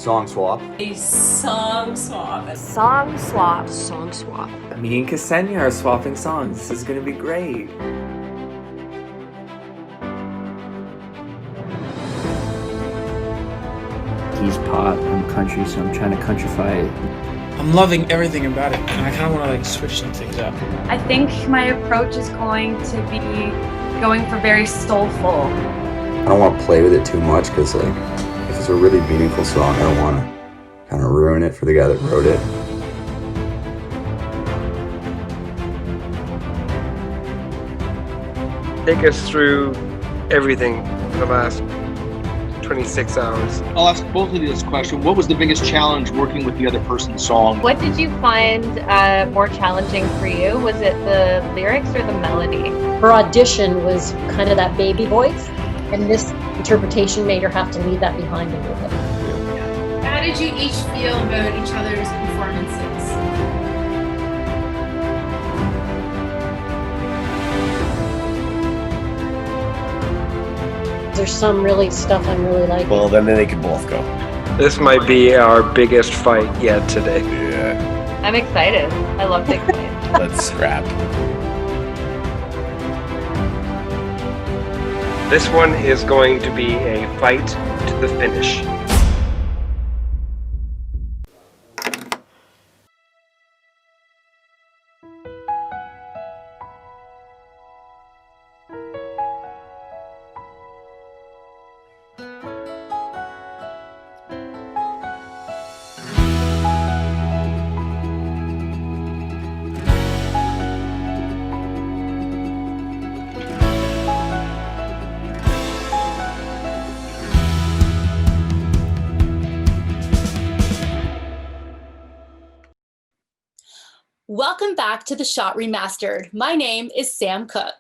Song swap. A song swap. Song swap. Song swap. Me and Ksenia are swapping songs. This is gonna be great. He's pop, I'm country, so I'm trying to countrify it. I'm loving everything about it, and I kind of want to like switch some things up. I think my approach is going to be going for very soulful. I don't want to play with it too much because like if it's a really meaningful song, I don't want to kind of ruin it for the guy that wrote it. Take us through everything for the last 26 hours. I'll ask both of you this question. What was the biggest challenge working with the other person's song? What did you find more challenging for you? Was it the lyrics or the melody? Her audition was kind of that baby voice, and this interpretation made her have to leave that behind a little bit. How did you each feel about each other's performances? There's some really stuff I'm really liking. Well, then they could both go. This might be our biggest fight yet today. Yeah. I'm excited. I love big fights. Let's scrap. This one is going to be a fight to the finish. Welcome back to The Shot Remastered. My name is Sam Cook.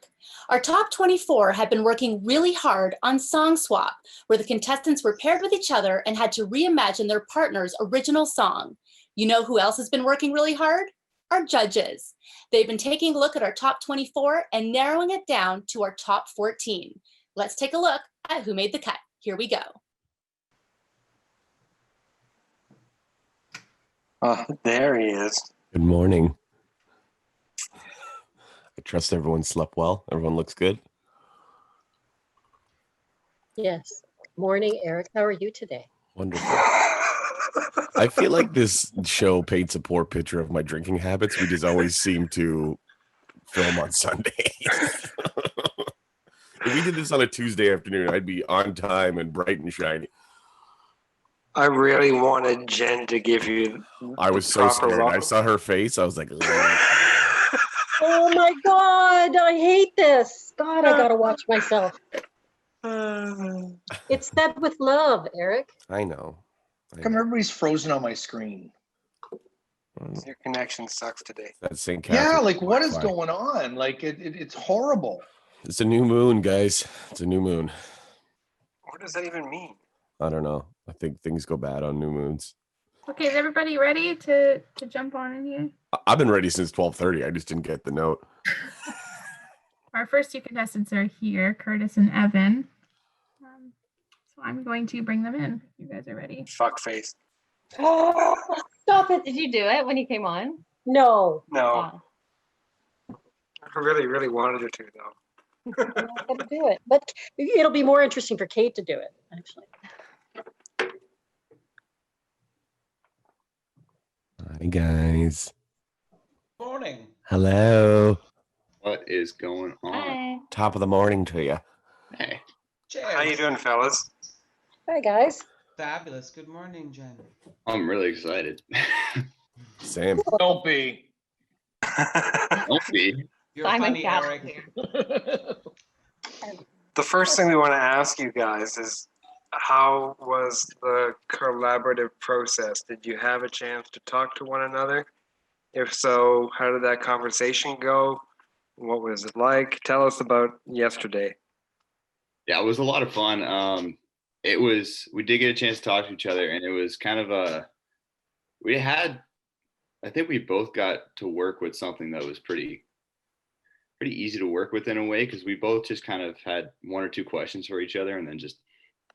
Our top 24 had been working really hard on Song Swap, where the contestants were paired with each other and had to reimagine their partner's original song. You know who else has been working really hard? Our judges. They've been taking a look at our top 24 and narrowing it down to our top 14. Let's take a look at who made the cut. Here we go. There he is. Good morning. I trust everyone slept well. Everyone looks good. Yes. Morning, Eric. How are you today? Wonderful. I feel like this show paints a poor picture of my drinking habits. We just always seem to film on Sundays. If we did this on a Tuesday afternoon, I'd be on time and bright and shiny. I really wanted Jen to give you. I was so scared. I saw her face. I was like, Oh my God, I hate this. God, I gotta watch myself. It's said with love, Eric. I know. Come, everybody's frozen on my screen. Your connection sucks today. That's St. Yeah, like what is going on? Like it's horrible. It's a new moon, guys. It's a new moon. What does that even mean? I don't know. I think things go bad on new moons. Okay, is everybody ready to jump on in here? I've been ready since 12:30. I just didn't get the note. Our first two contestants are here, Curtis and Evan. So I'm going to bring them in. You guys are ready. Fuck face. Oh, stop it. Did you do it when you came on? No. No. I really, really wanted her to, though. I'm not gonna do it. But it'll be more interesting for Kate to do it, actually. Hi, guys. Morning. Hello. What is going on? Hi. Top of the morning to you. Hey. How you doing, fellas? Hi, guys. Fabulous. Good morning, Jen. I'm really excited. Same. Don't be. Don't be. You're Simon funny, Cowell Eric. here. The first thing we want to ask you guys is, how was the collaborative process? Did you have a chance to talk to one another? If so, how did that conversation go? What was it like? Tell us about yesterday. Yeah, it was a lot of fun. We did get a chance to talk to each other, and it was kind of I think we both got to work with something that was pretty easy to work with in a way, because we both just kind of had one or two questions for each other and then just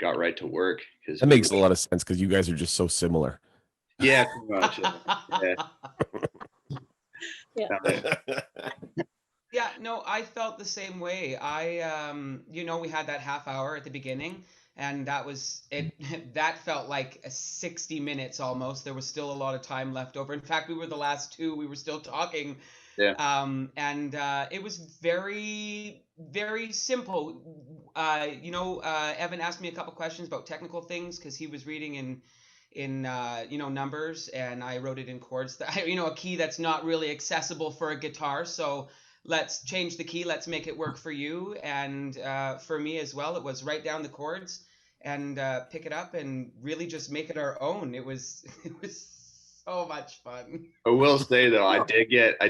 got right to work. Because that makes a lot of sense because you guys are just so similar. Yeah, pretty much. Yeah, no, I felt the same way. We had that half hour at the beginning, and that was it. That felt like 60 minutes almost. There was still a lot of time left over. In fact, we were the last two. We were still talking. Yeah. It was very, very simple. Evan asked me a couple questions about technical things because he was reading in numbers, and I wrote it in chords. A key that's not really accessible for a guitar. So let's change the key. Let's make it work for you. And for me as well, it was write down the chords and pick it up and really just make it our own. It was so much fun. I will say though, I did get a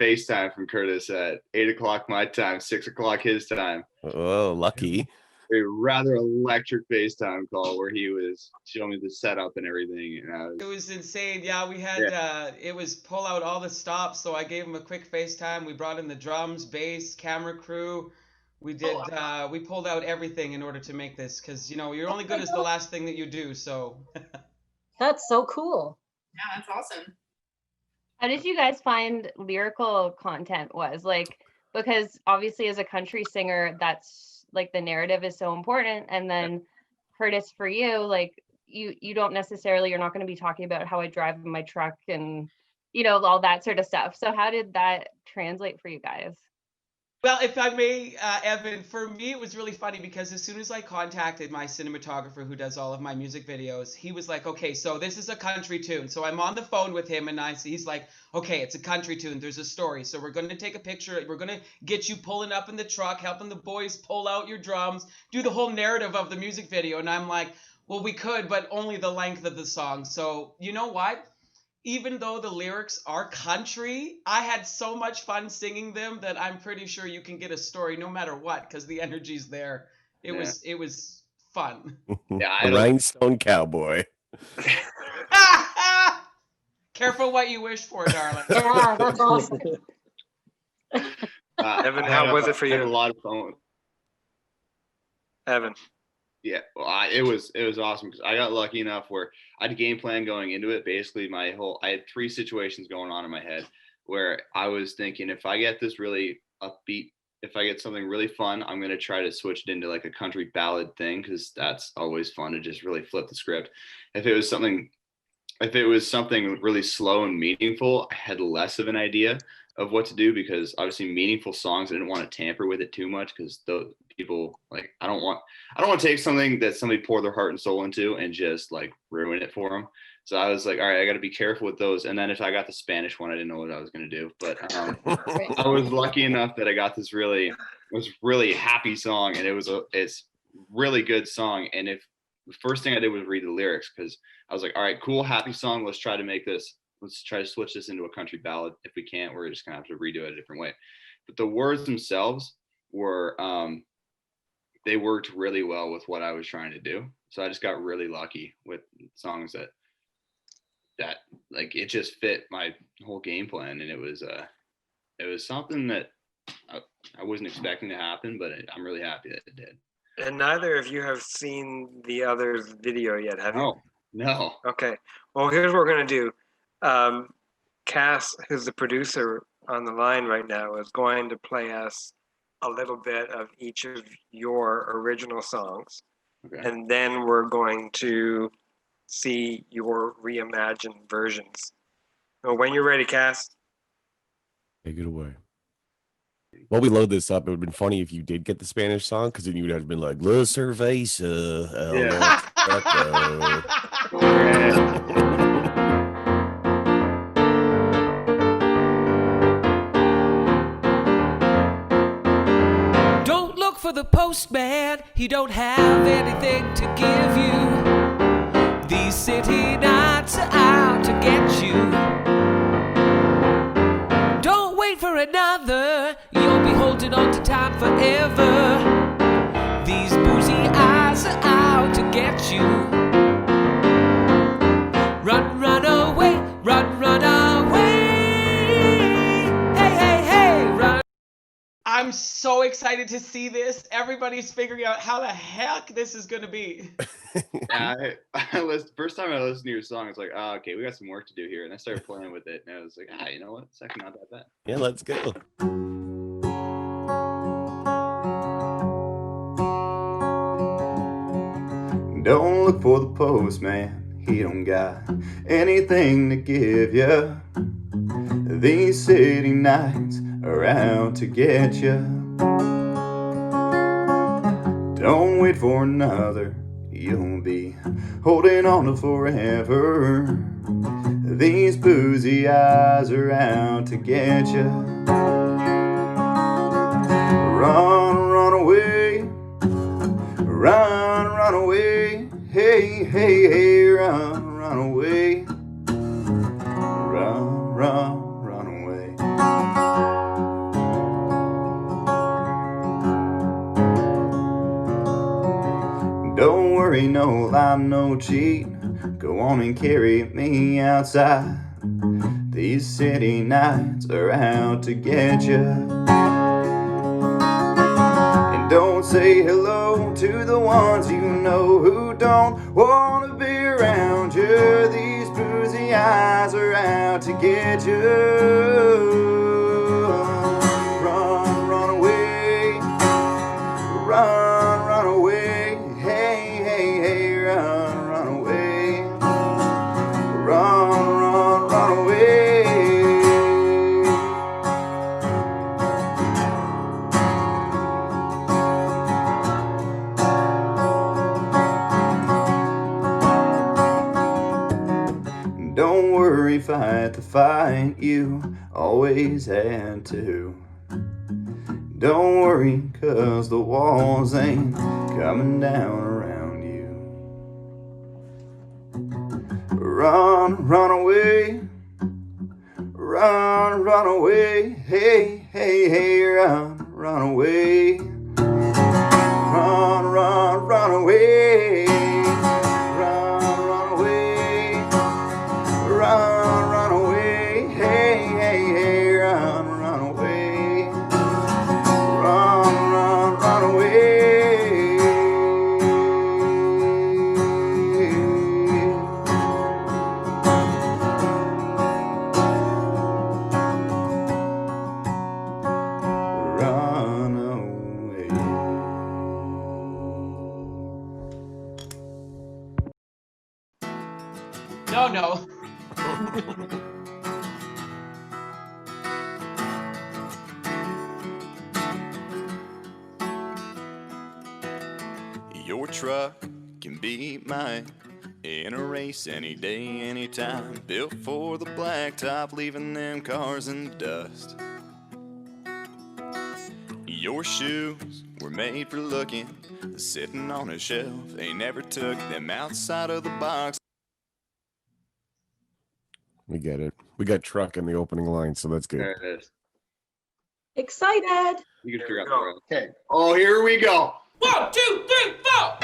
FaceTime from Curtis at 8 o'clock my time, 6 o'clock his time. Oh, lucky. A rather electric FaceTime call where he was showing me the setup and everything. And it was insane. Yeah, we had it was pull out all the stops, so I gave him a quick FaceTime. We brought in the drums, bass, camera crew. We did we pulled out everything in order to make this, because you're only good as the last thing that you do. So that's so cool. Yeah, that's awesome. How did you guys find lyrical content was like? Because obviously as a country singer, that's like the narrative is so important. And then Curtis, for you, like you don't necessarily, you're not going to be talking about how I drive in my truck and, all that sort of stuff. So how did that translate for you guys? Well, if I may, Evan, for me, it was really funny because as soon as I contacted my cinematographer who does all of my music videos, he was like, okay, so this is a country tune. So I'm on the phone with him and he's like, okay, it's a country tune. There's a story. So we're going to take a picture. We're going to get you pulling up in the truck, helping the boys pull out your drums, do the whole narrative of the music video. And I'm like, well, we could, but only the length of the song. So you know what? Even though the lyrics are country, I had so much fun singing them that I'm pretty sure you can get a story no matter what, because the energy's there. It was fun. A rhinestone cowboy. Careful what you wish for, darling. Yeah, that's awesome. Evan, how was it for you? I had a lot of fun. Evan. Yeah, well, it was awesome because I got lucky enough where I had a game plan going into it. Basically, I had 3 situations going on in my head where I was thinking, if I get this really upbeat, if I get something really fun, I'm going to try to switch it into like a country ballad thing, because that's always fun to just really flip the script. If it was something really slow and meaningful, I had less of an idea of what to do, because obviously meaningful songs, I didn't want to tamper with it too much, because the people, like, I don't want to take something that somebody poured their heart and soul into and just like ruin it for them. So I was like, all right, I got to be careful with those. And then if I got the Spanish one, I didn't know what I was going to do. But I was lucky enough that I got this really happy song, and it's really good song. And if the first thing I did was read the lyrics, because I was like, all right, cool, happy song. Let's try to switch this into a country ballad. If we can't, we're just gonna have to redo it a different way. But the words themselves were, they worked really well with what I was trying to do. So I just got really lucky with songs that like it just fit my whole game plan, and it was something that I wasn't expecting to happen, but I'm really happy that it did. And neither of you have seen the other's video yet, have you? No. Okay. Well, here's what we're gonna do. Cass, who's the producer on the line right now, is going to play us a little bit of each of your original songs. Okay. And then we're going to see your reimagined versions. So when you're ready, Cass. Take it away. While we load this up, it would have been funny if you did get the Spanish song, because then you would have been like, La Cerveza. Don't look for the postman, he don't have anything to give you. These city nights are out to get you. Don't wait for another, you'll be holding on to time forever. These boozy eyes are out to get you. Run, run away, run away. Hey, hey, hey, run. I'm so excited to see this. Everybody's figuring out how the heck this is going to be. Yeah, first time I listened to your song, it's like, oh, okay, we got some work to do here. And I started playing with it, and I was like, you know what? It's actually not that bad. Yeah, let's go. Don't look for the postman, he don't got anything to give ya. These city nights are out to get ya. Don't wait for another, you'll be holding on to forever. These boozy eyes are out to get ya. Run, run away, run away. Hey, hey, hey, run, run away. Run, run away. Don't worry, no lie, no cheat. Go on and carry me outside. These city nights are out to get ya. And don't say hello to the ones you know who don't wanna be around you. These boozy eyes are out to get you. Run, run away. Run, run away. Hey, hey, hey, run, run away. Run, run, run away. Don't worry, fight the fight you always had to. Don't worry, 'cause the walls ain't coming down around you. Run, run away. Run, run away. Hey, hey, hey, run, run away. Run, run, run away. Run, run away. Run, run away. Hey, hey, hey, run, run away. Run, run, run away. Run away. No. Your truck can beat mine in a race any day, anytime. Built for the blacktop, leaving them cars in the dust. Your shoes were made for looking, sitting on a shelf. They never took them outside of the box. We get it. We got truck in the opening line, so that's good. There it is. Excited. You can figure out the rest. Okay. Oh, here we go. 1, 2, 3, 4.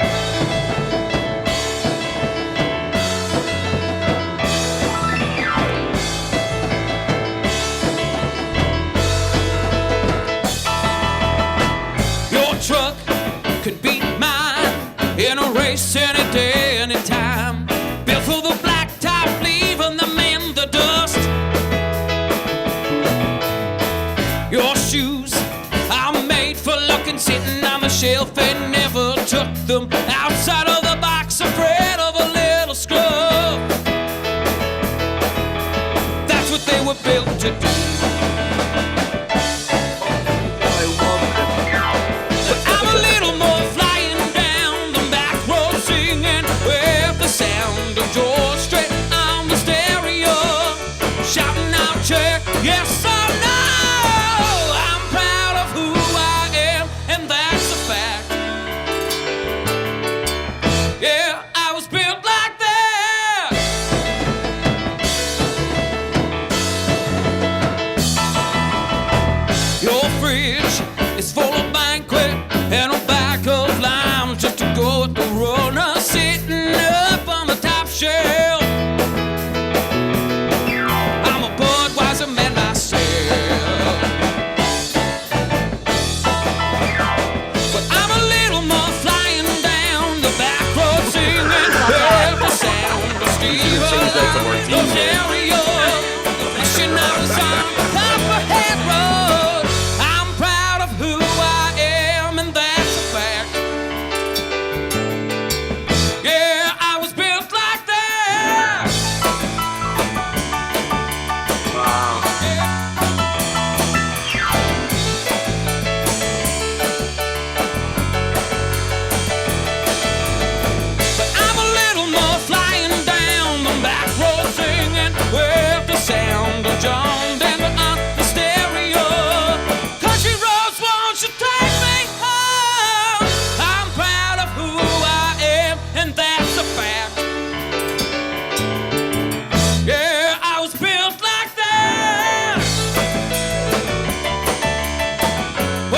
Your truck could beat mine in a race any day, any time. Built for the blacktop, leaving them in the dust. Your shoes are made for looking, sitting on the shelf. They never took them outside of the box, afraid of a little scrub. That's what they were built to do. But I'm a little more flying down the back road, singing with the sound of George Strait on the stereo, shouting out, check, yes or no. I'm proud of who I am, and that's a fact. stereo. Wishing I was on Copperhead Road. I'm proud of who I am, and that's a fact. Yeah, I was built like that. Wow. But I'm a little more flying down the back road singing with the sound of John Denver on the stereo. Country roads, won't you take me home? I'm proud of who I am, and that's a fact. Yeah, I was built like that. Oh,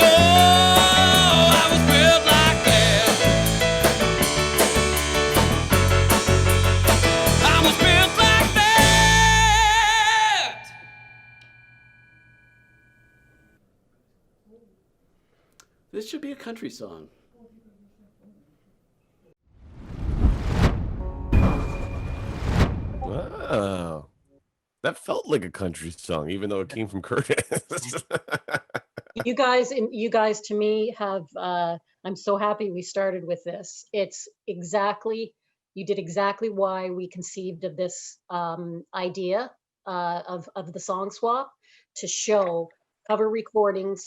I was built like that. I was built like that. This should be a country song. Wow. That felt like a country song, even though it came from Curtis. You guys to me have, I'm so happy we started with this. It's exactly, you did exactly why we conceived of this idea of the song swap, to show cover recordings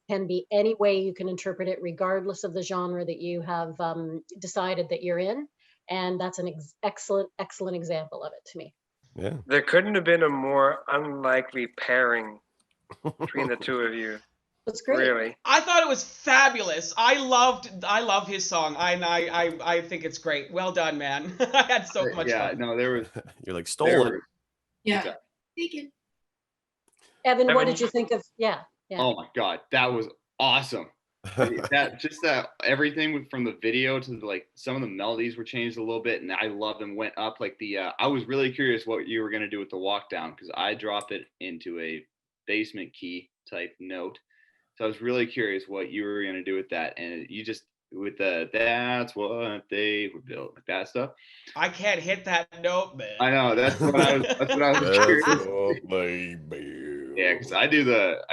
can be any way you can interpret it, regardless of the genre that you have decided that you're in. And that's an excellent example of it to me. Yeah. There couldn't have been a more unlikely pairing between the two of you. That's great. Really. I thought it was fabulous. I love his song. I think it's great. Well done, man. I had so much fun. No, there was. You're like, stole it. Yeah. Okay. Thank you. Evan, what Evan- did you think of? Yeah. Oh my God, that was awesome. that everything from the video to like some of the melodies were changed a little bit, and I love them. Went up like the. I was really curious what you were gonna do with the walk down, because I dropped it into a basement key type note. So I was really curious what you were gonna do with that, and you just with the that's what they were built, like that stuff. I can't hit that note, man. I know that's what I was. That's what I was That's curious. what they built. Yeah, because I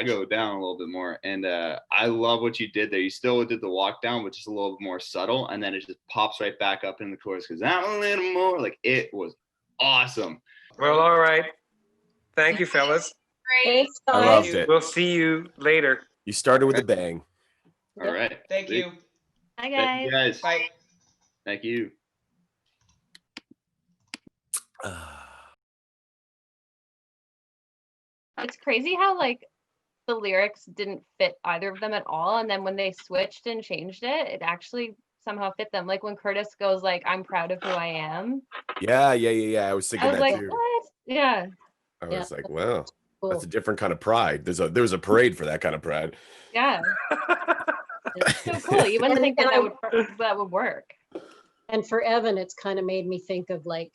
go down a little bit more, and I love what you did there. You still did the walk down, but just a little bit more subtle, and then it just pops right back up in the chorus because I'm a little more like it was awesome. Well, all right. Thank you, fellas. Thanks, I loved it. We'll see you later. You started with a bang. All right. Thank you. Hi, Thank guys. you guys. Bye. Thank you. It's crazy how like the lyrics didn't fit either of them at all, and then when they switched and changed it, it actually somehow fit them. Like when Curtis goes like, "I'm proud of who I am." Yeah. I was I thinking was that like, too. "What?" Yeah. I Yeah. was like, wow, Cool. that's a different kind of pride. There's a parade for that kind of pride. Yeah. So cool. You wouldn't think that that would work. And for Evan, it's kind of made me think of like,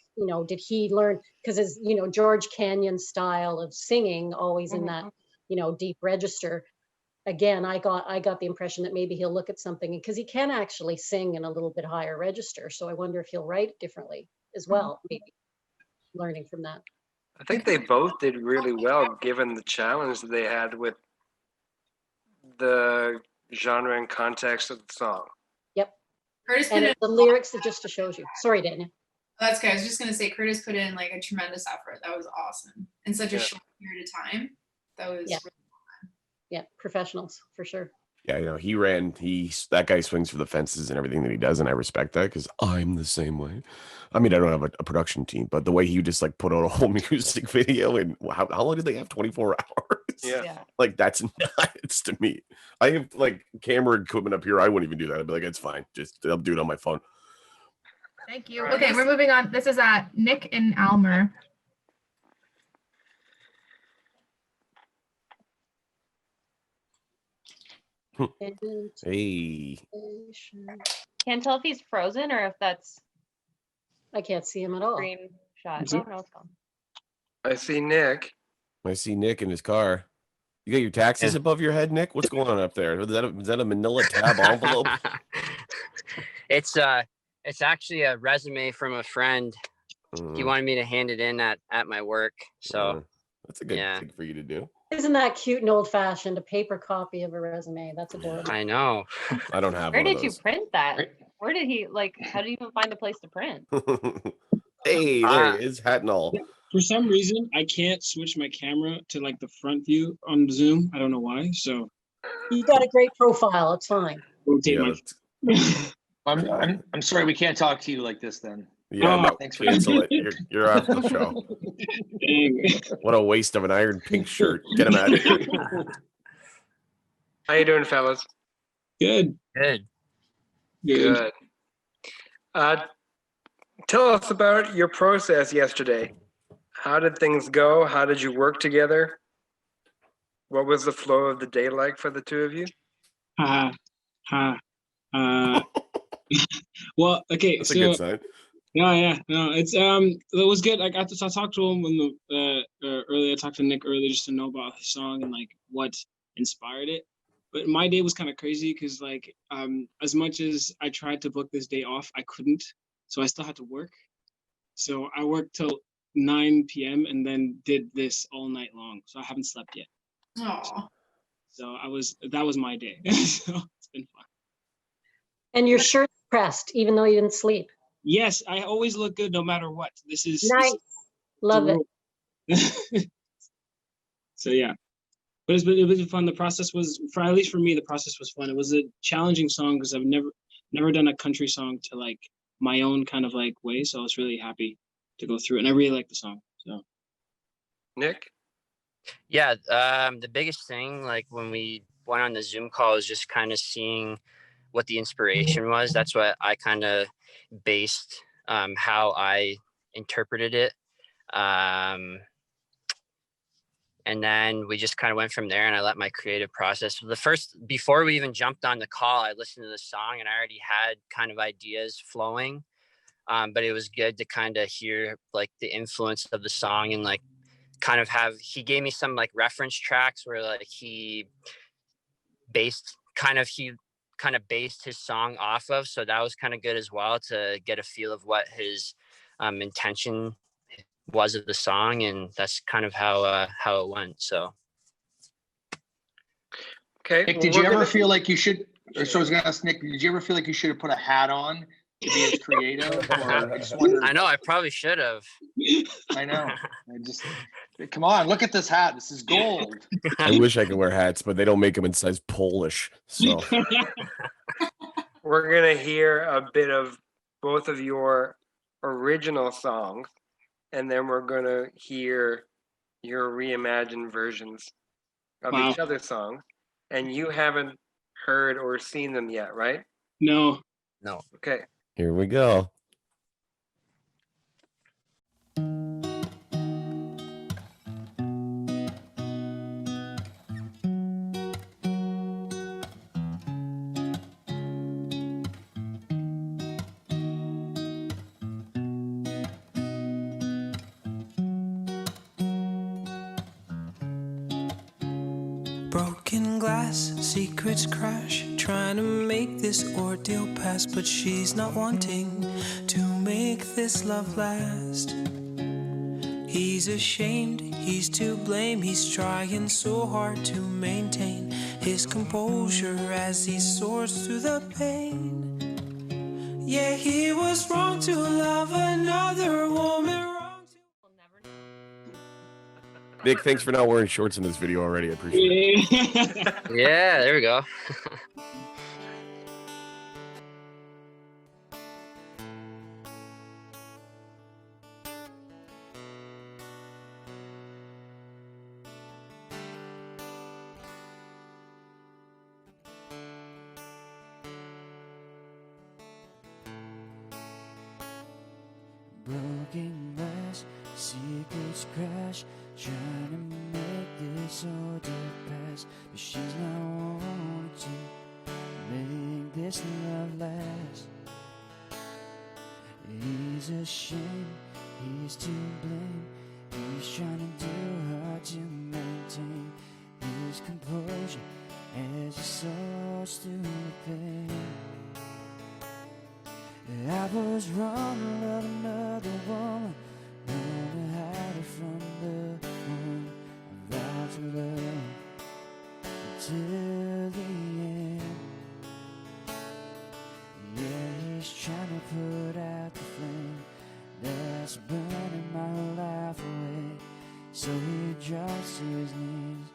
did he learn, because his, George Canyon style of singing, always in that, deep register. Again, I got the impression that maybe he'll look at something, because he can actually sing in a little bit higher register. So I wonder if he'll write it differently as well, maybe learning from that. I think they both did really well, given the challenge that they had with the genre and context of the song. Yep. Curtis And put in the lyrics, it just shows you. Sorry, Danya. That's good. I was just gonna say Curtis put in like a tremendous effort. That was awesome in such a Yeah. short period of time. That was Yeah. Yeah, professionals for sure. Yeah, that guy swings for the fences and everything that he does, and I respect that because I'm the same way. I mean, I don't have a production team, but the way he just like put out a whole music video, and how long did they have? 24 hours? Yeah. Like that's nuts to me. I have like camera equipment up here. I wouldn't even do that. I'd be like, it's fine. Just I'll do it on my phone. Thank you. Okay, we're moving on. This is Nick and Almer. Hey. Can't tell if he's frozen or if that's I can't see him at all. green shot. Mhm. Oh, no, it's gone. I see Nick. I see Nick in his car. You got your taxes above your head, Nick? What's going on up there? Is that a manila tab envelope? It's actually a resume from a friend he wanted me to hand it in at my work. So that's a good thing for you to do. Isn't that cute and old fashioned? A paper copy of a resume. That's adorable. I know. I don't have Where one of did you those. print that? Where did he how do you even find a place to print? Hey, there he is, hat and all. For some reason, I can't switch my camera to like the front view on Zoom. I don't know why. So You got a great profile. It's fine. rotate I'm sorry, we can't talk to you like this then. Yeah, no, Thanks for cancel it. You're off the show. What a waste of an iron pink shirt. Get him out of here. How you doing, fellas? Good. Good. Good. Tell us about your process yesterday. How did things go? How did you work together? What was the flow of the day like for the two of you? Well, okay. That's a good sign. Yeah, no, it was good. I talked to him when earlier. I talked to Nick earlier just to know about his song and like what inspired it. But my day was kind of crazy because like as much as I tried to book this day off, I couldn't. So I still had to work. So I worked till 9 p.m. and then did this all night long. So I haven't slept yet. Oh. So that was my day. So it's been fun. And your shirt's pressed, even though you didn't sleep. Yes, I always look good no matter what. This is nice. Love it. So yeah, but it was fun. The process was, at least for me, the process was fun. It was a challenging song because I've never done a country song to like my own kind of like way. So I was really happy to go through it, and I really liked the song. So, Nick? Yeah, the biggest thing, like when we went on the Zoom call, is just kind of seeing what the inspiration was. That's what I kind of based how I interpreted it. And then we just kind of went from there, and I let my creative process. Before we even jumped on the call, I listened to the song and I already had kind of ideas flowing. But it was good to kind of hear like the influence of the song and like kind of he gave me some like reference tracks where like he based his song off of. So that was kind of good as well to get a feel of what his intention was of the song. And that's kind of how it went. So. Okay. Nick, did you ever feel like you should, so I was going to ask Nick, did you ever feel like you should have put a hat on to be as creative? Or I just wondered. I know, I probably should have. I know. Come on, look at this hat. This is gold. I wish I could wear hats, but they don't make them in size Polish. So we're going to hear a bit of both of your original songs, and then we're going to hear your reimagined versions of each other's songs. And you haven't heard or seen them yet, right? No. Okay. Here we go. Broken glass, secrets crash, trying to make this ordeal pass, but she's not wanting to make this love last. He's ashamed, he's to blame, he's trying so hard to maintain his composure as he soars through the pain. Yeah, he was wrong to love another woman. Nick, thanks for not wearing shorts in this video already. I appreciate it. Yeah, there we go. Broken glass, secrets crash, trying to make this ordeal pass, but she's not wanting to make this love last. He's ashamed, he's to blame, he's trying to do hard to maintain his composure as he soars through the pain. I life was wrong to love another woman, learn to hide it from the one I vowed to love until the end. Yeah, he's trying to put out the flame that's burning my whole life away. So he drops to his knees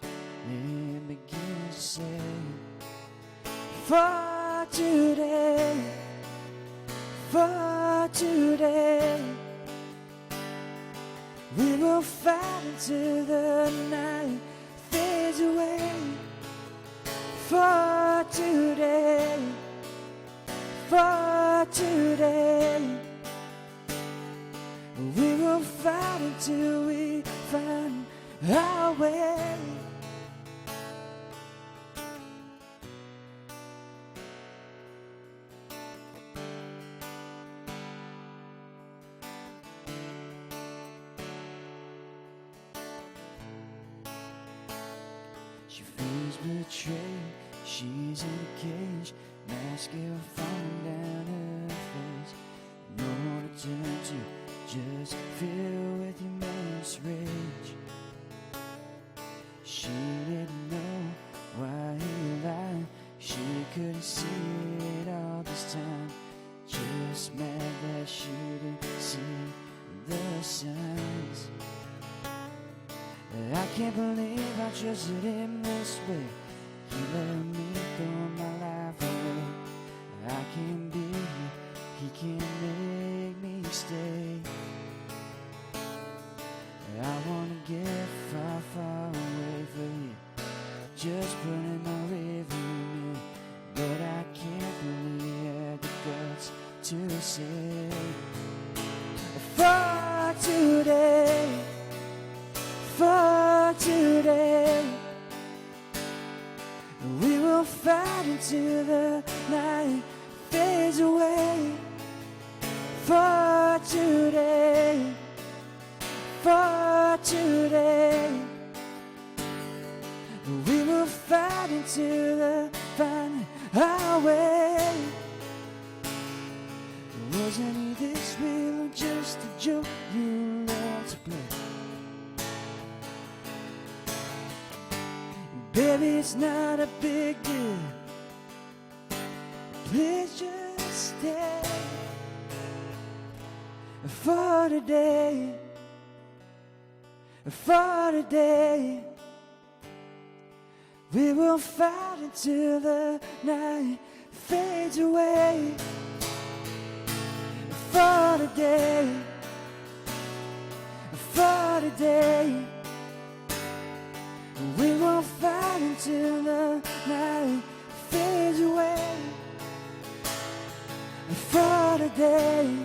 and begins to say, for today, for today, we will fight until the night fades away. For today, for today, we will fight until we find our way. She feels betrayed, she's in a cage, mascara falling down her face. No one to turn to, just filled with immense rage. She didn't know why he lied, she couldn't see it all this time. Just mad that she didn't see the signs. I can't believe I trusted him this way. He let me throw my life away. I can't be here, he can't make me stay. I wanna get far, far away from you, just put in my rearview mirror. But I can't believe he had the guts to say, for today, for today, we will fight until the night fades away. For today, for today, we will fight until the find our way. Wasn't he this real or just a joke you learned to play? Baby, it's not a big deal. Please just stay. For today, for today, we will fight until the night fades away. For today, for today, we will fight until the night fades away. For today,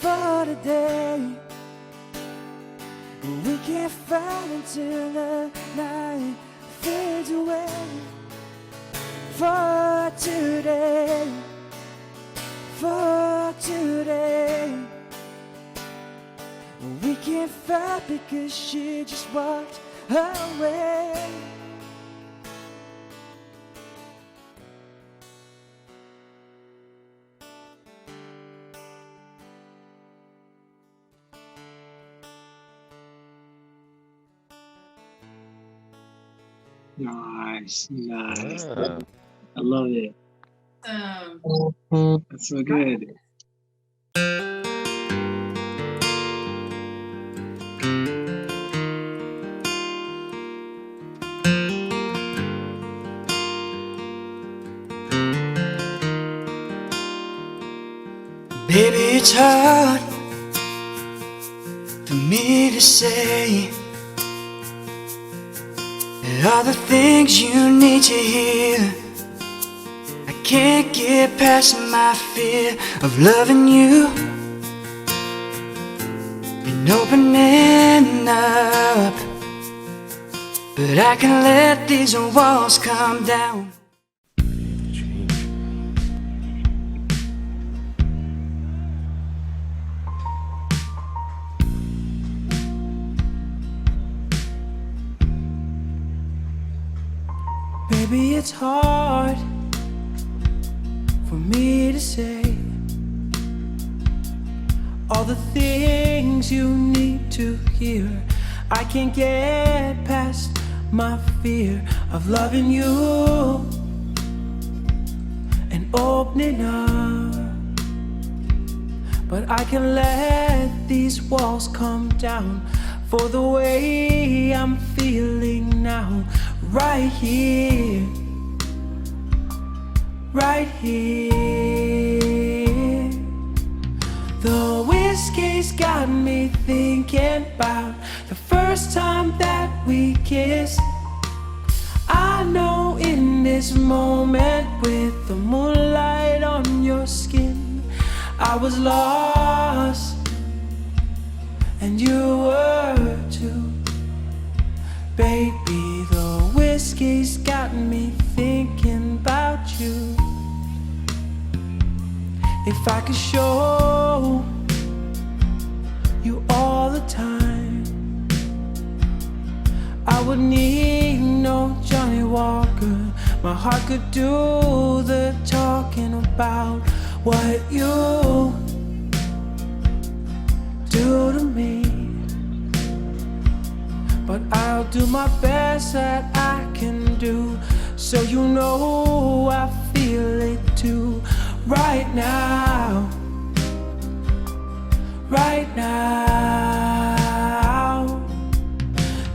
for today, we can't fight until the night fades away. For today, for today, we can't fight because she just walked away. Nice, nice. Ah. I love it. That's so good. Baby, it's hard for me to say all the things you need to hear. I can't get past my fear of loving you and opening up, but I can let these walls come down. Baby, it's hard for me to say all the things you need to hear. I can't get past my fear of loving you and opening up. But I can let these walls come down for the way I'm feeling now. Right here, right here. The whiskey's got me thinking about the first time that we kissed. I know in this moment with the moonlight on your skin, I was lost and you were too. Baby, the whiskey's got me thinking about you. If I could show you all the time, I would need no Johnny Walker. My heart could do the talking about what you do to me. But I'll do my best that I can do, so you know I feel it too. Right now, right now.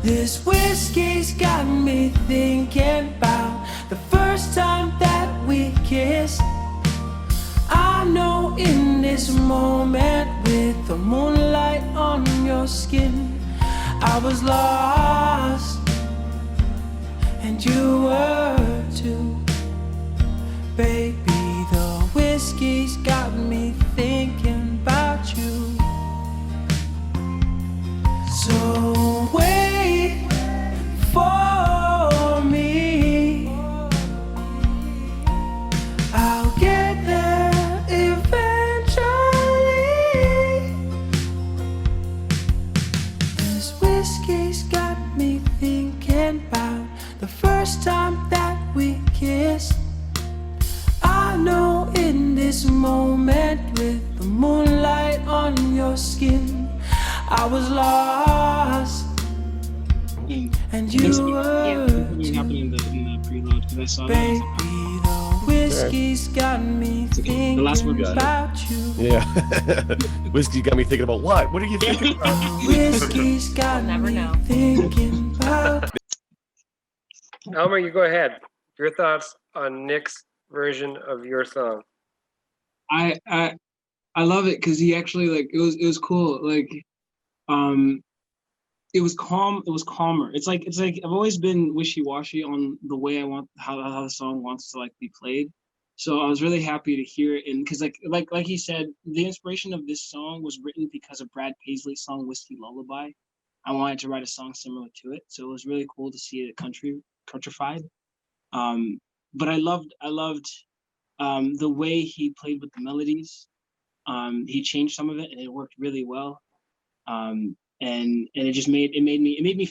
This whiskey's got me thinking about the first time that we kissed. I know in this moment with the moonlight on your skin, I was lost and you were too. Baby, the whiskey's got me thinking about you. So wait for me, I'll get there eventually. This whiskey's got me thinking about the first time that we kissed. I know in this moment with the moonlight on your skin, I was lost and you were Something happened in the preload because I saw that. baby, the whiskey's got me thinking about you. Yeah. Whiskey got me thinking about what? What are you thinking about? Whiskey's got me thinking about. Elmer, you go ahead. Your thoughts on Nick's version of your song? I love it because he actually like it was cool. Like it was calm, it was calmer. It's like I've always been wishy-washy on the way I want how the song wants to like be played. So I was really happy to hear it, and because like he said, the inspiration of this song was written because of Brad Paisley's song Whiskey Lullaby. I wanted to write a song similar to it, so it was really cool to see it countrified. But I loved the way he played with the melodies. He changed some of it, and it worked really well. And it just made me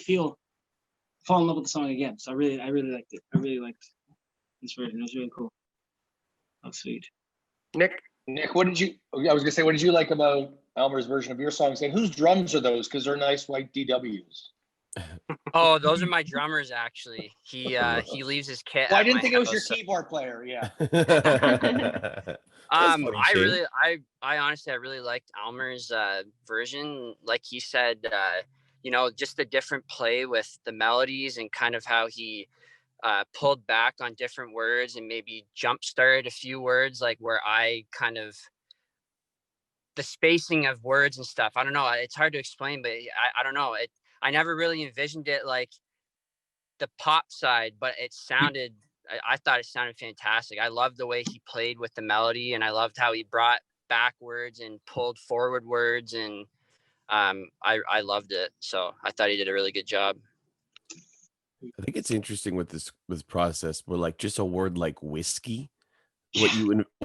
fall in love with the song again. So I really liked it. I really liked this version. It was really cool. How sweet. Nick, what did you like about Elmer's version of your songs? And whose drums are those? Because they're nice white DWs. Oh, those are my drummers actually. He leaves his kit. Well, I at didn't my think it was your house, so- keyboard player. Yeah. I honestly really liked Elmer's version. Like he said, just a different play with the melodies and kind of how he pulled back on different words and maybe jump started a few words, like where I kind of the spacing of words and stuff. I don't know. It's hard to explain, but I don't know. I never really envisioned it like the pop side, but it sounded. I thought it sounded fantastic. I loved the way he played with the melody, and I loved how he brought back words and pulled forward words, and I loved it. So I thought he did a really good job. I think it's interesting with this process where like just a word like whiskey, what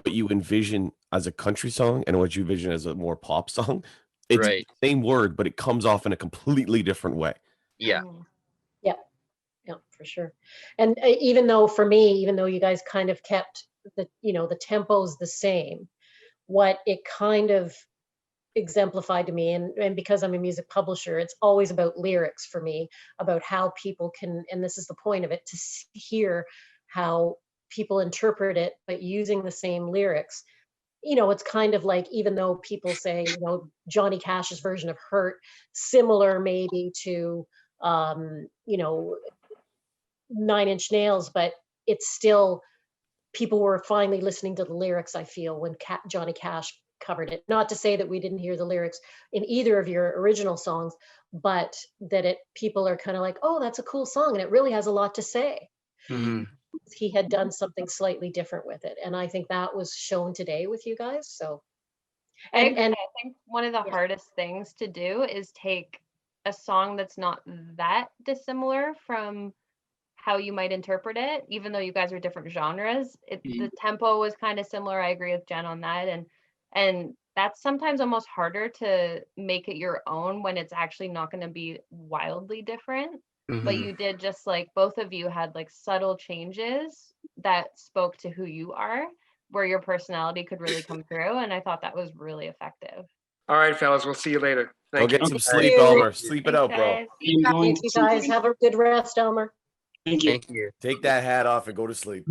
you envision as a country song and what you envision as a more pop song, it's right. the same word, but it comes off in a completely different way. Yeah. Yeah, for sure. And even though you guys kind of kept the tempos the same, what it kind of exemplified to me, and because I'm a music publisher, it's always about lyrics for me, about how people can, and this is the point of it, to hear how people interpret it, but using the same lyrics. You know, it's kind of like, even though people say, you know, Johnny Cash's version of Hurt, similar maybe to, you know, Nine Inch Nails, but it's still, people were finally listening to the lyrics, I feel, when Johnny Cash covered it. Not to say that we didn't hear the lyrics in either of your original songs, but that people are kind of like, oh, that's a cool song, and it really has a lot to say. Mhm. He had done something slightly different with it, and I think that was shown today with you guys. So, I think one of the hardest things to do is take a song that's not that dissimilar from how you might interpret it, even though you guys are different genres. The tempo was kind of similar. I agree with Jen on that, and that's sometimes almost harder to make it your own when it's actually not going to be wildly different. But Mhm. you did, just like both of you had like subtle changes that spoke to who you are, where your personality could really come through, and I thought that was really effective. All right, fellas, we'll see you later. Go Thank get you. some sleep, Elmer. Sleep it out, bro. Thank you guys. Have a good rest, Elmer. Thank you. Thank you. Take that hat off and go to sleep.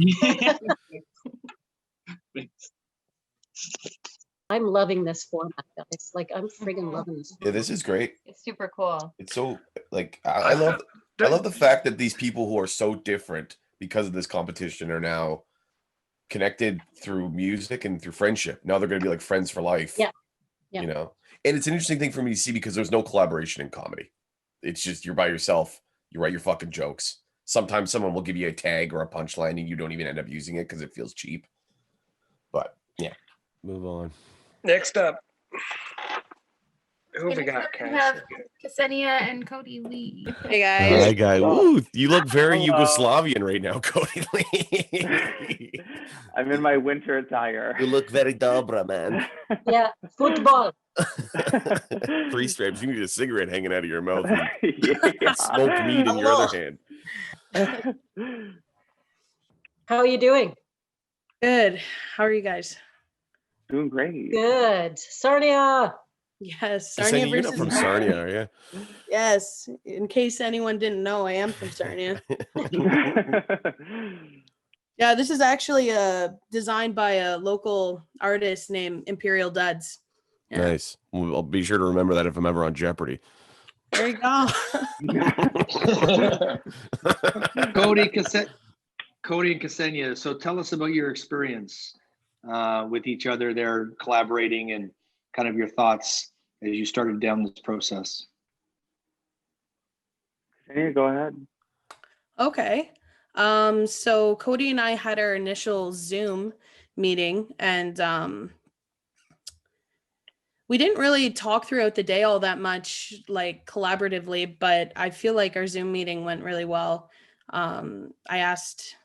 I'm loving this format, guys. Like, I'm friggin' loving this. Yeah, this is great. It's super cool. It's so like I love the fact that these people who are so different because of this competition are now connected through music and through friendship. Now they're going to be like friends for life. Yeah. Yeah. You know, and it's an interesting thing for me to see because there's no collaboration in comedy. It's just you're by yourself. You write your fucking jokes. Sometimes someone will give you a tag or a punchline and you don't even end up using it because it feels cheap. But yeah, move on. Next up, who have we Next got, up, we Cash? have Ksenia and Cody Lee. Hey guys. Hi, guy. Ooh, you look very Hello. Yugoslavian right now, Cody Lee. I'm in my winter attire. You look very dobra, man. Yeah, football. 3 stripes. You need a cigarette hanging out of your mouth. And Yeah. smoked meat in your other hand. How are you doing? Good. How are you guys? Doing great. Good. Sarnia. Yes. Ksenia, Sarnia you're not versus from Sarnia, are you? Yes. In case anyone didn't know, I am from Sarnia. Yeah, this is actually designed by a local artist named Imperial Duds. Nice. Well, I'll be sure to remember that if I'm ever on Jeopardy. There you go. Cody and Ksenia, so tell us about your experience with each other there, collaborating, and kind of your thoughts as you started down this process. Ksenia, go ahead. Okay. So Cody and I had our initial Zoom meeting, and we didn't really talk throughout the day all that much, like collaboratively, but I feel like our Zoom meeting went really well. I asked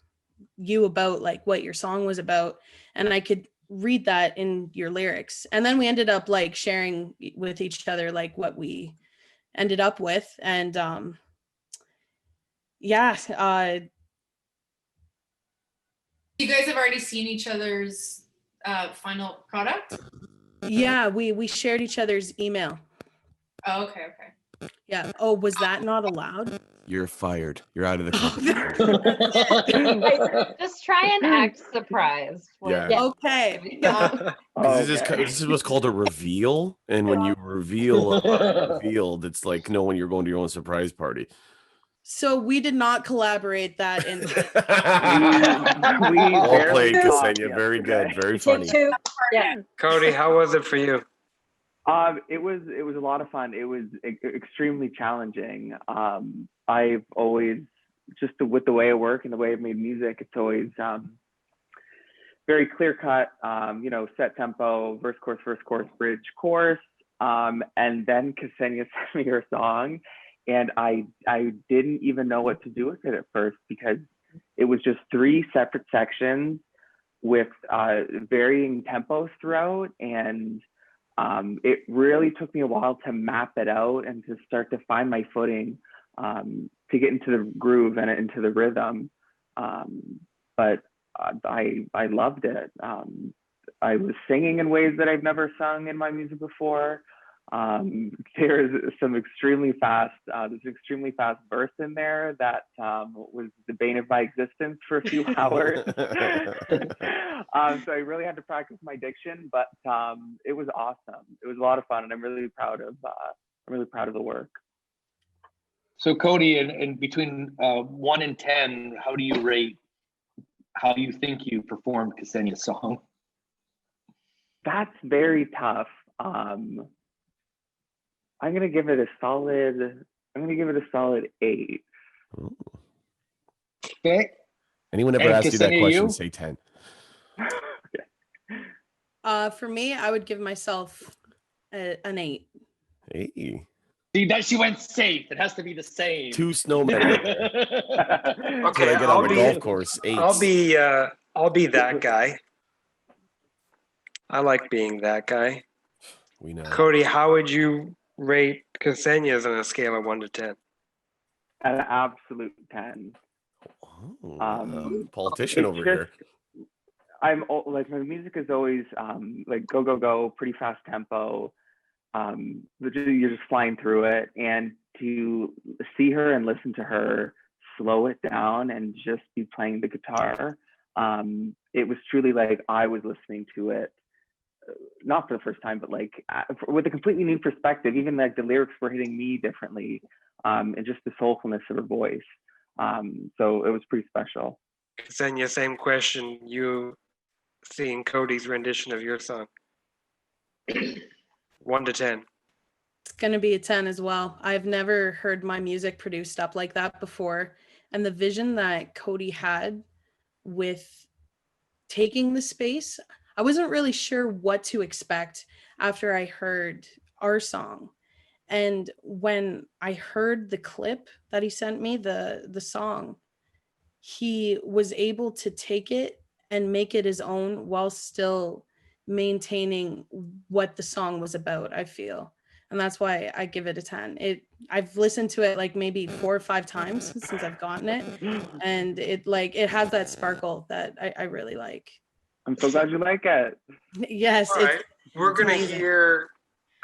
you about like what your song was about, and I could read that in your lyrics. And then we ended up like sharing with each other like what we ended up with. And yeah, You guys have already seen each other's final product? yeah, we shared each other's email. Oh, okay. Yeah. Oh, was that not allowed? You're fired. You're out of the company. Just try and act surprised. Yeah. Okay. This is what's called a reveal. And when you reveal revealed, it's like when you're going to your own surprise party. So we did not collaborate that in. Well played, Ksenia. Very good. Very funny. Yeah. Cody, how was it for you? It was a lot of fun. It was extremely challenging. I've always, just with the way I work and the way I've made music, it's always very clear cut, set tempo, verse, chorus, bridge, chorus. And then Ksenia sent me her song, and I didn't even know what to do with it at first, because it was just 3 separate sections with varying tempos throughout. And it really took me a while to map it out and to start to find my footing, to get into the groove and into the rhythm. But I loved it. I was singing in ways that I've never sung in my music before. There's some extremely fast, verse in there that was the bane of my existence for a few hours. So I really had to practice my diction, but it was awesome. It was a lot of fun, and I'm really proud of the work. So Cody, in between 1 and 10, how do you rate how you think you performed Ksenia's song? That's very tough. I'm gonna give it a solid 8. Okay. Anyone ever asked you that question, say 10. For me, I would give myself an 8. Hey. See, that she went safe. It has to be the same. 2 snowmen. Okay, I get on the golf course. 8. I'll be that guy. I like being that guy. We know. Cody, how would you rate Ksenia's on a scale of 1 to 10? An absolute 10. Politician over here. I'm like, my music is always like go go go, pretty fast tempo. You're just flying through it, and to see her and listen to her slow it down and just be playing the guitar, it was truly like I was listening to it, not for the first time, but like with a completely new perspective. Even like the lyrics were hitting me differently, and just the soulfulness of her voice. So it was pretty special. Ksenia, same question. You seeing Cody's rendition of your song? 1 to 10. It's going to be a 10 as well. I've never heard my music produced up like that before. And the vision that Cody had with taking the space, I wasn't really sure what to expect after I heard our song. And when I heard the clip that he sent me, the song, he was able to take it and make it his own while still maintaining what the song was about, I feel. And that's why I give it a 10. I've listened to it like maybe 4 or 5 times since I've gotten it, and it has that sparkle that I really like. I'm so glad you like it. Yes. All right. We're gonna hear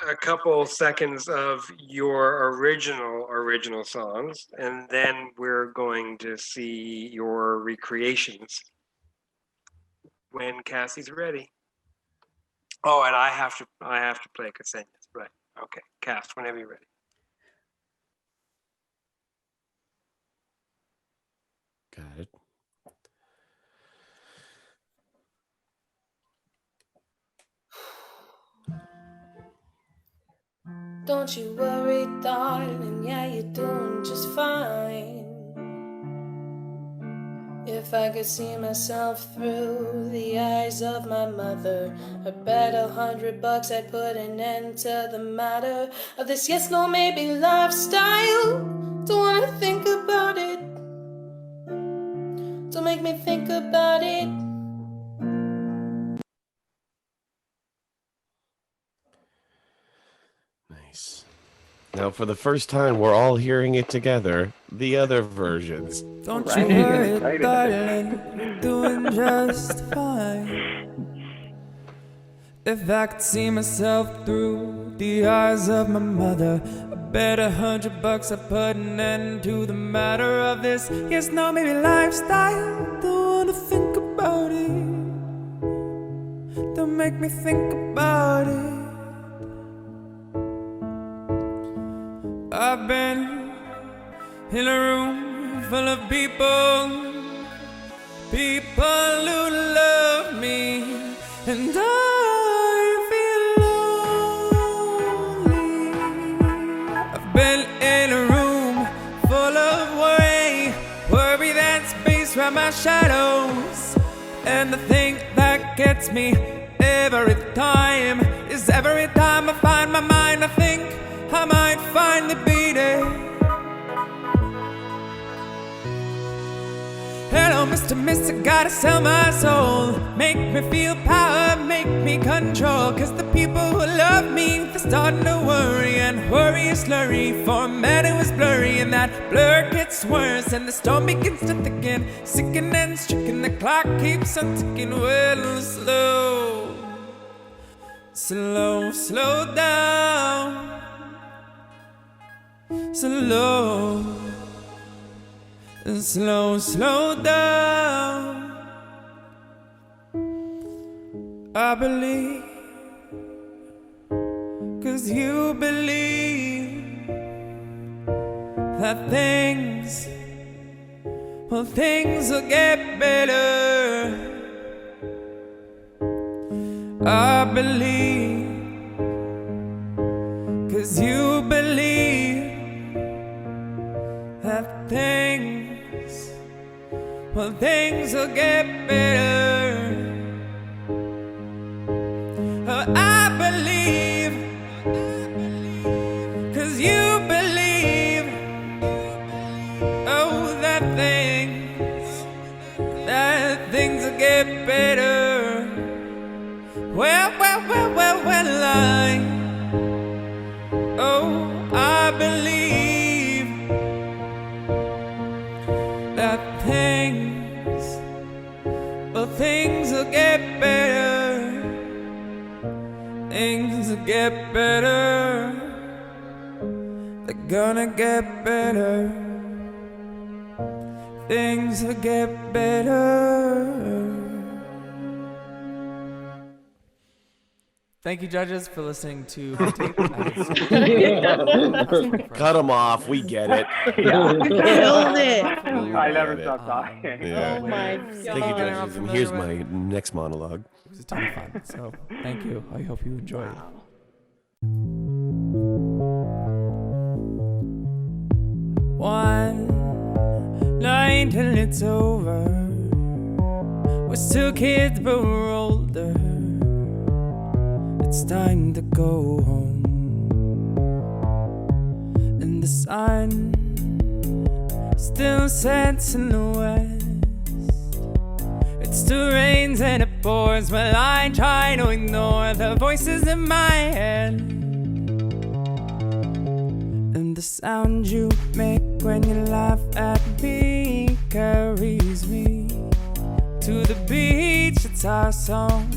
a couple seconds of your original songs, and then we're going to see your recreations when Cassie's ready. Oh, and I have to play Ksenia's, right? Okay, Cass, whenever you're ready. Got it. Don't you worry, darling, yeah, you're doing just fine. If I could see myself through the eyes of my mother, I bet $100 I'd put an end to the matter of this yes, no, maybe lifestyle. Don't wanna think about it. Don't make me think about it. Nice. Now, for the first time, we're all hearing it together. The other versions. Don't you worry, darling, you're doing just fine. If I could see myself through the eyes of my mother, I bet $100 I put an end to the matter of this yes, no, maybe lifestyle. Don't wanna think about it. Don't make me think about it. I've been in a room full of people who love me, and I feel lonely. I've been in a room full of worry that's based around my shadows, and the thing that gets me every time is every time I find my mind, I think I might finally beat it. Hello, Mr. Mister, gotta sell my soul. Make me feel power, make me control. Cause the people who love me, they're starting to worry. And worry is slurry, formatting was blurry. And that blur gets worse and the storm begins to thicken. Sicken and stricken, the clock keeps on ticking well slow. slow down, slow down. I believe, 'cause you believe that things will get better. I believe, 'cause you believe that things will get better. Oh, I believe, 'cause you believe, oh, that things will get better. Well, I believe that things will get better. Things will get better. They're gonna get better. Things will get better. Thank you, judges, for listening to my tape. Cut him off. We get it. Yeah. Killed it. I never stopped talking. Yeah. Oh my Thank you, judges. And here's my next monologue. It was a ton of fun. So thank you. I hope you enjoyed. One night till it's over. We're still kids, but we're older. It's time to go home. And the sun still sets in the west. It still rains and it pours while I try to ignore the voices in my head. And the sound you make when you laugh at me carries me to the beach. It's our song.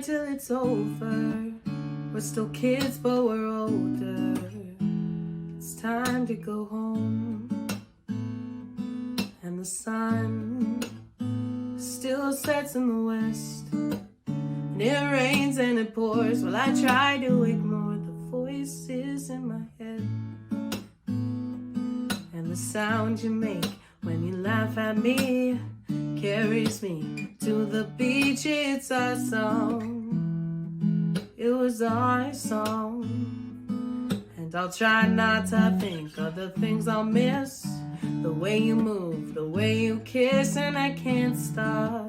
Till it's over. We're still kids, but we're older. It's time to go home. And the sun still sets in the west. And it rains and it pours while I try to ignore the voices in my head. And the sound you make when you laugh at me carries me to the beach. It's our song. It was our song. And I'll try not to think of the things I'll miss. The way you move, the way you kiss, and I can't stop.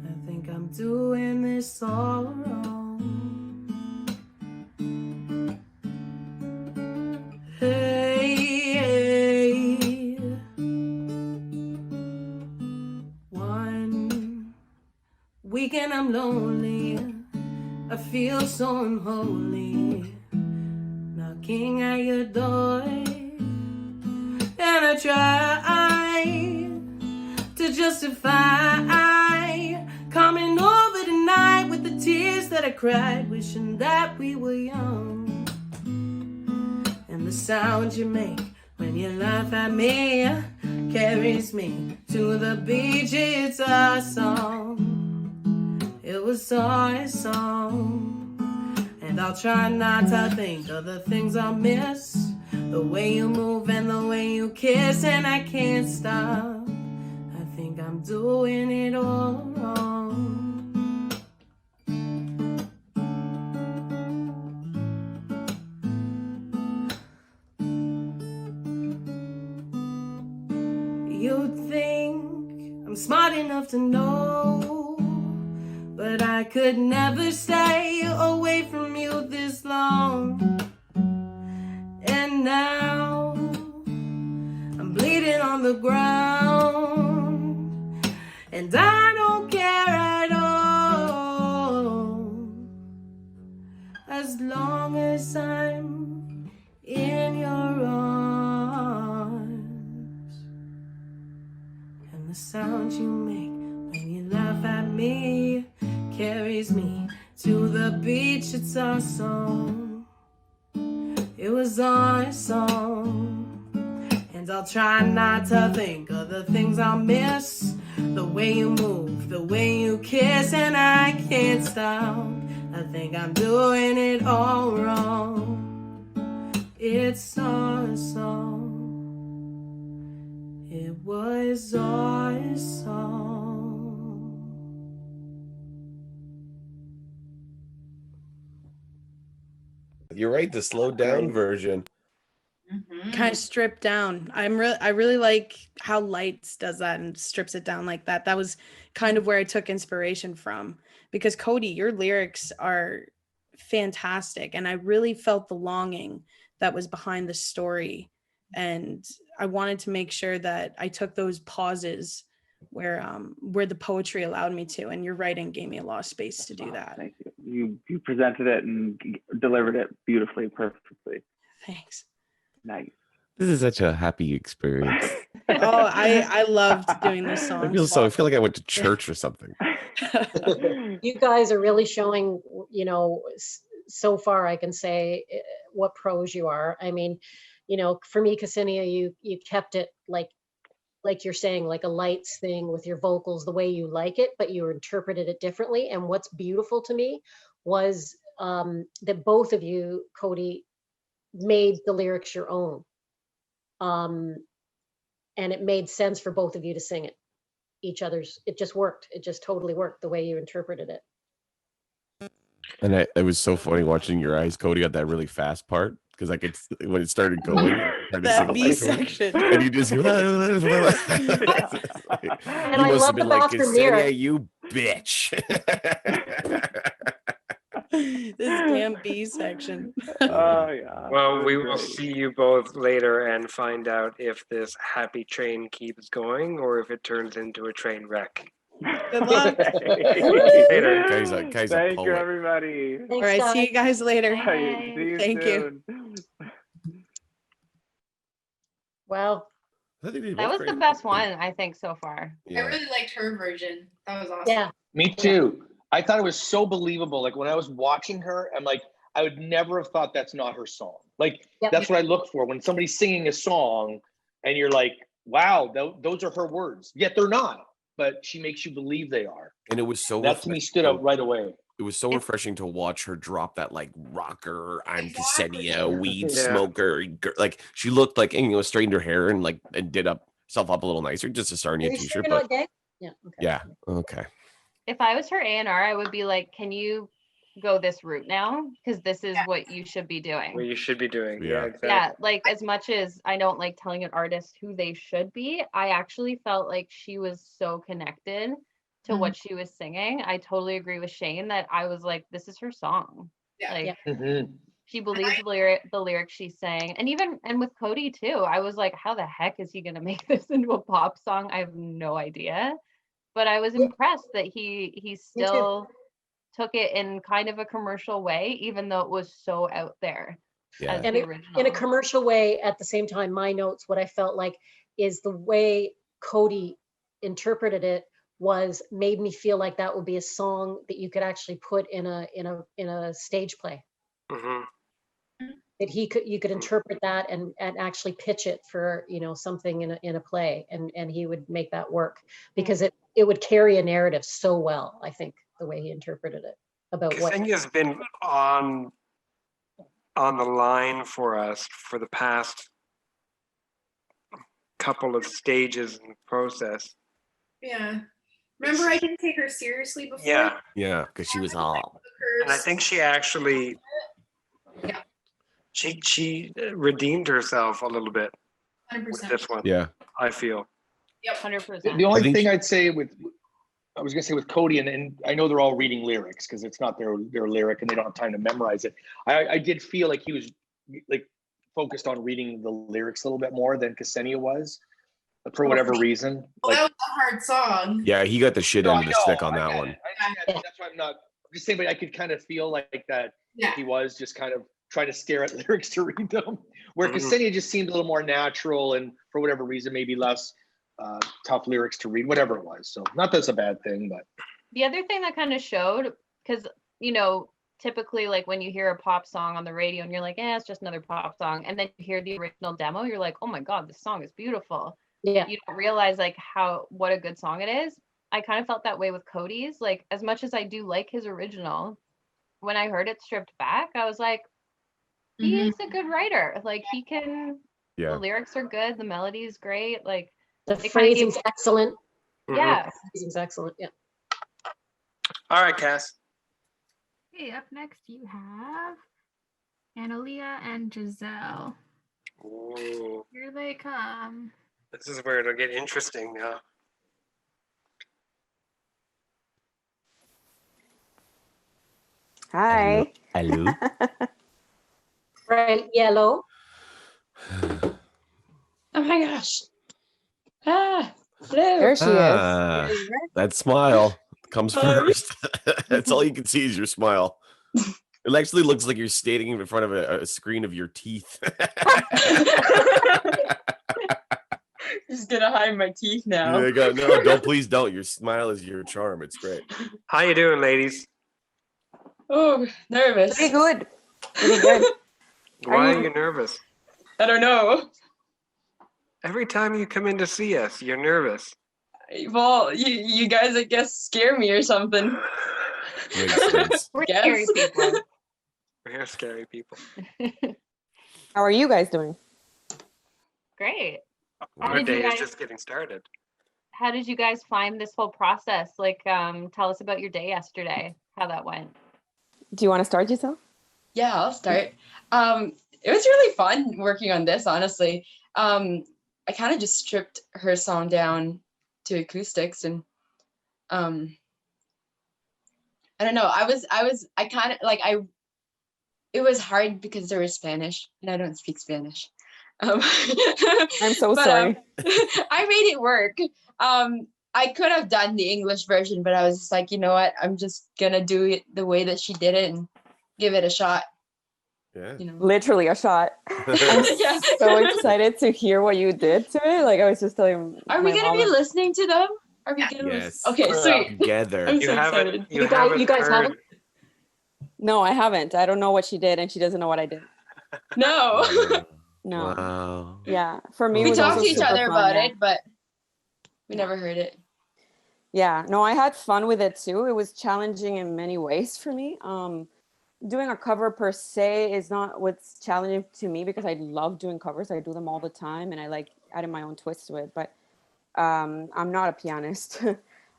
I think I'm doing this all wrong. Hey, one weekend I'm lonely. I feel so unholy, knocking at your door. And I try to justify coming over tonight with the tears that I cried, wishing that we were young. And the sound you make when you laugh at me carries me to the beach. It's our song. It was our song. And I'll try not to think of the things I'll miss. The way you move and the way you kiss, and I can't stop. I think I'm doing it all wrong. You'd think I'm smart enough to know, but I could never stay away from you this long. And now I'm bleeding on the ground, and I don't care at all, as long as I'm in your arms. And the sound you make when you laugh at me carries me to the beach. It's our song. It was our song. And I'll try not to think of the things I'll miss. The way you move, the way you kiss, and I can't stop. I think I'm doing it all wrong. It's our song. It was our song. You're right, the slowed down version. Kind of stripped down. I really like how Lights does that and strips it down like that. That was kind of where I took inspiration from, because Cody, your lyrics are fantastic, and I really felt the longing that was behind the story, and I wanted to make sure that I took those pauses where the poetry allowed me to, and your writing gave me a lot of space to do that. Thank you. You presented it and delivered it beautifully, perfectly. Thanks. Nice. This is such a happy experience. I loved doing this song. I feel like I went to church or something. You guys are really showing, you know, so far I can say what pros you are. I mean, you know, for me, Ksenia, you kept it like you're saying, like a Lights thing with your vocals, the way you like it, but you interpreted it differently. And what's beautiful to me was that both of you, Cody, made the lyrics your own. And it made sense for both of you to sing it. It just worked. It just totally worked the way you interpreted it. And it was so funny watching your eyes, Cody, at that really fast part, because like it's when it started going, that B section, and you just And you I must love have been the like, Vampr lyric. Ksenia, you bitch. This damn B section. Oh yeah. Well, we will see you both later and find out if this happy train keeps going or if it turns into a train wreck. Good luck. Later. Guy's a Thank you, poet. everybody. All right, see you guys later. See you Thank soon. Wow. That was the best one, I think, so far. I really liked her version. That was awesome. Yeah. Me too. I thought it was so believable. Like when I was watching her, I'm like, I would never have thought that's not her song. Like that's what I look for when somebody's singing a song and you're like, wow, those are her words. Yet they're not, but she makes you believe they are. And it was so that to me stood out right away. It was so refreshing to watch her drop that like rocker, I'm Ksenia, weed smoker. Like she looked like, and, you know, straightened her hair and like and did herself up a little nicer, just a Sarnia t-shirt. But yeah, okay. Yeah, okay. If I was her A&R, I would be like, can you go this route now? Because this is what you should be doing. What you should be doing. Yeah, exactly. Yeah, like as much as I don't like telling an artist who they should be, I actually felt like she was so connected to what she was singing. I totally agree with Shane that I was like, this is her song. Yeah. Like Mm-hmm. she believes the lyrics she's saying. And with Cody too, I was like, how the heck is he gonna make this into a pop song? I have no idea. But I was impressed that he still took it in kind of a commercial way, even though it was so out there. Yeah. And in a commercial way, at the same time, my notes, what I felt like is the way Cody interpreted it made me feel like that would be a song that you could actually put in a stage play. Mm-hmm. That you could interpret that and actually pitch it for, you know, something in a play, and he would make that work because it would carry a narrative so well. I think the way he interpreted it about what Ksenia's been on the line for us for the past couple of stages in the process. Yeah. Remember, I didn't take her seriously before. Yeah, because she was all. And I think she actually, she redeemed herself a little bit 100%. with this one. Yeah, I feel. Yep, 100%. The only thing I'd say with Cody, and I know they're all reading lyrics because it's not their lyric and they don't have time to memorize it. I did feel like he was like focused on reading the lyrics a little bit more than Ksenia was. for whatever reason. Well, that was a hard song. Yeah, he got the shit No, end I of the know, stick on I that get one. it. I get it. That's why I'm not just saying, but I could kind of feel like that Yeah. he was just kind of trying to stare at lyrics to read them. Where Mhm. Ksenia just seemed a little more natural and for whatever reason, maybe less tough lyrics to read, whatever it was. So not that's a bad thing, but The other thing that kind of showed, because, you know, typically like when you hear a pop song on the radio and you're like, it's just another pop song. And then you hear the original demo, you're like, oh my God, this song is beautiful. Yeah. You don't realize like what a good song it is. I kind of felt that way with Cody's. Like, as much as I do like his original, when I heard it stripped back, I was like, he's a good writer. Like, he can, Yeah. the lyrics are good, the melody is great. Like, The it kinda phrasing's gives- excellent. Yeah. The phrasing's excellent. Yeah. All right, Cass. Okay, up next you have Analia and Giselle. Ooh, Here they come. this is where it'll get interesting now. Hi. Hello. Bright yellow. Oh my gosh. Ah, hello. There she Ah, is. that smile comes Hi. first. That's all you can see is your smile. It actually looks like you're standing in front of a screen of your teeth. Just gonna hide my teeth now. No, don't, please don't. Your smile is your charm. It's great. How you doing, ladies? Oh, nervous. Pretty good. Pretty good. Why are you nervous? I don't know. Every time you come in to see us, you're nervous. Well, you guys, I guess, scare me or something. Makes sense. We're Yes. scary people. We're scary people. How are you guys doing? Great. How Our did you day is guys- just getting started. How did you guys find this whole process? Like, tell us about your day yesterday, how that went. Do you want to start, Giselle? Yeah, I'll start. It was really fun working on this, honestly. I kind of just stripped her song down to acoustics and I don't know. It was hard because there was Spanish and I don't speak Spanish. I'm so but, sorry. I made it work. I could have done the English version, but I was just like, you know what? I'm just gonna do it the way that she did it and give it a shot. Yeah. You know. Literally a shot. I'm Yeah. so excited to hear what you did to it. Like I was just telling. Are we my gonna mom, be listening to them? Are we gonna Yes. Okay, sweet. Together. I'm You so haven't. excited. You haven't you guys heard. haven't? No, I haven't. I don't know what she did, and she doesn't know what I did. No. No. Wow. Yeah, for me, it We was talked also to each super other fun, about yeah. it, but we never heard it. Yeah, no, I had fun with it too. It was challenging in many ways for me. Doing a cover per se is not what's challenging to me because I love doing covers. I do them all the time and I like adding my own twist to it. But I'm not a pianist.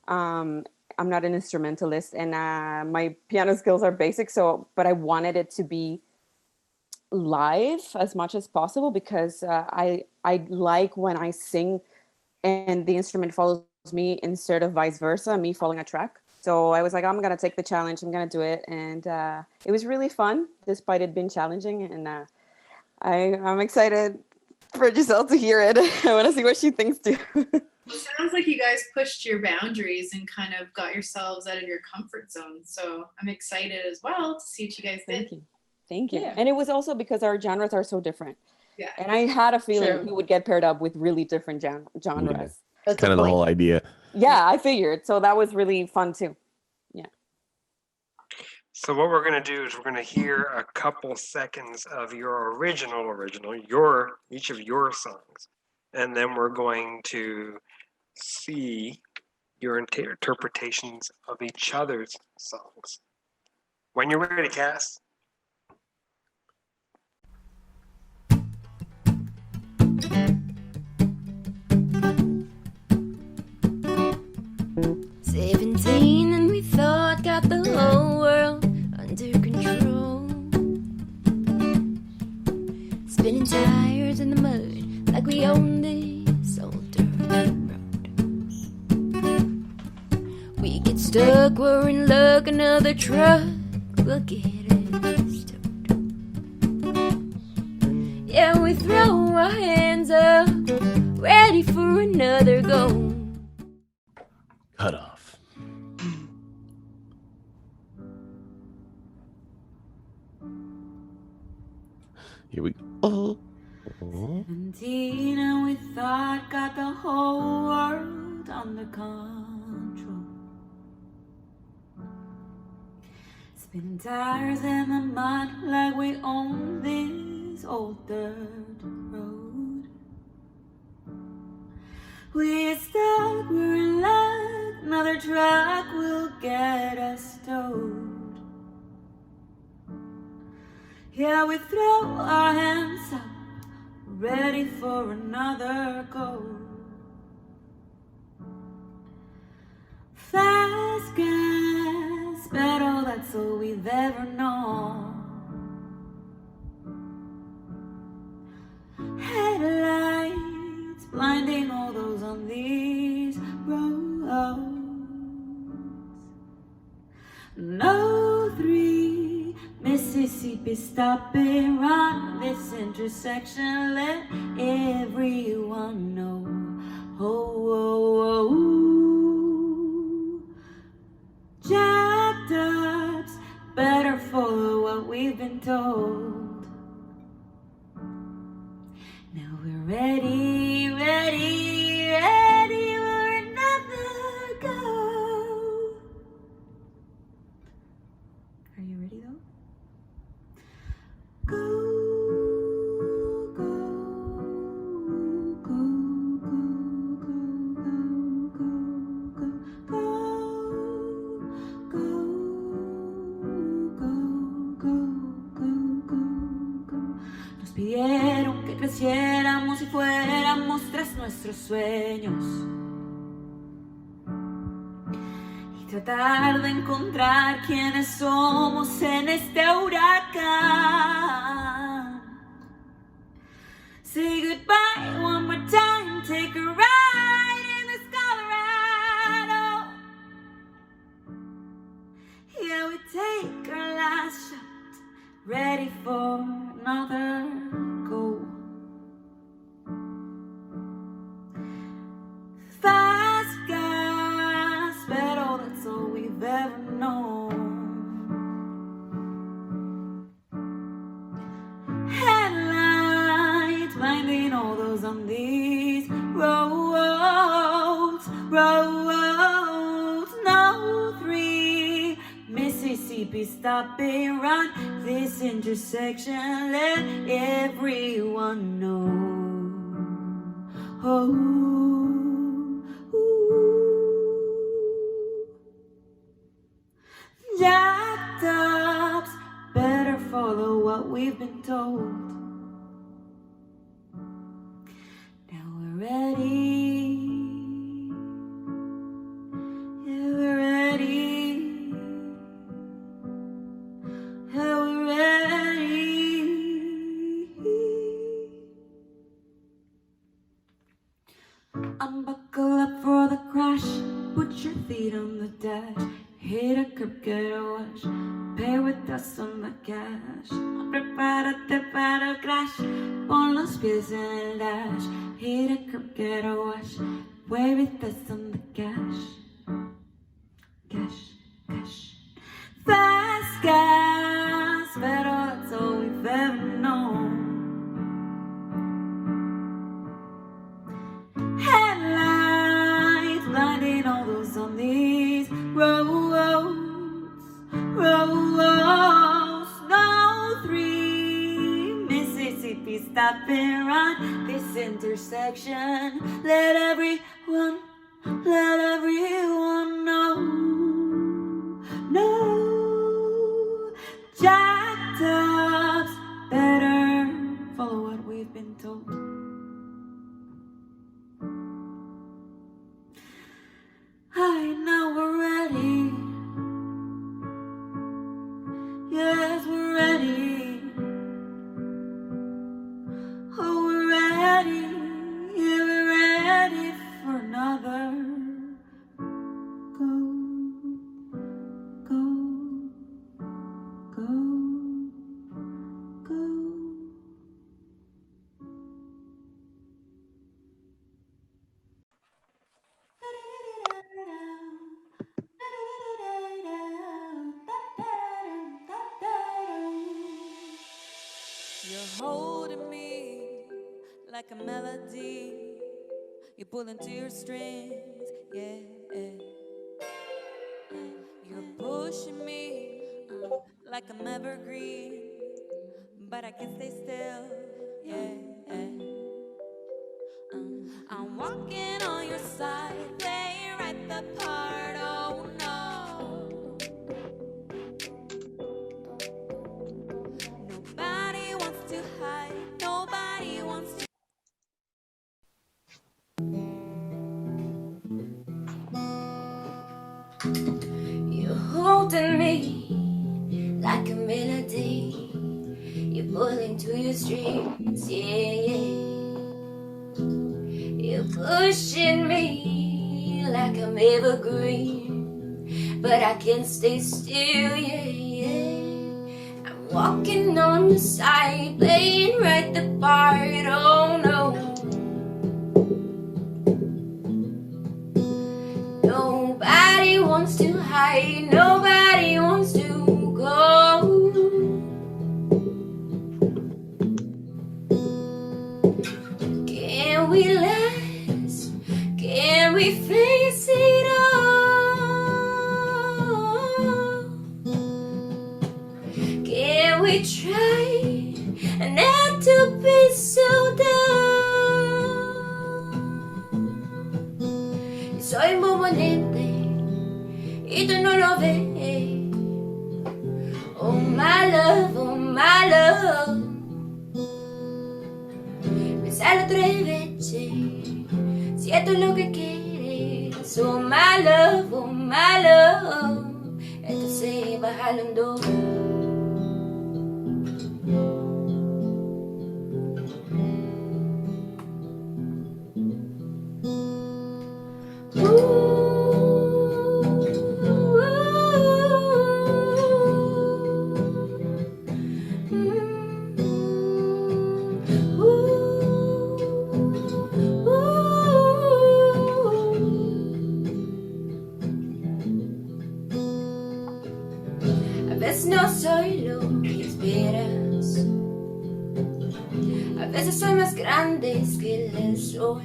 I'm not an instrumentalist, and my piano skills are basic. But I wanted it to be live as much as possible because I like when I sing and the instrument follows me instead of vice versa, me following a track. So I was like, I'm gonna take the challenge, I'm gonna do it, and it was really fun despite it being challenging, and I'm excited for Giselle to hear it. I want to see what she thinks too. It sounds like you guys pushed your boundaries and kind of got yourselves out of your comfort zone. So I'm excited as well to see what you guys did. Thank you. Yeah. And it was also because our genres are so different. Yeah. And I had a feeling True. we would get paired up with really different genres. It's kind of the whole idea. Yeah, I figured. So that was really fun too. Yeah. So what we're gonna do is we're gonna hear a couple seconds of your original, each of your songs, and then we're going to see your interpretations of each other's songs. When you're ready, Cass. "17 and we thought got the whole world under control. Spinning tires in the mud like we owned this old dirt road. We get stuck, we're in luck, another truck will get us towed. Yeah, we throw our hands up ready for another go. Cut off. Here we go. 17 and we thought got the whole world under control. Spinning tires in the mud like we own this old dirt road. We stuck, we're in luck, another truck will get us towed. Yeah, we throw our hands up, ready for another go. Fast gas pedal, that's all we've ever known. Headlights blinding all those on these roads. No three Mississippi stop and run this intersection, let everyone know. Oh, oh, oh. Jacked ups, better follow what we've been told. Now we're ready, ready, ready for another go. Are you ready though? Go, go, go, go, go, go, go, go, go, go, go, go. Nos pidieron que creciéramos y fuéramos tras nuestros sueños y tratar de encontrar quiénes somos en este huracán. Say goodbye one more time, take a ride in this Colorado. Yeah, we take our last shot, ready for another go. Fast gas pedal, that's all we've ever known. Headlights blinding all those on these roads, roads. No three Mississippi stop and run this intersection, let everyone know. Oh, jacked ups, better follow what we've been told. Now we're ready. Yeah, we're ready. Yeah, we're ready. Unbuckle up for the crash, put your feet on the dash. Hit a curb, get a wash, pay with us on the cash. Prepárate para el crash, pon los pies en el dash. Hit a curb, get a wash, pay with us on the cash. Cash, cash. Fast gas, pero that's all we've ever known. Headlights blinding all those on these roads, roads. No three Mississippi stop and run this intersection, let everyone know. No, jacked ups, better follow what we've been told. I know we're ready. Yes, we're ready. Oh, we're ready. Yeah, we're ready for another holding me like a melody. You're pulling to your strings, yeah. You're pushing me like I'm evergreen, but I can stay still, yeah. I'm walking on your side, playing right the part, oh no. Nobody wants to hide, nobody wants to. You're holding me like a melody. You're pulling to your strings, yeah. You're pushing me like I'm evergreen, but I can't stay still, yeah. I'm walking on the side, playing right the part, oh no. Nobody wants to hide, nobody wants to go. Can we last? Can we face it all? Can we try not to be so down? Soy muy bonita y tú no lo ves. Oh my love, oh my love. Pensalo 3 veces, si esto es lo que quieres. Oh my love, esto se baja en 2. A veces no soy lo que esperas, a veces soy más grande que el sol.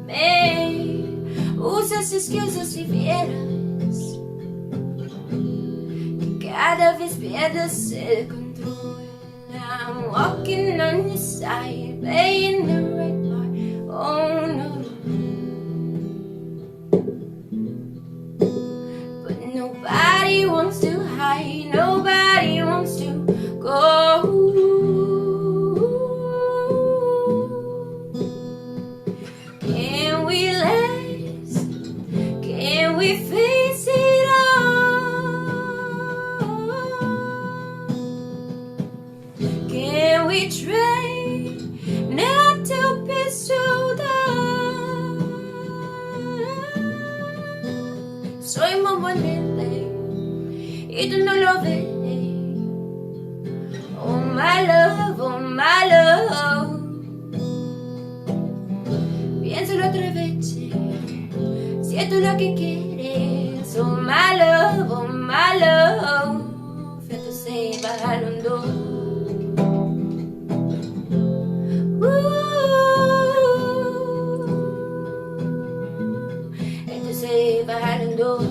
Me usas excusas si vieras que cada vez pierdes el control. I'm walking on your side, playing the right part, oh no. But nobody wants to hide, nobody wants to go. Can we last? Can we face it all? Can we try not to be so down? Soy muy bonita y tú no lo ves. Oh my love, oh my love. Piénsalo 3 veces, si esto es lo que quieres. Oh my love, esto se baja en 2. Esto se baja en 2.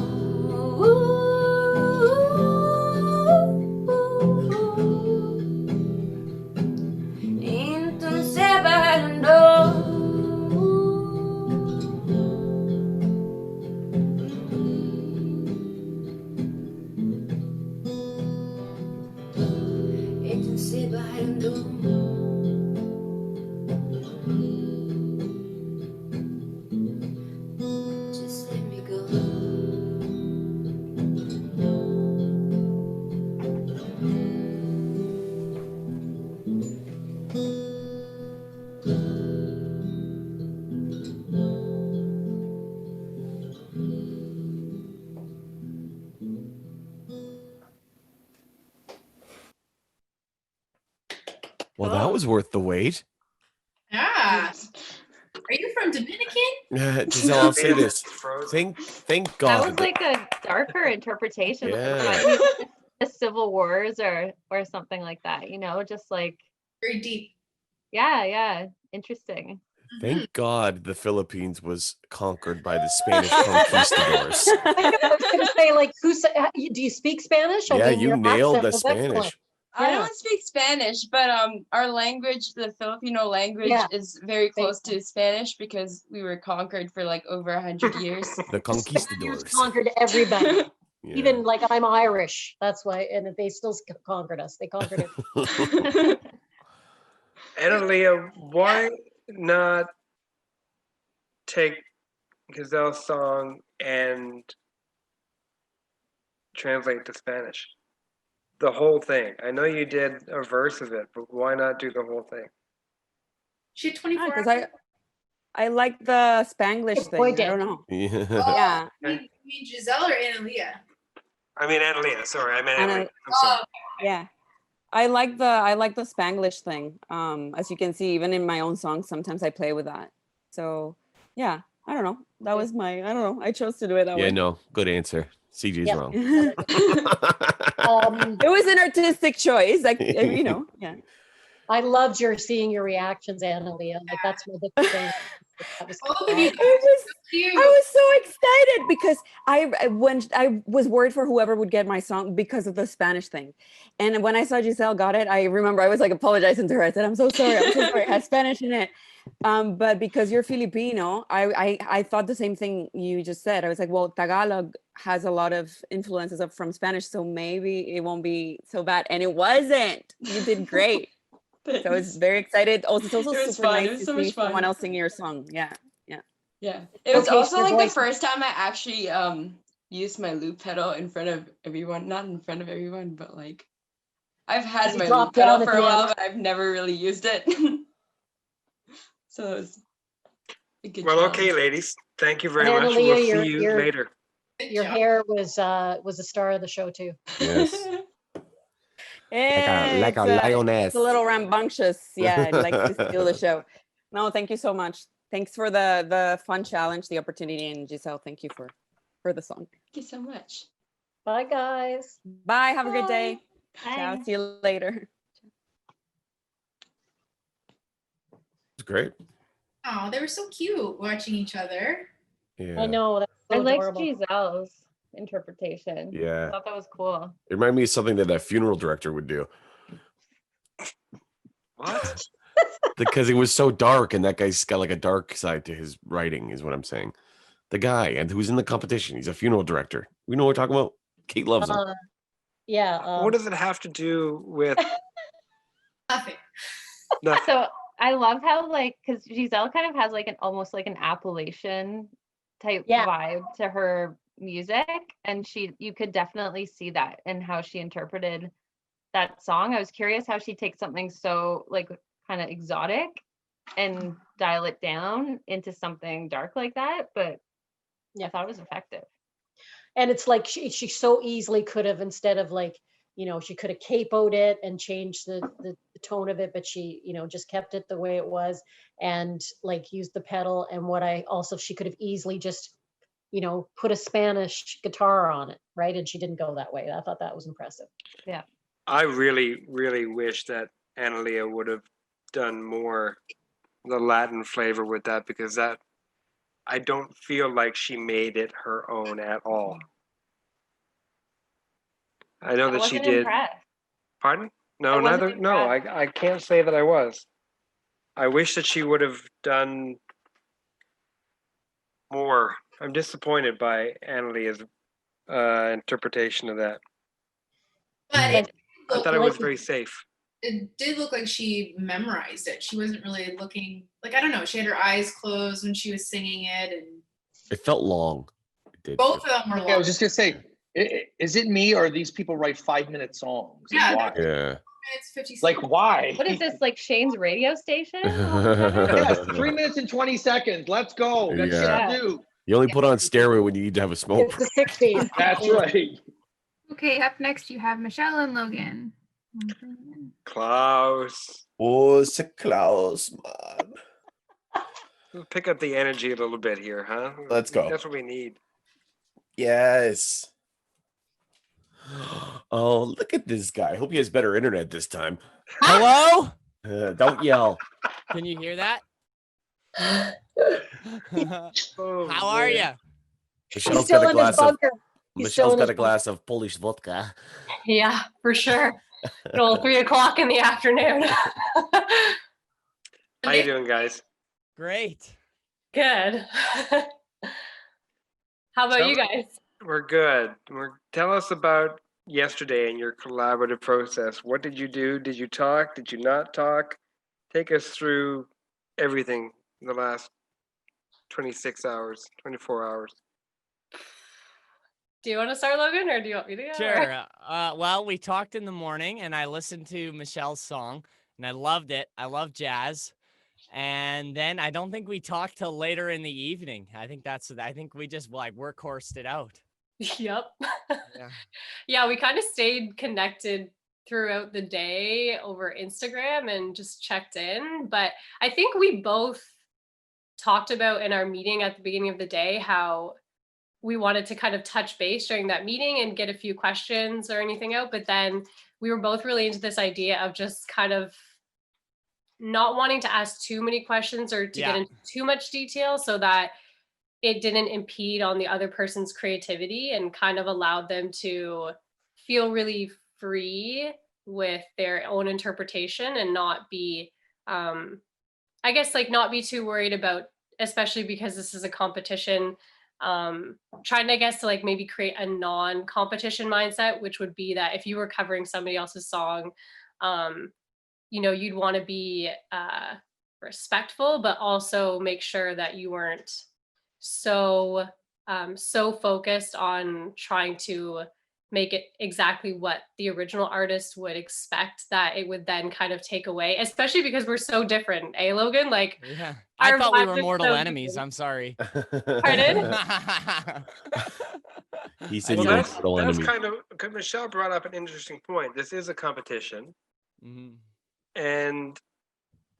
Entonces baja en 2. Entonces baja en 2. Just let me go. Well, that was worth the wait. Yeah. Are you from Dominican? Giselle, I'll say this. Thank That God. was like a darker interpretation. Yeah. Like maybe the civil wars or something like that, you know, just like Very deep. Yeah. Interesting. Thank God the Philippines was conquered by the Spanish conquistadors. I was going to say, like, do you speak Spanish? Yeah, mean, you your nailed accent the was excellent. Spanish. I Yeah. don't speak Spanish, but our language, the Filipino language, Yeah. is very close to Spanish because we were conquered for like over 100 years. The conquistadors. Conquered everybody. Yeah. Even like I'm Irish. That's why, and they still conquered us. They conquered it. Analia, why not take Gazelle's song and translate to Spanish? The whole thing. I know you did a verse of it, but why not do the whole thing? She had 24 Because hours. I like the Spanglish thing. I don't know. Yeah. Yeah. You mean Giselle or Analia? I mean Analia, sorry, I meant Ana- Analia. I'm sorry. Yeah. I like the Spanglish thing. As you can see, even in my own songs, sometimes I play with that. So yeah, I don't know. That was I don't know. I chose to do it that way. Yeah, no, good answer. CJ's Yeah. wrong. It was an artistic choice. Like you know, yeah. I loved seeing your reactions, Analia. Like that's my big thing. That was I was so excited because when I was worried for whoever would get my song because of the Spanish thing. And when I saw Giselle got it, I remember I was like apologizing to her. I said, I'm so sorry. It has Spanish in it. But because you're Filipino, I thought the same thing you just said. I was like, well, Tagalog has a lot of influences from Spanish, so maybe it won't be so bad. And it wasn't. You did great. So I was very excited. Also, it's also It was super fun. It nice was to so see much fun. someone else singing your song. Yeah. Yeah. It was Okay, also so like the voice- first time I actually used my loop pedal in front of everyone. Not in front of everyone, but like I've had You my dropped loop pedal down at for a the while, end. but I've never really used it. So it was a good Well, challenge. okay, ladies. Thank you very much. Analia, We'll your- see you your- later. Your hair was a star of the show too. Yes. Like a It's lioness. It's a little rambunctious. Yeah, I'd like to steal the show. No, thank you so much. Thanks for the fun challenge, the opportunity, and Giselle, thank you for the song. Thank you so much. Bye, guys. Bye. Have a good day. Bye. Ciao. See you later. It's great. Oh, they were so cute watching each other. Yeah. I know. That's I so liked adorable. Giselle's interpretation. Yeah. I thought that was cool. It reminded me of something that a funeral director would do. What? Because it was so dark, and that guy's got like a dark side to his writing, is what I'm saying. The guy and who's in the competition, he's a funeral director. We know what we're talking about. Kate loves him. Yeah. What does it have to do with Nothing. nothing? So I love how because Giselle kind of has almost like an Appalachian type vibe to her music, and you could definitely see that in how she interpreted that song. I was curious how she takes something so kind of exotic and dial it down into something dark like that, but I thought it was effective. And it's like she so easily could have, instead of she could have capoed it and changed the tone of it, but she just kept it the way it was and used the pedal. And she could have easily just put a Spanish guitar on it, right? And she didn't go that way. I thought that was impressive. Yeah. I really, really wish that Analia would have done more the Latin flavor with that, because I don't feel like she made it her own at all. I know that she wasn't did. impressed. Pardon? No, I wasn't neither. No, I can't say that I was. I wish that she would have done more. I'm disappointed by Annalia's interpretation of that. But I thought it was very safe. It did look like she memorized it. She wasn't really looking I don't know. She had her eyes closed when she was singing it, and It felt long. It did. both of them were long. Yeah, I was just gonna say, is it me or these people write 5-minute songs? And Yeah. why? Yeah. It's 50 Like why? What is this, Shane's radio station? Yes, 3 minutes and 20 seconds. Let's go. Got shit Yeah. to do. You only put on stereo when you need to have a smoke. It's the 60s. That's right. Okay, up next you have Michelle and Logan. Klaus. Oh, it's a Klaus, man. Pick up the energy a little bit here, huh? Let's go. That's what we need. Yes. Oh, look at this guy. Hope he has better internet this time. Hello? Don't yell. Can you hear that? Oh, How are man. you? Michelle's still got a in his glass of bunker. He's still Michelle's in got his a glass of Polish vodka. Yeah, for sure. Well, 3 o'clock in the afternoon. How you doing, guys? Great. Good. How about you guys? We're good. Tell us about yesterday and your collaborative process. What did you do? Did you talk? Did you not talk? Take us through everything in the last 26 hours, 24 hours. Do you want to start, Logan, or do you want me to go? Sure. Well, we talked in the morning, and I listened to Michelle's song, and I loved it. I love jazz. And then I don't think we talked till later in the evening. I think we just like workhorsed it out. Yep. Yeah. Yeah, we kind of stayed connected throughout the day over Instagram and just checked in. But I think we both talked about in our meeting at the beginning of the day how we wanted to kind of touch base during that meeting and get a few questions or anything out. But then we were both really into this idea of just kind of not wanting to ask too many questions or to get into too much detail so that it didn't impede on the other person's creativity and kind of allowed them to feel really free with their own interpretation and not be, I guess, like not be too worried about, especially because this is a competition, trying, I guess, to like maybe create a non-competition mindset, which would be that if you were covering somebody else's song, you'd want to be respectful, but also make sure that you weren't so focused on trying to make it exactly what the original artist would expect that it would then kind of take away, especially because we're so different, Logan? Like, yeah, I thought we were vibe is mortal so enemies. different. I'm sorry. Pardon? He said Well, you were that's mortal enemy. kind of, because Michelle brought up an interesting point. This is a competition. And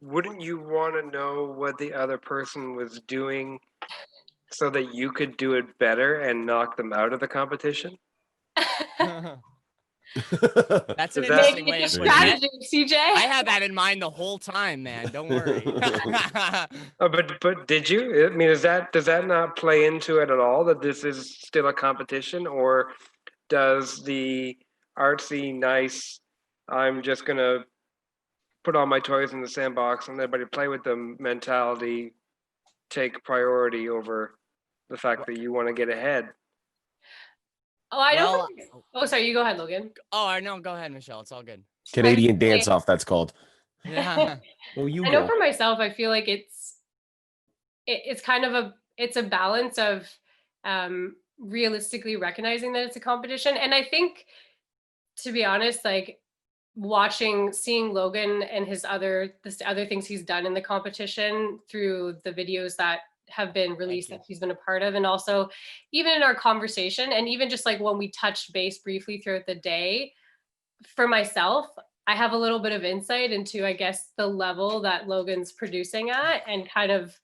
wouldn't you want to know what the other person was doing so that you could do it better and knock them out of the competition? That's an Is that- interesting way of putting it. Strategy, CJ. I had that in mind the whole time, man. Don't worry. Oh, but did you? I mean, does that not play into it at all, that this is still a competition? Or does the artsy, nice, I'm just going to put all my toys in the sandbox and everybody play with them mentality take priority over the fact that you want to get ahead? Oh, I don't Well, think. Oh, sorry. You go ahead, Logan. Oh, no, go ahead, Michelle. It's all good. Canadian dance off, that's called. Yeah. Oh, you I know go. for myself, I feel like it's kind of a balance of realistically recognizing that it's a competition. And I think, to be honest, like seeing Logan and the other things he's done in the competition through the videos that have been released that he's been a part of, and also even in our conversation, and even just like when we touched base briefly throughout the day, for myself, I have a little bit of insight into, I guess, the level that Logan's producing at, and kind of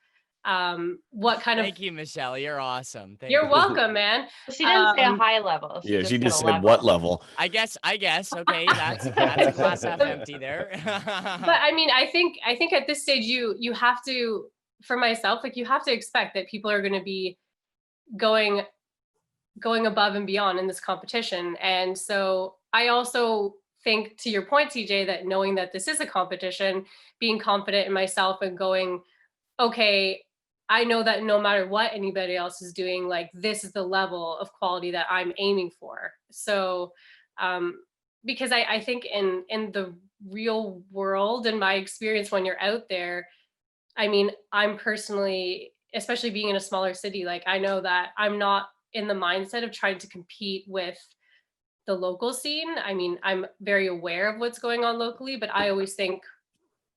what kind Thank you, Michelle. You're awesome. Thank You're you. welcome, man. She didn't say a high level. Yeah, she said just a said what level. I guess. Okay, that's a glass half empty there. But I mean, I think at this stage you have to, for myself, like you have to expect that people are going to be going above and beyond in this competition. And so I also think, to your point, TJ, that knowing that this is a competition, being confident in myself and going, okay, I know that no matter what anybody else is doing, like this is the level of quality that I'm aiming for. So because I think in the real world, in my experience, when you're out there, I mean, I'm personally, especially being in a smaller city, like I know that I'm not in the mindset of trying to compete with the local scene. I mean, I'm very aware of what's going on locally, but I always think,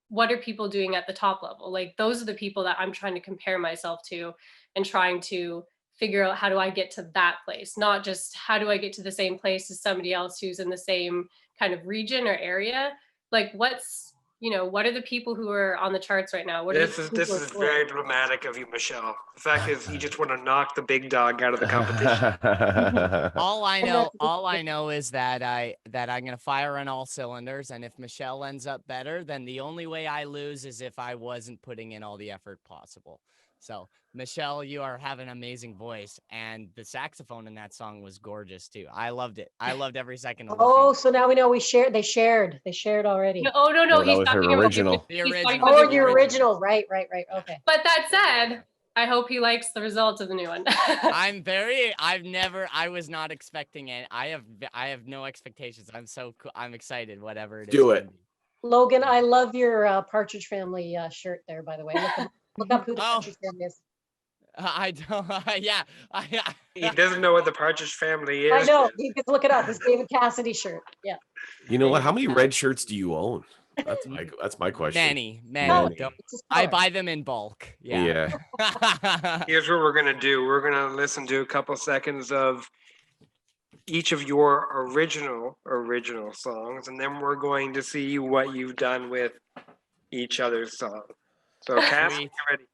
what are people doing at the top level? Like those are the people that I'm trying to compare myself to, and trying to figure out how do I get to that place, not just how do I get to the same place as somebody else who's in the same kind of region or area. Like what's what are the people who are on the charts right now? What are This the is people this who are is touring? very dramatic of you, Michelle. The fact is, you just want to knock the big dog out of the competition. All I know is that I'm gonna fire on all cylinders, and if Michelle ends up better, then the only way I lose is if I wasn't putting in all the effort possible. So, Michelle, you are have an amazing voice, and the saxophone in that song was gorgeous too. I loved it. I loved every second of listening. Oh, so now we know we shared. They shared already. No, no. No, that He's was her talking about original. The he's talking original. about Oh, the original. Right. Okay. But that said, I hope he likes the results of the new one. I was not expecting it. I have no expectations. I'm excited, whatever it is. Do it. Logan, I love your Partridge Family shirt there, by the way. Look up who the Partridge Family is. I don't. Yeah. He doesn't know what the Partridge Family is. I know. You can look it up. It's David Cassidy shirt. Yeah. You know what? How many red shirts do you own? That's my question. Many. Many. I buy them in bulk. Yeah. Here's what we're gonna do. We're gonna listen to a couple seconds of each of your original songs, and then we're going to see what you've done with each other's song. So, Cass, you ready?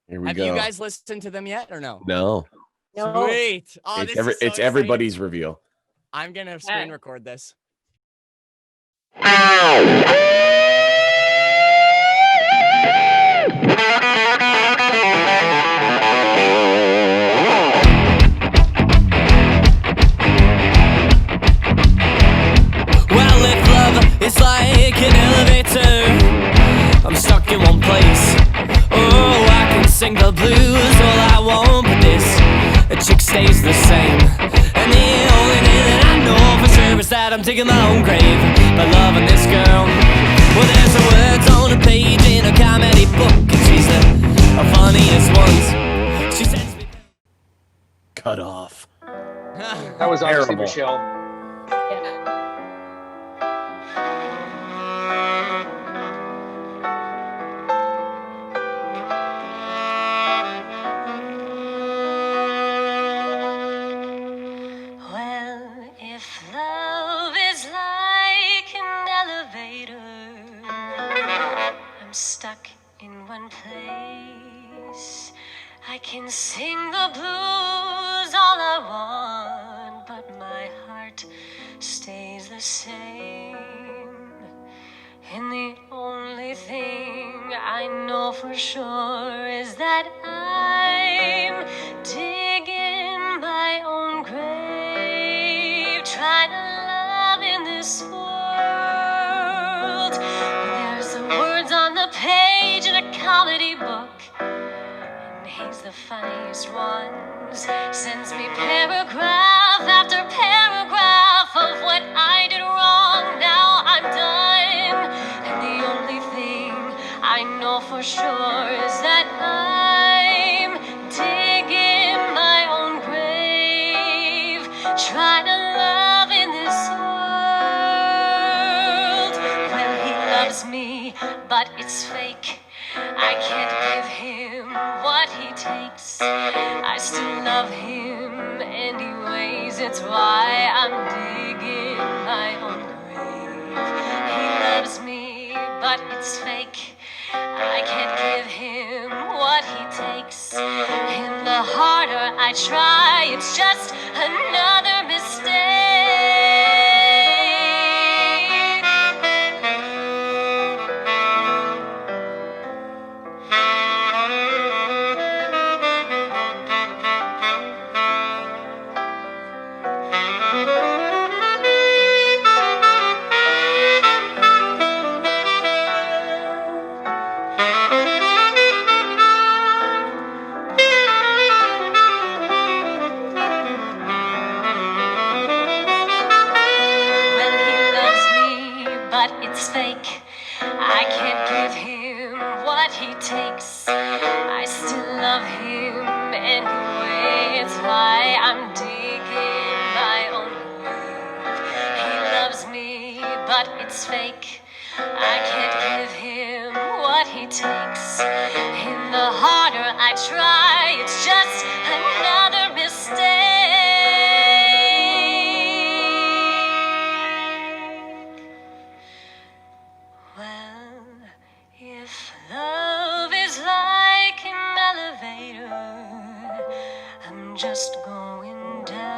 Here we Have go. you guys listened to them yet or no? No. Sweet. Oh, It's, this is so it's everybody's reveal. I'm gonna screen record this. Well, if love is like an elevator, I'm stuck in one place. Oh, I can sing the blues all I want, but this a chick stays the same. And the only thing that I know for sure is that I'm digging my own grave by loving this girl. Well, there's the words on a page in a comedy book, and she's the funniest ones. She sends me. Cut off. That was obviously Terrible. Michelle. Well, if love is like an elevator, I'm stuck in one place. I can sing the blues all I want, but my heart stays the same. And the only thing I know for sure is that I'm digging my own grave, trying to love in this world. There's the words on the page in a comedy book, and he's the funniest ones. Sends me paragraph after paragraph of what I did wrong. Now I'm done, and the only thing I know for sure is that I'm digging my own grave, trying to love in this world. Well, he loves me, but it's fake. I can't give him what he takes. I still love him anyways. It's why I'm digging my own grave. He loves me, but it's fake. I can't give him what he takes. And the harder I try, it's just another Well, he loves me, but it's fake. I can't give him what he takes. I still love him anyway. It's why I'm digging my own grave. He loves me, but it's fake. I can't give him what he takes. And the harder I try, it's just another mistake. Well, just going down.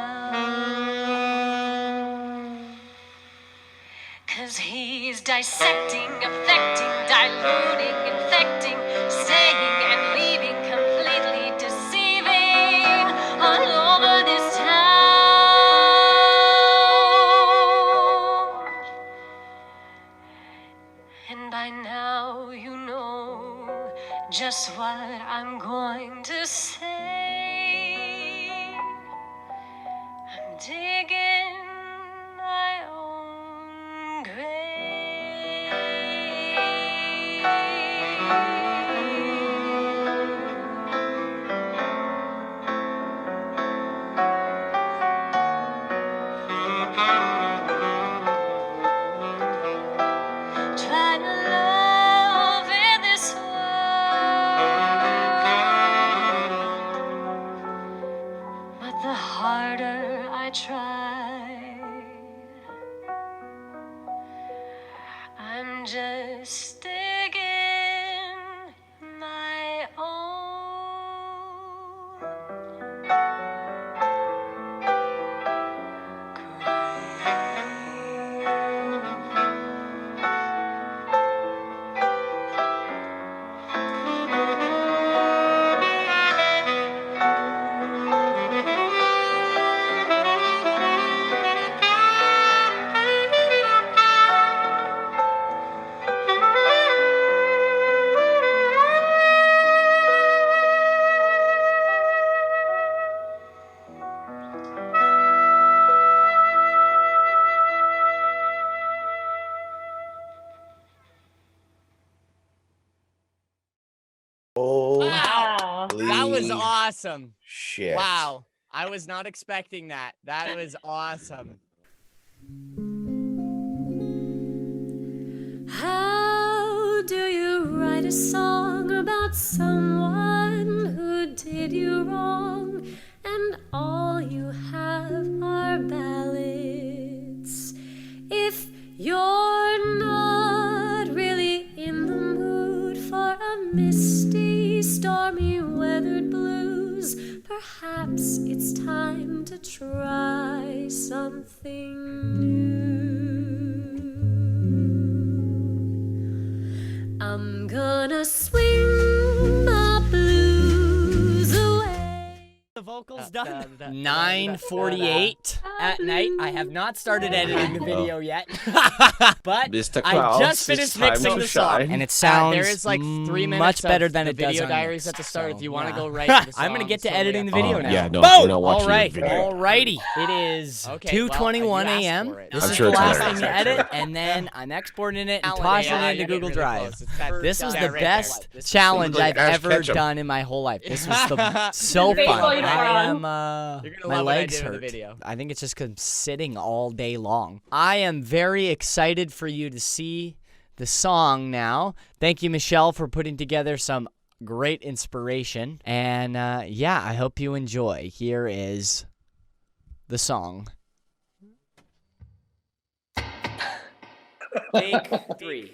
'Cause he's dissecting, affecting, diluting, infecting, staying and leaving, completely deceiving all over this town. And by now you know just what I'm going to say. I'm digging my own Try to love in this world, but the harder I try, I'm just digging my own Wow. That was Holy awesome. shit. Wow. I was not expecting that. That was awesome. How do you write a song about someone who did you wrong, and all you have are ballads? If you're not really in the mood for a misty, stormy weathered blues, perhaps it's time to try something new. I'm gonna swing my blues away. The vocals done. 9:48 at night. I have not started editing the video yet, but Mr. I Klaus, just it's finished time mixing to the song, shine. and it sounds There is like 3 minutes much better of than the it does video on diaries mixed, at the start. If you want to so, go right yeah. to the I'm gonna song, get to so editing the video now. Yeah, no, Boom! we're not watching All right, your video. alrighty. It is Okay, well, 2:21 you asked a.m. for it. This I'm is sure the it's last hilarious, thing to actually. edit, and then I'm exporting it and Challenge. tossing Yeah, it into you're Google really Drive. close. It's that- This was that the right best there. challenge Like I've Ash ever Ketchum. done in my whole life. This was so You're fun. going to I run. am. You're gonna My love what I legs did in the hurt. video. I think it's just 'cause I'm sitting all day long. I am very excited for you to see the song now. Thank you, Michelle, for putting together some great inspiration. And yeah, I hope you enjoy. Here is the song. Take 3.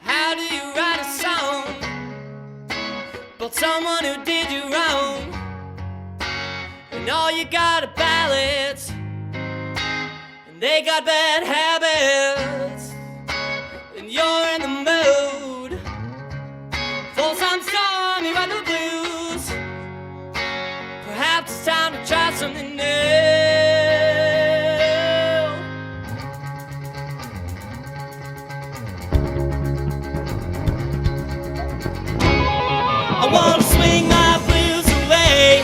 How do you write a song about someone who did you wrong, and all you got are ballads, and they got bad habits, and you're in the mood for some stormy weather blues? Perhaps it's time to try something new. I wanna swing my blues away,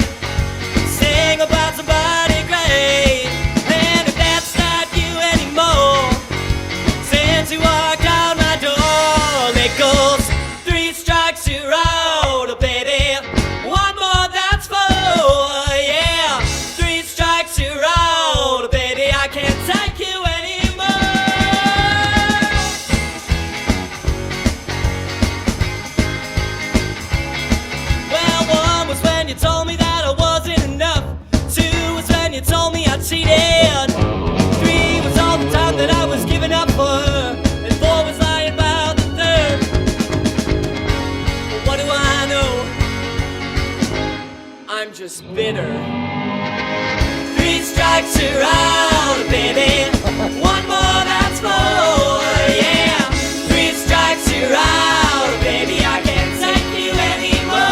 sing about somebody great. And if that's not you anymore, since you walked out my door, it goes 3 strikes you're out, oh baby. 1 more, that's 4, yeah. 3 strikes you're out, oh baby. I can't take you anymore. Well, 1 was when you told me that I wasn't enough. 2 was when you told me I cheated. 3 was all the time that I was giving up for her. And 4 was lying about the 3rd. I'm just bitter. 3 strikes you're out, baby. One more, that's 4, yeah. 3 strikes you're out, baby. I can't take you anymore.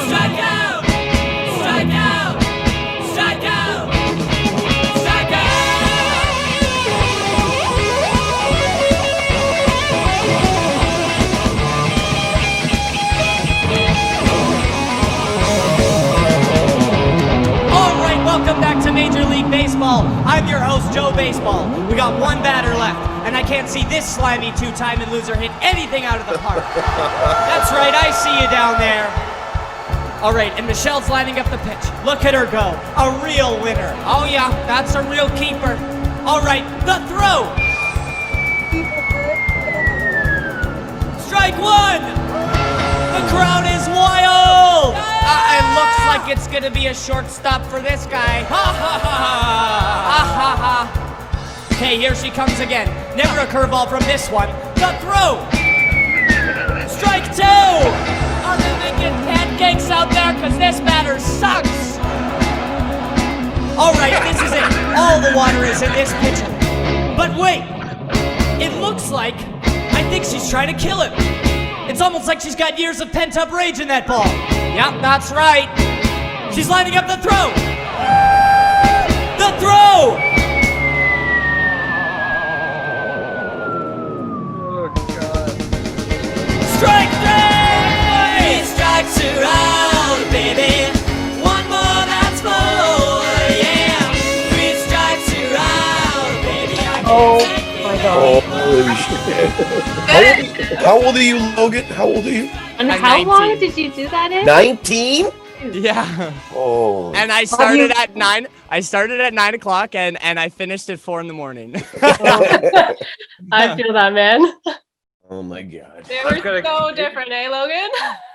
Strike out, strike out, strike out, strike out. All right, welcome back to Major League Baseball. I'm your host, Joe Baseball. We got one batter left, and I can't see this slimy two-timing loser hit anything out of the park. That's right, I see you down there. All right, and Michelle's lining up the pitch. Look at her go. A real winner. Oh yeah, that's a real keeper. All right, the throw. Strike 1. The crowd is wild. It looks like it's gonna be a shortstop for this guy. Ha ha ha ha. Ha ha. Okay, here she comes again. Never a curveball from this one. The throw. Strike 2. Are they making pancakes out there? Cause this batter sucks. All right, this is it. All the water is in this pitcher. But wait, it looks like I think she's trying to kill him. It's almost like she's got years of pent-up rage in that ball. Yep, that's right. She's lining up the throw. The throw. Oh, God. Strike 3. 3 strikes are out, baby. One more, that's 4, yeah. 3 strikes are out, baby. Oh my God. Holy shit. How old are you, Logan? How old are you? And I'm how 19. long did you do that in? 19? Yeah. Oh. And I started at 9. I started at 9 o'clock and I finished at 4 in the morning. I feel that, man. Oh my God. They I've were gotta- so different, eh, Logan?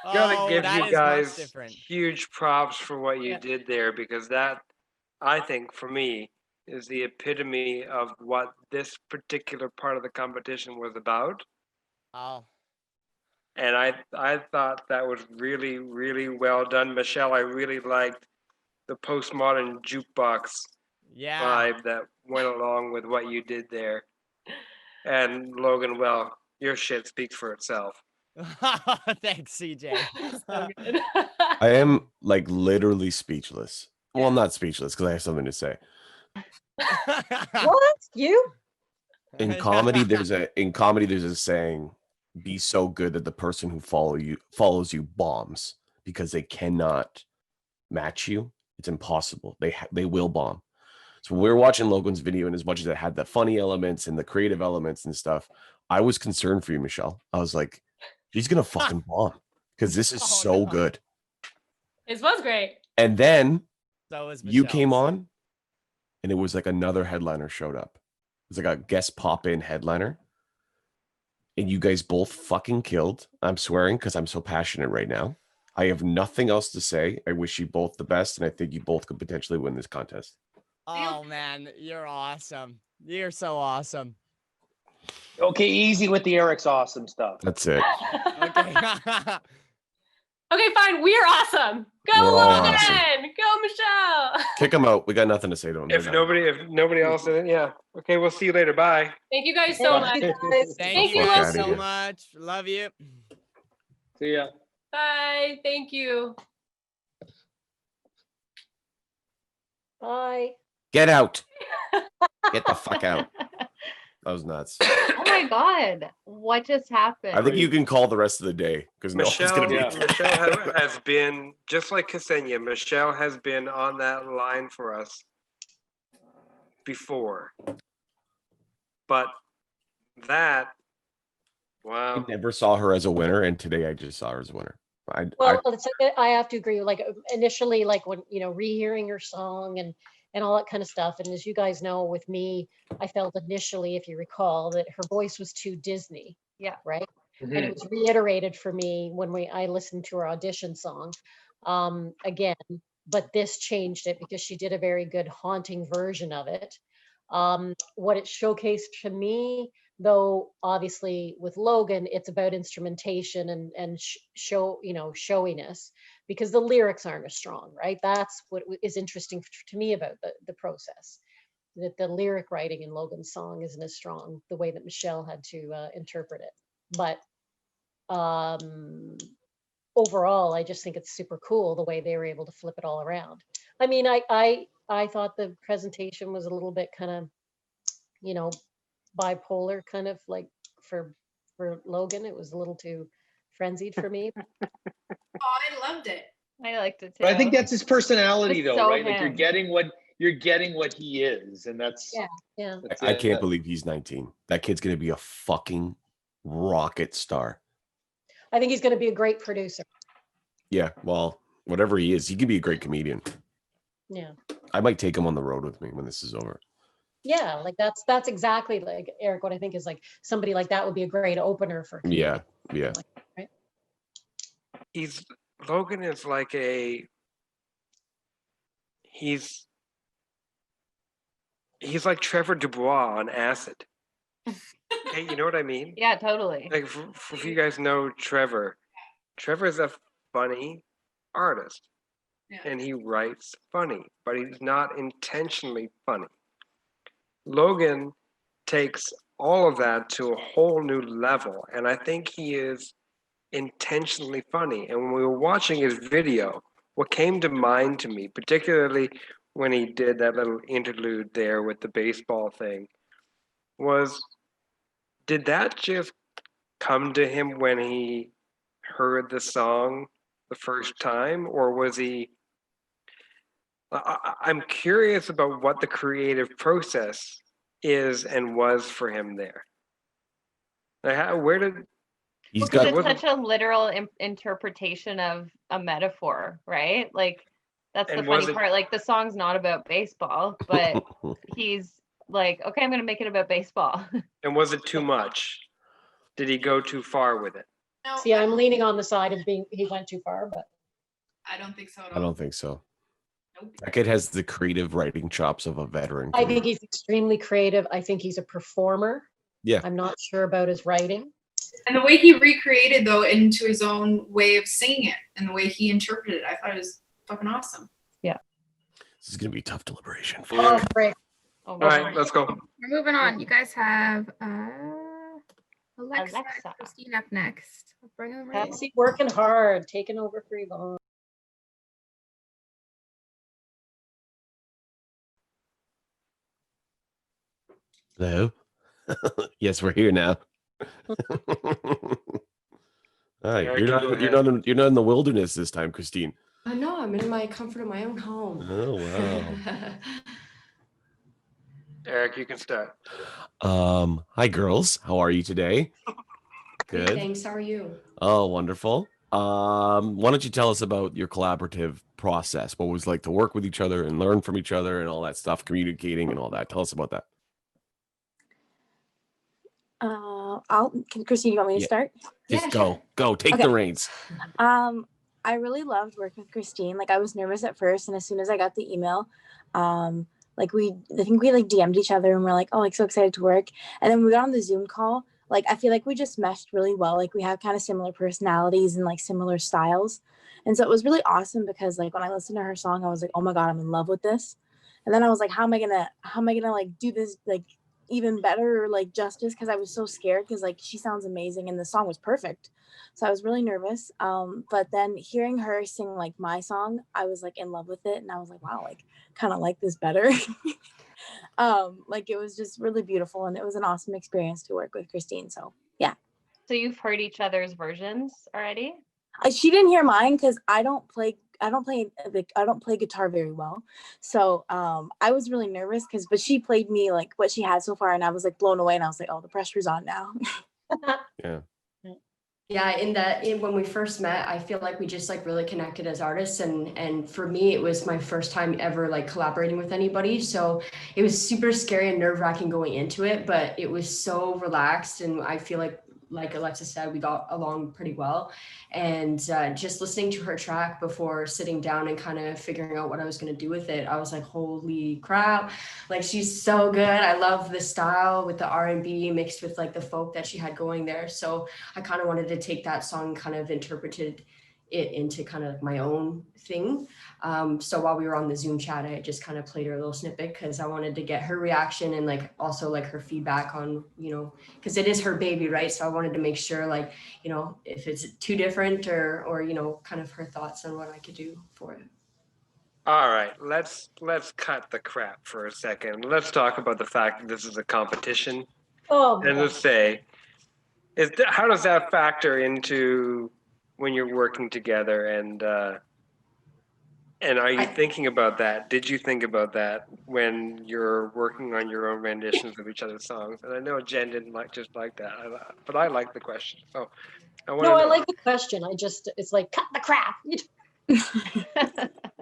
Gotta give that you is much guys different. huge props for what you did there, because that, I think, for me, is the epitome of what this particular part of the competition was about. Oh. And I thought that was really, really well done. Michelle, I really liked the postmodern jukebox Yeah. vibe that went along with what you did there. And Logan, well, your shit speaks for itself. Thanks, CJ. I am like literally speechless. Well, I'm not speechless because I have something to say. What? You? In comedy, there's a saying, be so good that the person who follows you bombs, because they cannot match you. It's impossible. They will bomb. So when we were watching Logan's video, and as much as it had the funny elements and the creative elements and stuff, I was concerned for you, Michelle. I was like, she's gonna fucking bomb because this is so good. It was great. And then So was you came Michelle's. on, and it was like another headliner showed up. It was like a guest pop-in headliner. And you guys both fucking killed. I'm swearing because I'm so passionate right now. I have nothing else to say. I wish you both the best, and I think you both could potentially win this contest. Oh man, you're awesome. You're so awesome. Okay, easy with the Eric's awesome stuff. That's it. Okay. Okay, fine. We're awesome. Go, We're all Logan. awesome. Go, Michelle. Kick them out. We got nothing to say to them. If nobody else did it, yeah. Okay, we'll see you later. Bye. Thank you guys so much. Thank you Fuck guys outta so here. much. Love you. See ya. Bye. Thank you. Bye. Get out. Get the fuck out. That was nuts. Oh my God. What just happened? I think you can call the rest of the day because no one's Michelle, gonna be. Michelle has been, just like Ksenia, Michelle has been on that line for us before. But that, wow. I never saw her as a winner, and today I just saw her as a winner. Well, I have to agree. Like initially, like when rehearing her song and all that kind of stuff. And as you guys know, with me, I felt initially, if you recall, that her voice was too Disney. Yeah. Right. And it was reiterated for me when I listened to her audition song again. But this changed it because she did a very good haunting version of it. What it showcased to me though obviously with Logan, it's about instrumentation and showiness, because the lyrics aren't as strong, right? That's what is interesting to me about the process, that the lyric writing in Logan's song isn't as strong, the way that Michelle had to interpret it. But overall, I just think it's super cool the way they were able to flip it all around. I mean, I thought the presentation was a little bit kind of, bipolar, kind of like for Logan. It was a little too frenzied for me. Oh, I loved it. I liked it too. But I think that's his personality, though, so right? Like him. you're getting what he is, and that's yeah. I can't believe he's 19. That kid's gonna be a fucking rocket star. I think he's going to be a great producer. Yeah, well, whatever he is, he could be a great comedian. Yeah. I might take him on the road with me when this is over. Yeah, like that's exactly like Eric. What I think is like somebody like that would be a great opener for. Yeah. Right. Logan is like he's like Trevor Dubois on acid. Hey, you know what I mean? Yeah, totally. Like, if you guys know Trevor's a funny artist, and he writes funny, but he's not intentionally funny. Logan takes all of that to a whole new level, and I think he is intentionally funny. And when we were watching his video, what came to mind to me, particularly when he did that little interlude there with the baseball thing, was, did that just come to him when he heard the song the first time, or was he? I'm curious about what the creative process is and was for him there. Like, where did It's such a literal interpretation of a metaphor, right? Like, that's the funny part. Like, the song's not about baseball, but he's like, okay, I'm going to make it about baseball. And was it too much? Did he go too far with it? No, See, I'm leaning on the side of he went too far, but I don't think so at all. I don't think so. That kid has the creative writing chops of a veteran. I think he's extremely creative. I think he's a performer. Yeah. I'm not sure about his writing. And the way he recreated, though, into his own way of singing it and the way he interpreted it, I thought it was fucking awesome. Yeah. This is going to be tough deliberation. Oh, great. All right, let's go. We're moving on. You guys have Alexa and Christine up next. I'll bring them right in. Patsy working hard, taking over for Yvonne. Hello? Yes, we're here now. Hi, Eric, you're not in the wilderness this time, Christine. No, I'm in my comfort of my own home. Oh wow. Eric, you can start. Hi girls. How are you today? Good. Good. Thanks. How are you? Oh, wonderful. Why don't you tell us about your collaborative process? What it was like to work with each other and learn from each other and all that stuff, communicating and all that. Tell us about that. Christine, you want me to start? Just go. Take Okay. the reins. I really loved working with Christine. Like, I was nervous at first, and as soon as I got the email, I think we DM'd each other and we're like, oh, like so excited to work. And then we got on the Zoom call. Like, I feel like we just meshed really well. Like, we have kind of similar personalities and like similar styles. And so it was really awesome because like when I listened to her song, I was like, oh my God, I'm in love with this. And then I was like, how am I gonna like do this like even better or like justice? Because I was so scared because like she sounds amazing and the song was perfect. So I was really nervous. But then hearing her sing like my song, I was like in love with it. And I was like, wow, like kind of like this better. Like it was just really beautiful and it was an awesome experience to work with Christine. So yeah. So you've heard each other's versions already? She didn't hear mine because I don't play guitar very well. So I was really nervous but she played me like what she had so far and I was like blown away and I was like, oh, the pressure's on now. Yeah. Yeah, when we first met, I feel like we just like really connected as artists, and for me it was my first time ever like collaborating with anybody, so it was super scary and nerve-wracking going into it, but it was so relaxed and I feel like like Alexis said, we got along pretty well. And just listening to her track before sitting down and kind of figuring out what I was going to do with it, I was like, holy crap, like she's so good. I love the style with the R&B mixed with like the folk that she had going there. So I kind of wanted to take that song and kind of interpreted it into kind of like my own thing. So while we were on the Zoom chat, I just kind of played her a little snippet because I wanted to get her reaction and like also like her feedback on, you know, because it is her baby, right? So I wanted to make sure like, you know, if it's too different or, you know, kind of her thoughts on what I could do for it. All right, let's cut the crap for a second. Let's talk about the fact that this is a competition. Oh, and let's say, how does that factor into when you're working together, and are you thinking about that? Did you think about that when you're working on your own renditions of each other's songs? And I know Jen didn't like that, but I like the question. So I want to no, know. I like the question. It's like, cut the crap.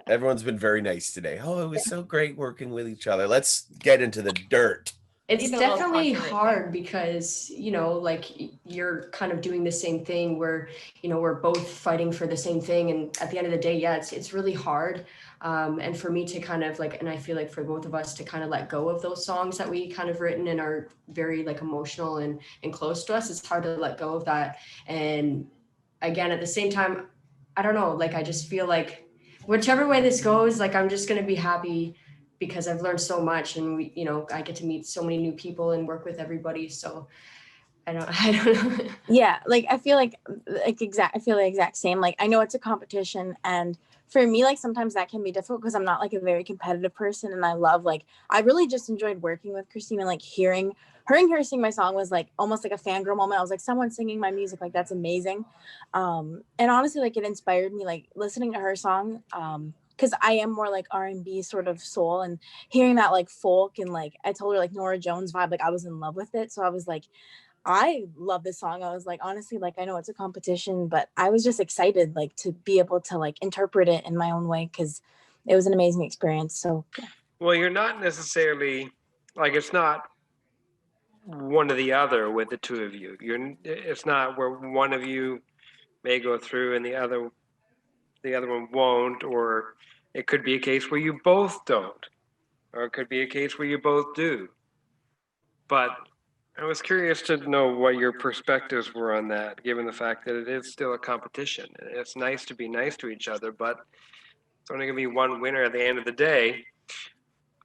Everyone's been very nice today. Oh, it was so great working with each other. Let's get into the dirt. It's definitely hard because, you know, like you're kind of doing the same thing where, you know, we're both fighting for the same thing. And at the end of the day, yeah, it's really hard. And for me to kind of like, and I feel like for both of us to kind of let go of those songs that we kind of written and are very like emotional and close to us, it's hard to let go of that. And again, at the same time, I don't know, like I just feel like whichever way this goes, like I'm just going to be happy because I've learned so much and we, you know, I get to meet so many new people and work with everybody. So I don't know. Yeah, like I feel like the exact same. Like I know it's a competition, and for me, like sometimes that can be difficult because I'm not like a very competitive person, and I really just enjoyed working with Christine and like hearing her sing my song was like almost like a fangirl moment. I was like, someone singing my music, like that's amazing. And honestly, like it inspired me, like listening to her song. Because I am more like R&B sort of soul, and hearing that like folk and like I told her like Nora Jones vibe, like I was in love with it. So I was like, I love this song. I was like, honestly, like I know it's a competition, but I was just excited like to be able to like interpret it in my own way because it was an amazing experience. So yeah. Well, you're not necessarily like it's not one or the other with the two of you. It's not where one of you may go through and the other one won't, or it could be a case where you both don't, or it could be a case where you both do. But I was curious to know what your perspectives were on that, given the fact that it is still a competition. It's nice to be nice to each other, but it's only going to be one winner at the end of the day.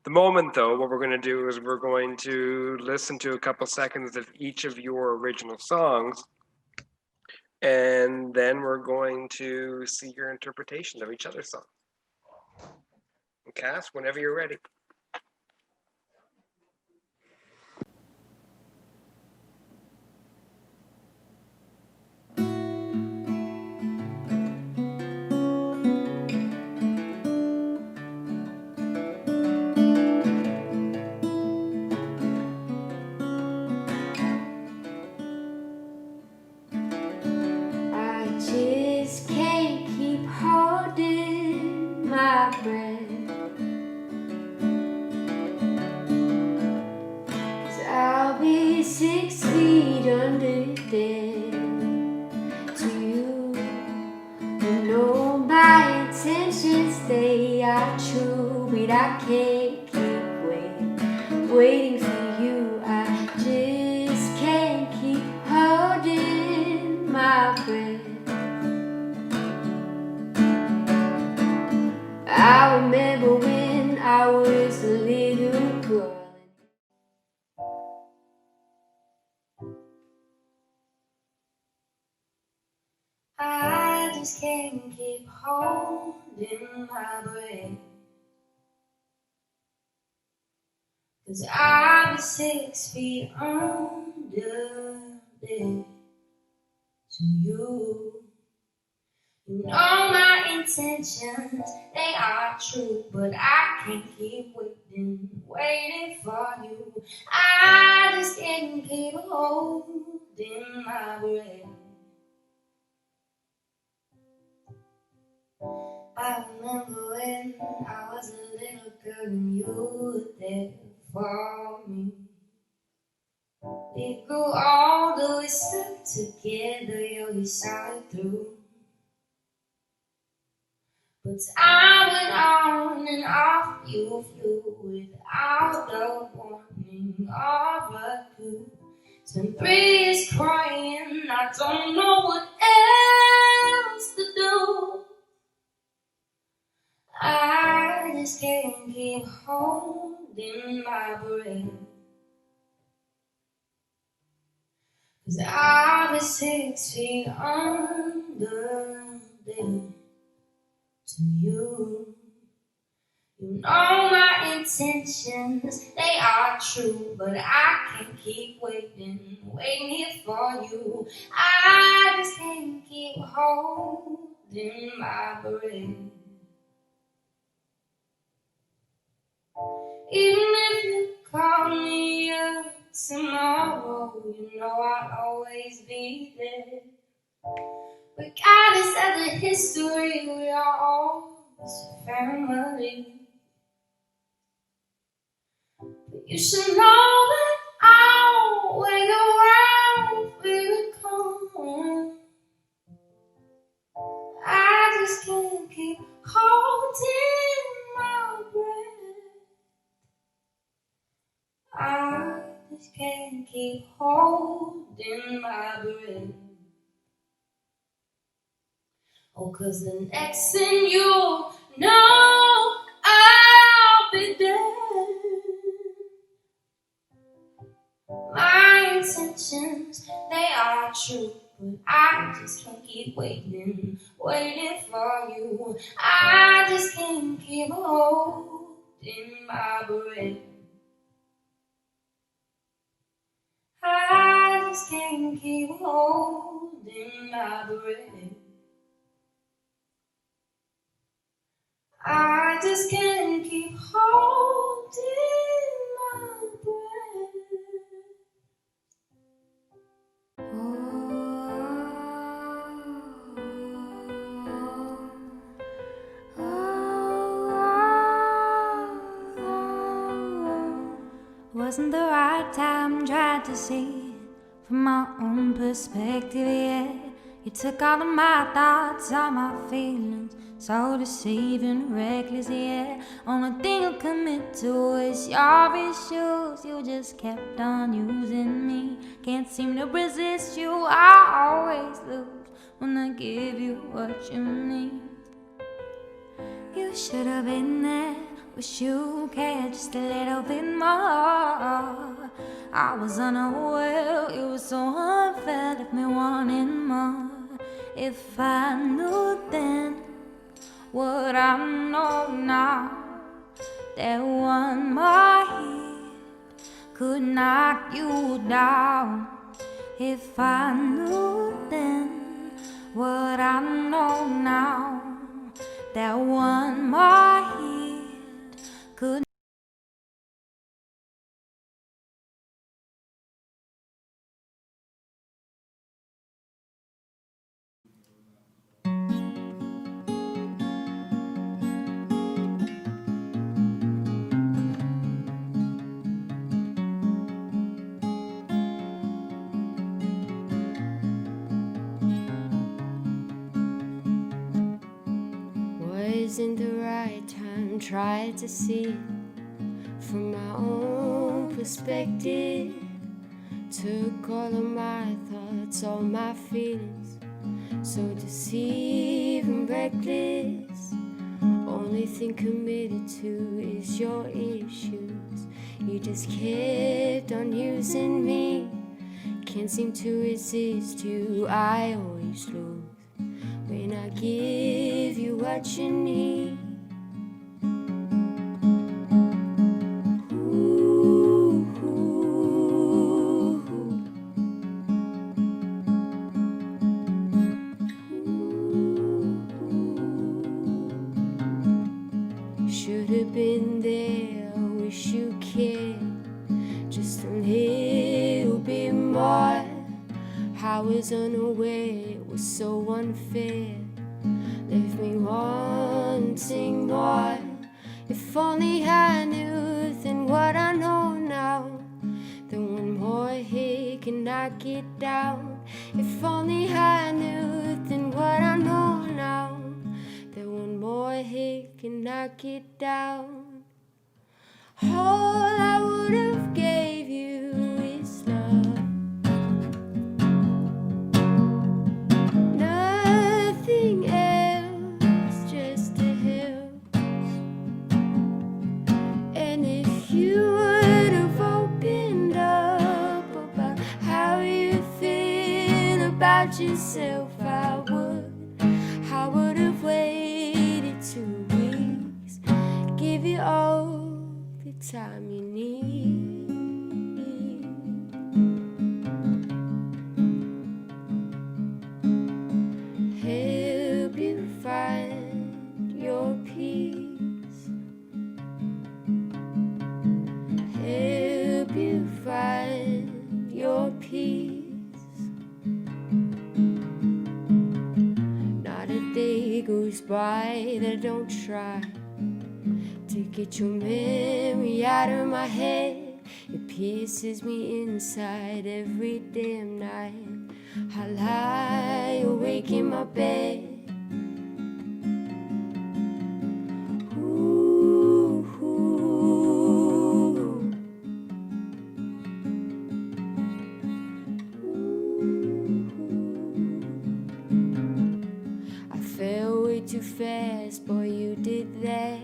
The moment, though, what we're going to do is we're going to listen to a couple seconds of each of your original songs, and then we're going to see your interpretation of each other's song. And Cass, whenever you're ready. I just can't keep holding my breath, 'cause I'll be 6 feet under there to you. You know my intentions, they are true, but I can't keep waiting for you. I just can't keep holding my breath. I remember when I was a little girl. I just can't keep holding my breath, 'cause I'm 6 feet under there to you. You know my intentions, they are true, but I can't keep waiting for you. I just can't keep holding my breath. I remember when I was a little girl and you were there for me. We grew all the way stuck together, yo, we saw it through. But I went on and off, you flew without the warning of a clue. Spent 3 years crying, I don't know what else to do. I just can't keep holding my breath, 'cause I was 6 feet under dead to you. You know my intentions, they are true, but I can't keep waiting here for you. I just can't keep holding my breath. Even if you call me up tomorrow, you know I'll always be there. Regardless of the history, we are always family. But you should know that I'll wait around for you to come. I just can't keep holding my breath. I just can't keep holding my breath. Oh, 'cause the next thing you know, I'll be dead. My intentions, they are true, but I just can't keep waiting for you. I just can't keep holding my breath. I just can't keep holding my breath. I just can't keep holding my breath. Wasn't the right time, tried to see it from my own perspective, yeah. You took all of my thoughts, all my feelings, so deceiving, reckless, yeah. Only thing you commit to is your issues. You just kept on using me. Can't seem to resist you, I always lose when I give you what you need. You should have been there, wish you cared just a little bit more. I was unaware, it was so unfair, left me wanting more. If I knew then what I know now, that one more hit could knock you down. If I knew then what I know now, that one more hit could. Wasn't the right time, tried to see from my own perspective. Took all of my thoughts, all my feelings, so deceiving, reckless. Only thing committed to is your issues. You just kept on using me. Can't seem to resist you, I always lose when I give you what you need. Should have been there, wish you cared just a little bit more. I was unaware, it was so unfair, left me wanting more. If only I knew then what I know now, then one more hit can can knock it down. If only I knew then what I know now, that one more hit can knock it down. All I would have gave you is love. Nothing else, just a help. And if you would have opened up about how you feel about yourself, I would have waited 2 weeks, give you all the time you need. Help you find your peace. Help you find your peace. Not a day goes by that I don't try to get your memory out of my head. It pierces me inside every damn night. I lie awake in my bed. Ooh, ooh. I fell way too fast, boy, you did that.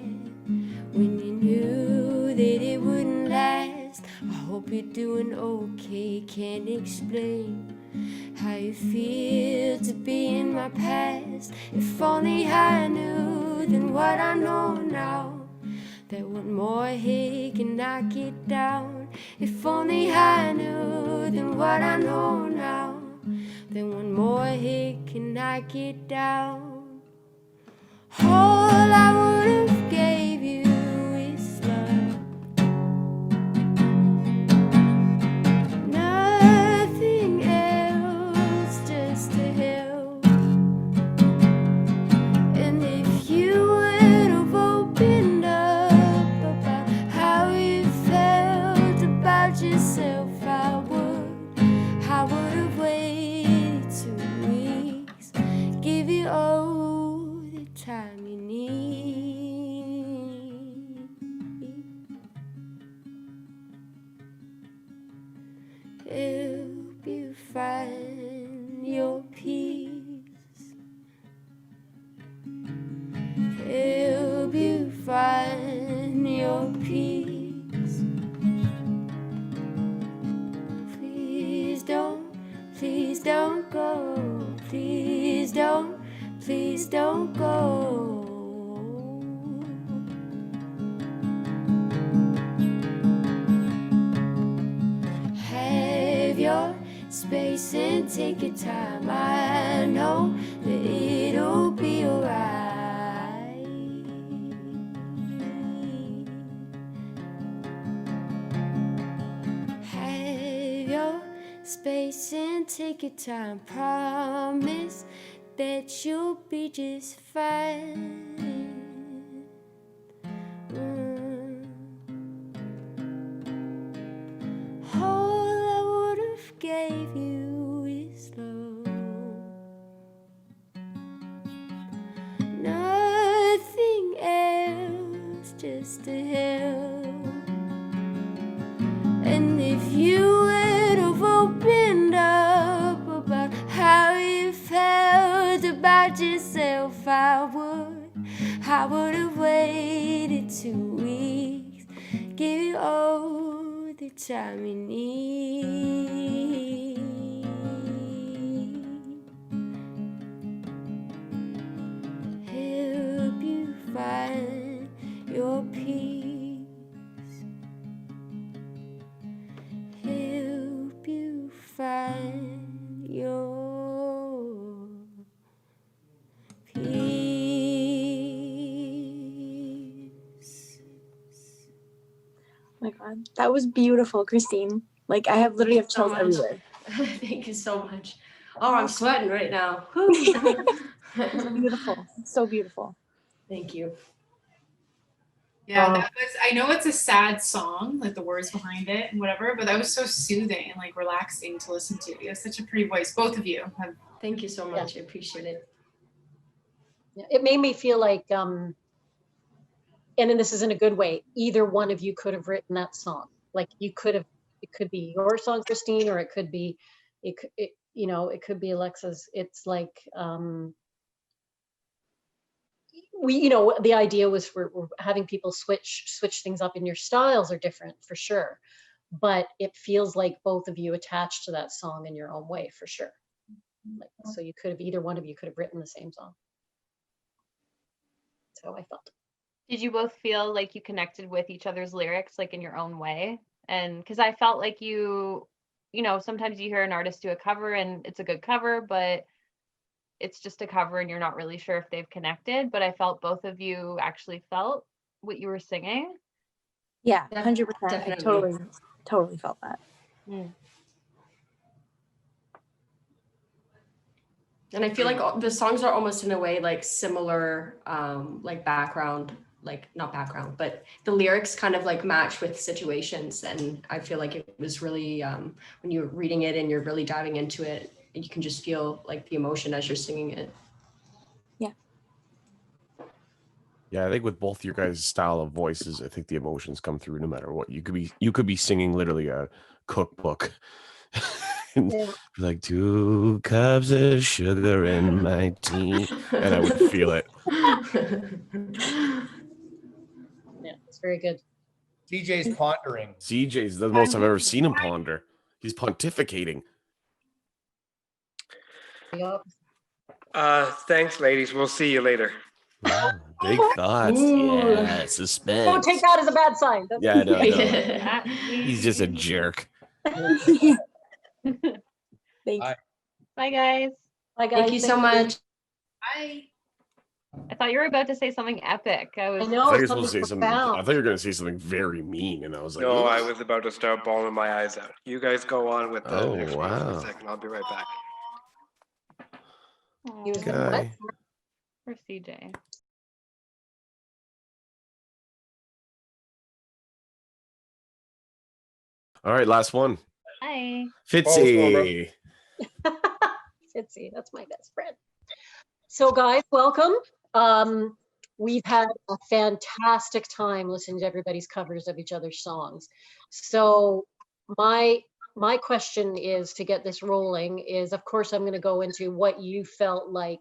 When you knew that it wouldn't last. I hope you're doing okay, can't explain how you feel to be in my past. If only I knew then what I know now, that one more hit can knock it down. If only I knew then what I know now, that one more hit can knock it down. All I would have gave you is love. Nothing else, just to help. And if you would have opened up about how you felt about yourself, I would have waited 2 weeks, give you all the time you need. Help you find your peace. Help you find your peace. Please don't go. Please don't go. Have your space and take your time. I know that it'll be alright. Have your space and take your time. Promise that you'll be just fine. All I would have gave you is love. Nothing else, just to help. And if you would have opened up about how you felt about yourself, I would have waited 2 weeks, give you all the time you need. Help you find your peace. Help you find your peace. Oh my God, that was beautiful, Christine. Like I have literally have chills everywhere. Thank you so much. Oh, I'm sweating right now. It's beautiful. It's so beautiful. Thank you. Yeah, that was, I know it's a sad song, like the words behind it and whatever, but that was so soothing and like relaxing to listen to. You have such a pretty voice. Both of you have. Thank you so much. I appreciate it. Yeah, it made me feel like, and then this is in a good way, either one of you could have written that song. Like you could have, it could be your song, Christine, or it could be, it could be Alexa's. It's like, the idea was we're having people switch things up, and your styles are different for sure, but it feels like both of you attached to that song in your own way for sure. Like, so you could have, either one of you could have written the same song. That's how I felt. Did you both feel like you connected with each other's lyrics, like in your own way? And because I felt like sometimes you hear an artist do a cover and it's a good cover, but it's just a cover and you're not really sure if they've connected. But I felt both of you actually felt what you were singing. Yeah, 100%. I Definitely. totally felt that. And I feel like the songs are almost in a way like similar, like background, like not background, but the lyrics kind of like match with situations. And I feel like it was really, when you're reading it and you're really diving into it, you can just feel like the emotion as you're singing it. Yeah, I think with both your guys' style of voices, I think the emotions come through no matter what. You could be singing literally a cookbook. And like 2 cups of sugar in my tea, and I would feel it. Yeah, it's very good. CJ's pondering. CJ's the most I've ever seen him ponder. He's pontificating. Thanks, ladies. We'll see you later. Big thoughts. Ooh. Yeah, suspense. Don't take that as a bad sign. That's Yeah, no. He's just a jerk. Thanks. Bye, guys. Bye, guys. Thank you so much. Bye. I thought you were about to say something epic. I thought you were supposed to say something. I thought you were going to say something very mean, and I was like, No, "Ooh." I was about to start bawling my eyes out. You guys go on with the Oh, next one for wow. a second. I'll be right back. Guy. For CJ. All right, last one. Hi. Fitzy. Fitzy, that's my best friend. So guys, welcome. We've had a fantastic time listening to everybody's covers of each other's songs. So my question is, to get this rolling, is of course I'm going to go into what you felt like,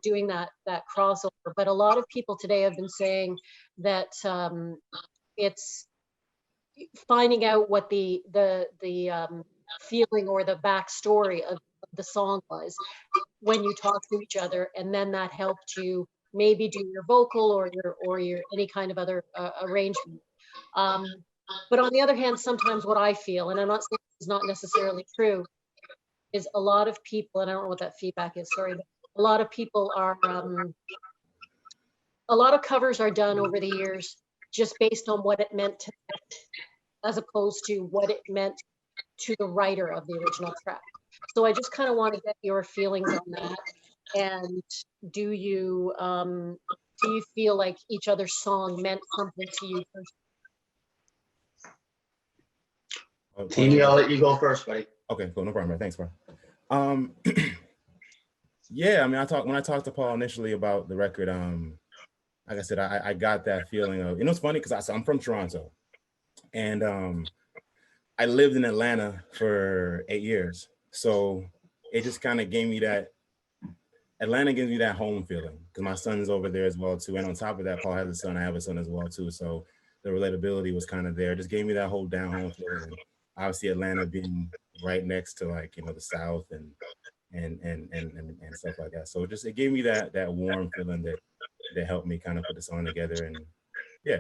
doing that crossover. But a lot of people today have been saying that it's finding out what the feeling or the backstory of the song was when you talk to each other, and then that helped you maybe do your vocal or your any kind of other arrangement. But on the other hand, sometimes what I feel, and I'm not saying this is not necessarily true, is a lot of people, and I don't know what that feedback is, sorry, but a lot of people are, a lot of covers are done over the years just based on what it meant to them, as opposed to what it meant to the writer of the original track. So I just kind of want to get your feelings on that. And do you feel like each other's song meant something to you personally? Teamy, I'll let you go first, buddy. Okay, cool, no problem. Thanks, bro. Yeah, I mean, when I talked to Paul initially about the record, like I said, I got that feeling of, it's funny because I'm from Toronto, and I lived in Atlanta for 8 years, so it just kind of gave me that. Atlanta gives me that home feeling because my son's over there as well too, and on top of that, Paul has a son. I have a son as well too, so the relatability was kind of there. It just gave me that whole down home feeling. And obviously, Atlanta being right next to the South and stuff like that. So it gave me that warm feeling that helped me kind of put the song together. And yeah.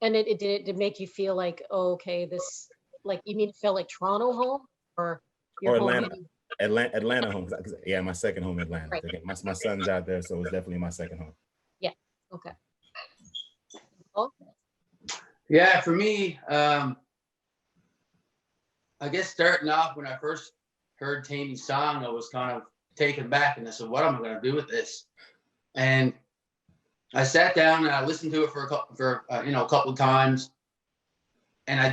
And it did make you feel like, oh, okay, this, like, you mean it felt like Toronto home or your Atlanta? Home? Atlanta home. Yeah, my second home, Atlanta. Right. Again, my son's out there, so it's definitely my second home. Yeah. Okay. Yeah, for me, I guess starting off when I first heard Tammy's song, I was kind of taken back, and I said, what am I going to do with this? And I sat down and I listened to it for a couple of times, and I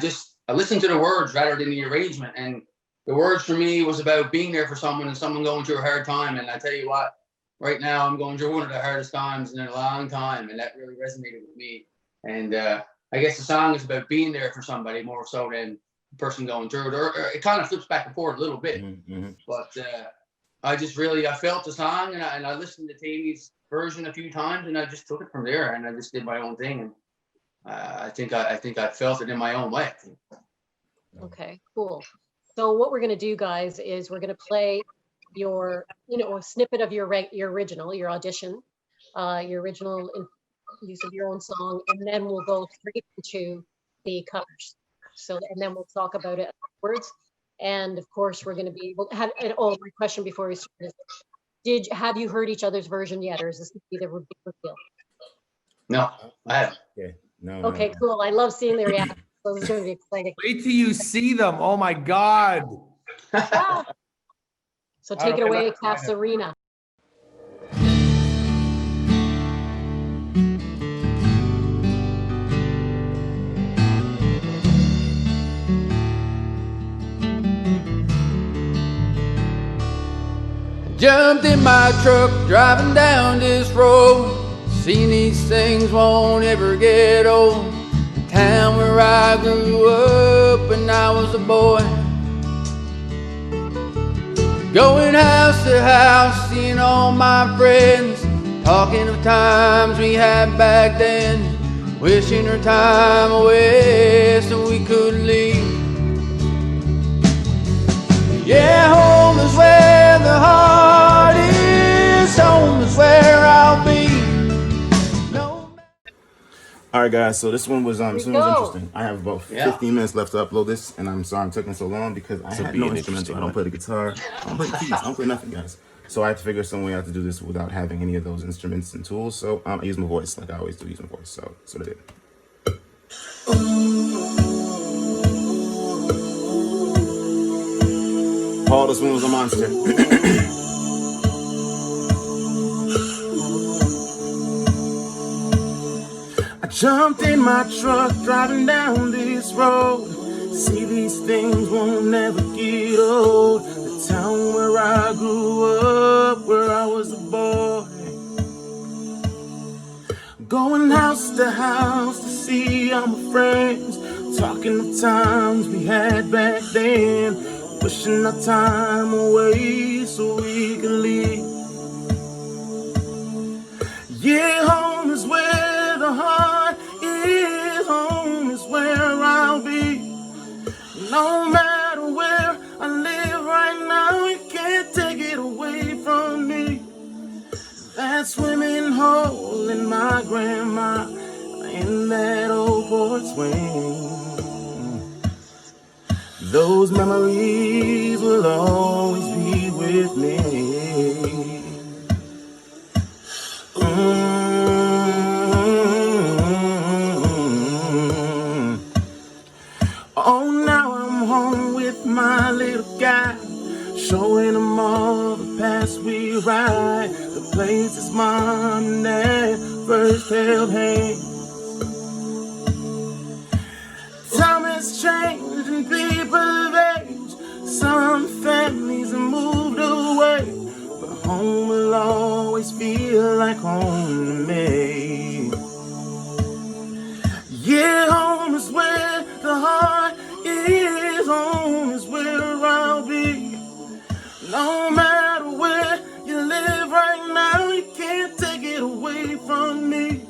listened to the words rather than the arrangement. And the words for me was about being there for someone and someone going through a hard time. And I tell you what, right now I'm going through one of the hardest times in a long time, and that really resonated with me. And I guess the song is about being there for somebody more so than the person going through it. Or it kind of flips back and forth a little bit. Mm-hmm. But I felt the song, and I listened to Davies' version a few times, and I just took it from there, and I just did my own thing. And I think I felt it in my own way. Okay, cool. So what we're going to do, guys, is we're going to play your, a snippet of your original, your audition, your original use of your own song, and then we'll go straight into the covers. So, and then we'll talk about it afterwards. And of course, we're going to be able to have. My question before we start is, have you heard each other's version yet, or is this either big reveal? No, I haven't. Yeah, no. Okay, cool. I love seeing the reaction. So this is going to be exciting. Wait till you see them. Oh my God. So take it away, Cass Arena. Jumped in my truck, driving down this road. Seen these things won't ever get old. The town where I grew up when I was a boy. Going house to house, seeing all my friends, talking of times we had back then, wishing our time away so we could leave. Yeah, home is where the heart is, home is where I'll be. All right, guys. So this one was interesting. I have about 15 minutes left to upload this, and I'm sorry I'm taking so long because I had no instrumental. I don't play the guitar. I don't play the keys. I don't play nothing, guys. So I had to figure some way out to do this without having any of those instruments and tools. So I use my voice, like I always do. Use my voice. So that's what I did. Paul, this one was a monster. I jumped in my truck, driving down this road. See, these things won't never get old. The town where I grew up, where I was a boy. Going house to house to see all my friends, talking of times we had back then, wishing our time away so we could leave. Yeah, home is where the heart is, home is where I'll be. No matter where I live right now, you can't take it away from me. That swimming hole in my grandma, in that old porch swing. Those memories will always be with me. Oh, now I'm home with my little guy, showing him all the paths we ride, the places mom and dad first held hands. Time has changed and people have aged. Some families have moved away, but home will always feel like home to me. Yeah, home is where the heart is, home is where I'll be. No matter where you live right now, you can't take it away from me.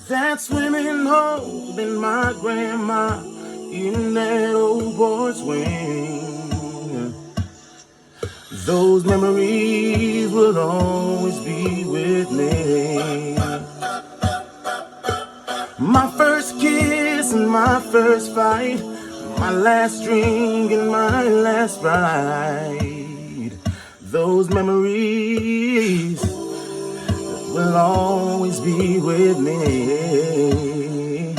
That swimming hole in my grandma, in that old porch swing. Those memories will always be with me. My first kiss and my first fight, my last drink and my last ride. Those memories will always be with me.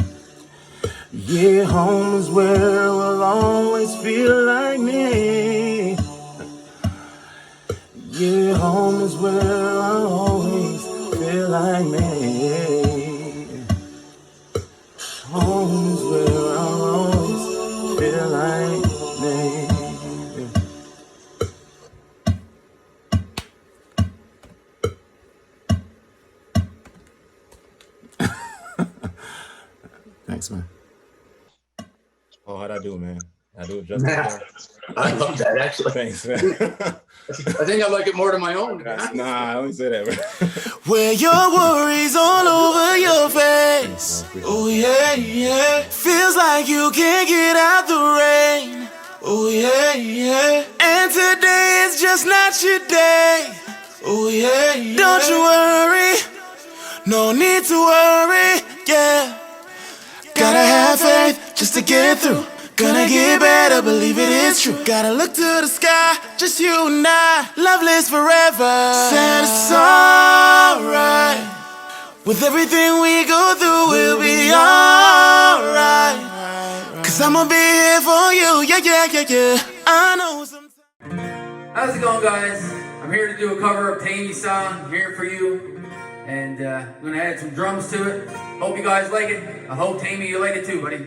Yeah, home is where we'll always feel like me. Yeah, home is where I'll always feel like me. Thanks, man. Oh, how'd I do, man? I do it just. Yeah. I love that, actually. Thanks, man. I think I like it more than my own. Nah, I don't say that, man. Where your worries all over your face. Oh yeah, yeah. Feels like you can't get out the rain. Oh yeah, yeah. And today is just not your day. Oh yeah, yeah. Don't you worry. No need to worry. Yeah. Gotta have faith just to get through. Gonna get better, believe it is true. Gotta look to the sky, just you and I. Loveless forever. Said it's alright. With everything we go through, we'll be alright. Cause I'ma be here for you. Yeah, yeah, yeah, yeah. I know sometimes. How's it going, guys? I'm here to do a cover of Tammy's song, Here For You. And I'm gonna add some drums to it. Hope you guys like it. I hope, Tammy, you like it too, buddy.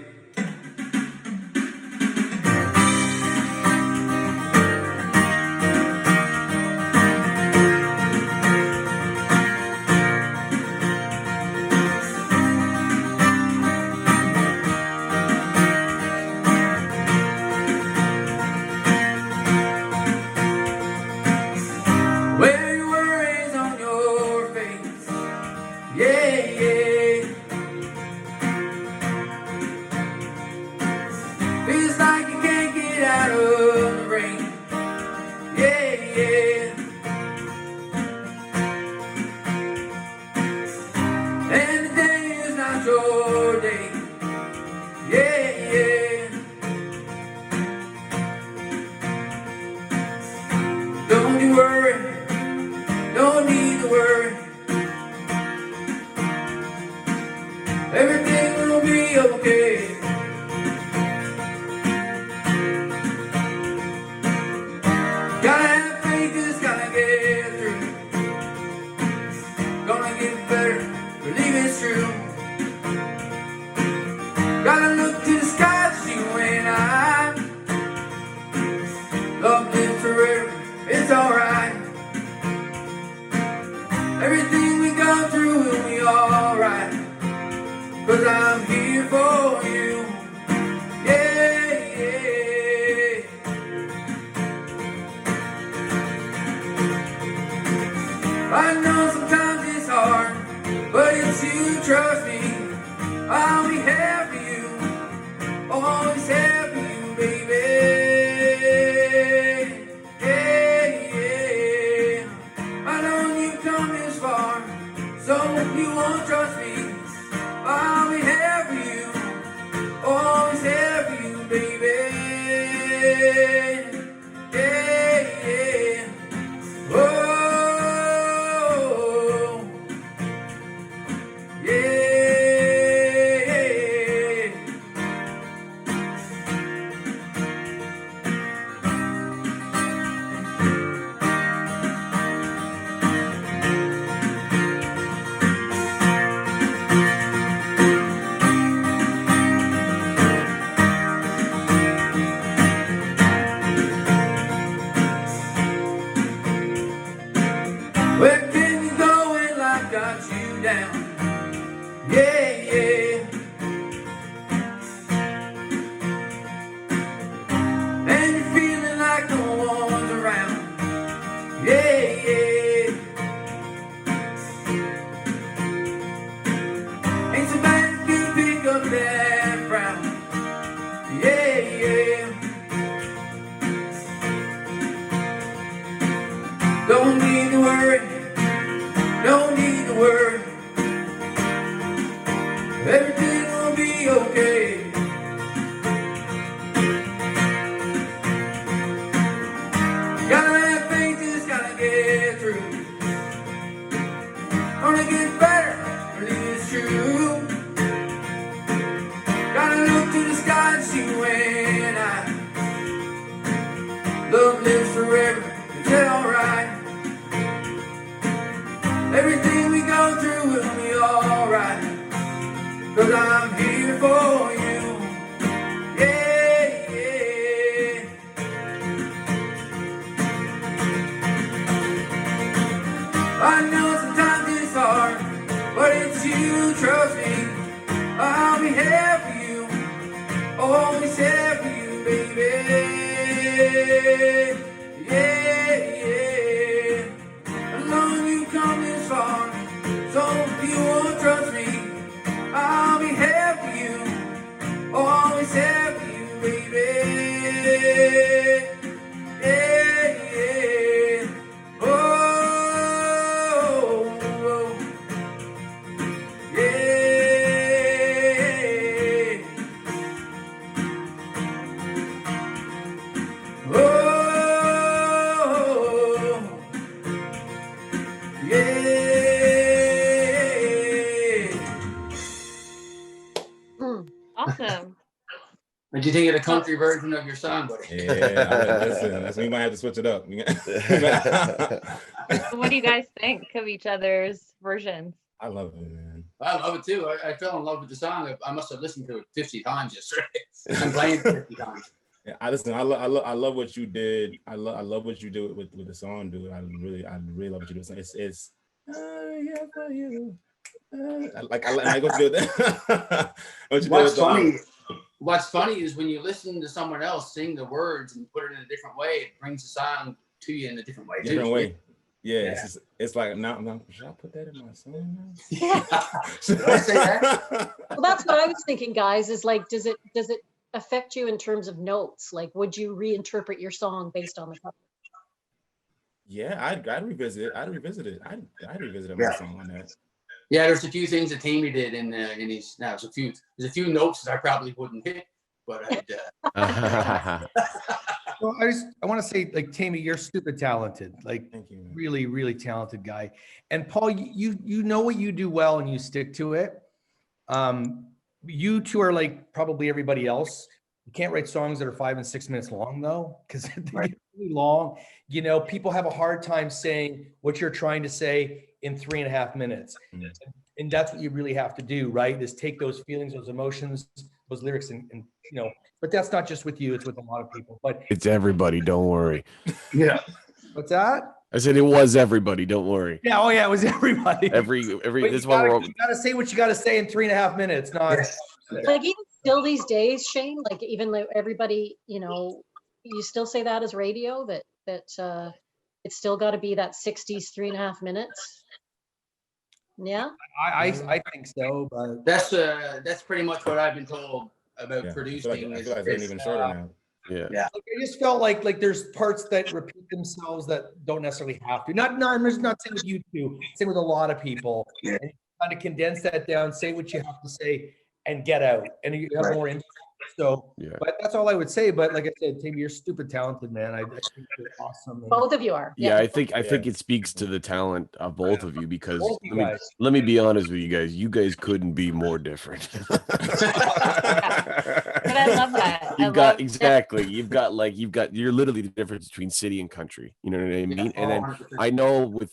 I'll be here for you, always here for you, baby. Yeah, yeah. I know you come this far, so if you won't trust me, I'll be here for you, always here for you, baby. Yeah, yeah. Oh, oh, yeah. Oh, yeah. Awesome. What do you think of the country version of your song, buddy? Yeah, listen, we might have to switch it up. So what do you guys think of each other's versions? I love it, man. I love it too. I fell in love with the song. I must have listened to it 50 times yesterday. I'm playing it 50 times. Yeah, I love what you did. I love what you do with the song, dude. I really love what you do. It's yeah for you. I go do that. What's funny is when you listen to someone else sing the words and put it in a different way, it brings the song to you in a different way. Different too. way. Yeah. It's like now. Should I put that in my song now? Should I say that? Well, that's what I was thinking, guys. Is like, does it affect you in terms of notes? Like, would you reinterpret your song based on the cover? Yeah, I'd revisit it. I'd revisit my song on that. Yeah, there's a few things that Tammy did in his. Now, there's a few notes that I probably wouldn't hit, but I'd. Well, I want to say, like, Tammy, you're stupid talented. Like, thank you, man. Really, really talented guy. And Paul, you know what you do well and you stick to it. You two are like probably everybody else. You can't write songs that are 5 and 6 minutes long though, because they're really long. You know, people have a hard time saying what you're trying to say in 3.5 minutes. Mm-hmm. And that's what you really have to do, right? Is take those feelings, those emotions, those lyrics, and you know, but that's not just with you, it's with a lot of people. But It's everybody, don't worry. Yeah. What's that? I said it was everybody, don't worry. Yeah, oh yeah, it was everybody. Every But this you one gotta, we're all, you gotta say what you gotta say in 3.5 minutes, not Like even still these days, Shane, like even though everybody, you know, you still say that as radio, that it's still got to be that 60s 3.5 minutes. Yeah. I think so, but that's pretty much what I've been told about producing. I feel like it's even shorter now. Yeah. Like, I just felt like there's parts that repeat themselves that don't necessarily have to. I'm just not saying with you two, saying with a lot of people. And you kind of condense that down, say what you have to say, and get out. And you have more interest. So, but that's all I would say. But like I said, Tammy, you're stupid talented, man. I think you're awesome. And both of you are. yeah, I think it speaks to the talent of both of you, because Both you guys. let me be honest with you guys. You guys couldn't be more different. But I love that. You're literally the difference between city and country. You know what I mean? And then 100%. I know with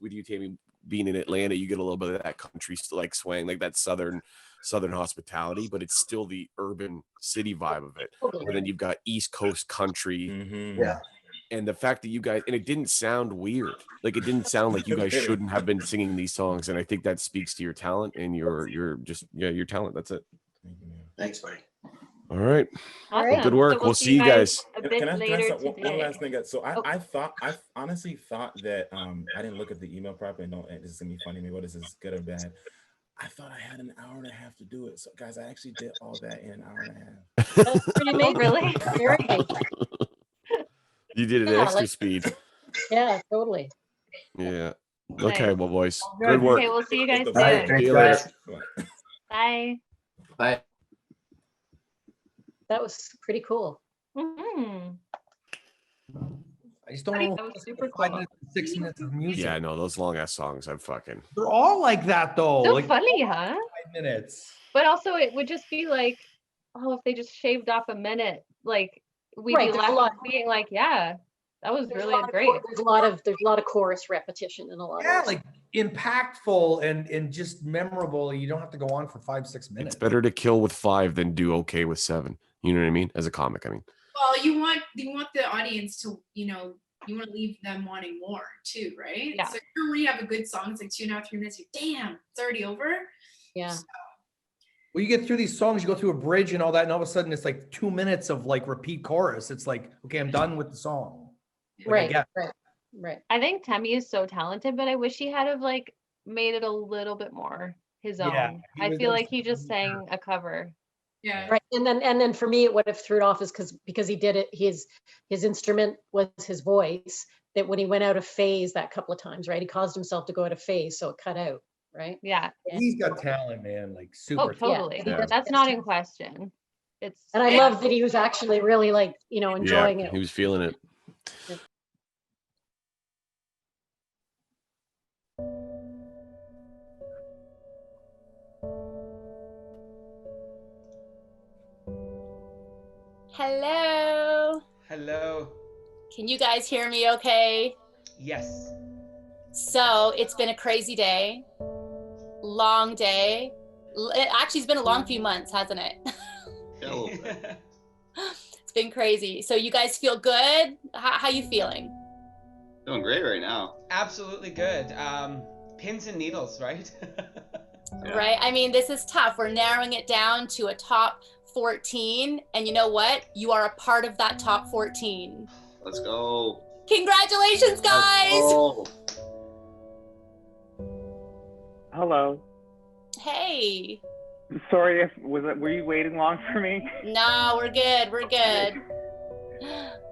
you, Tammy, being in Atlanta, you get a little bit of that country like swang, like that southern hospitality, but it's still the urban city vibe of it. And then you've got East Coast country. Mm-hmm. Yeah. And the fact that you guys, and it didn't sound weird. Like it didn't sound like you guys shouldn't have been singing these songs. And I think that speaks to your talent and your talent. That's it. Thanks, buddy. All right. Awesome. Good work. So we'll see you guys. A bit later one today. last thing? So I honestly thought that I didn't look at the email properly. No, this is gonna be funny. Maybe what is this, good or bad? I thought I had an hour and a half to do it. So guys, I actually did all that in an hour and a half. That's pretty amazing. Really? Very good. You did it at extra speed. Yeah, totally. Yeah. Okay, well, boys. Good. Good work. Okay, we'll see you guys soon. Bye. See you later. Bye. Bye. That was pretty cool. Mm-hmm. I just don't know. That was super 5 cool. minutes, 6 minutes of music. Yeah, no, those long ass songs. I'm fucking. They're all like that though. So like funny, huh? 5 minutes. But also, it would just be like, oh, if they just shaved off a minute, like we'd Right, be there's a left lot- being like, yeah, that was There's really great. There's a lot of chorus repetition and a lot. Yeah, of like impactful and just memorable. You don't have to go on for 5-6 minutes. It's better to kill with 5 than do okay with 7. You know what I mean? As a comic, I mean. Well, you want the audience to, you want to leave them wanting more too, right? Yeah. So when you have a good song, it's like 2.5, 3 minutes, you're damn, it's already over. Yeah. So, Well, you get through these songs, you go through a bridge and all that, and all of a sudden it's like 2 minutes of like repeat chorus. It's like, okay, I'm done with the song. Like, Right. I think Temmie is so talented, but I wish he had have like made it a little bit more his own. Yeah, I feel like he just sang a cover. Yeah. Right. And then for me, what if threw it off is because he did it, his instrument was his voice, that when he went out of phase that couple of times, right? He caused himself to go out of phase, so it cut out, right? Yeah. He's got talent, man. Like super. Oh, totally. Yeah. That's not in question. It's And I love that he was actually really like, enjoying it. He was feeling it. Hello. Hello. Can you guys hear me okay? Yes. So it's been a crazy day, long day. Actually, it's been a long few months, hasn't it? It's been crazy. So you guys feel good? How you feeling? Doing great right now. Absolutely good. Pins and needles, right? Right? I mean, this is tough. We're narrowing it down to a top 14. And you know what? You are a part of that top 14. Let's go. Congratulations, guys! Oh. Hello. Hey. Sorry if were you waiting long for me? No, we're good. We're good.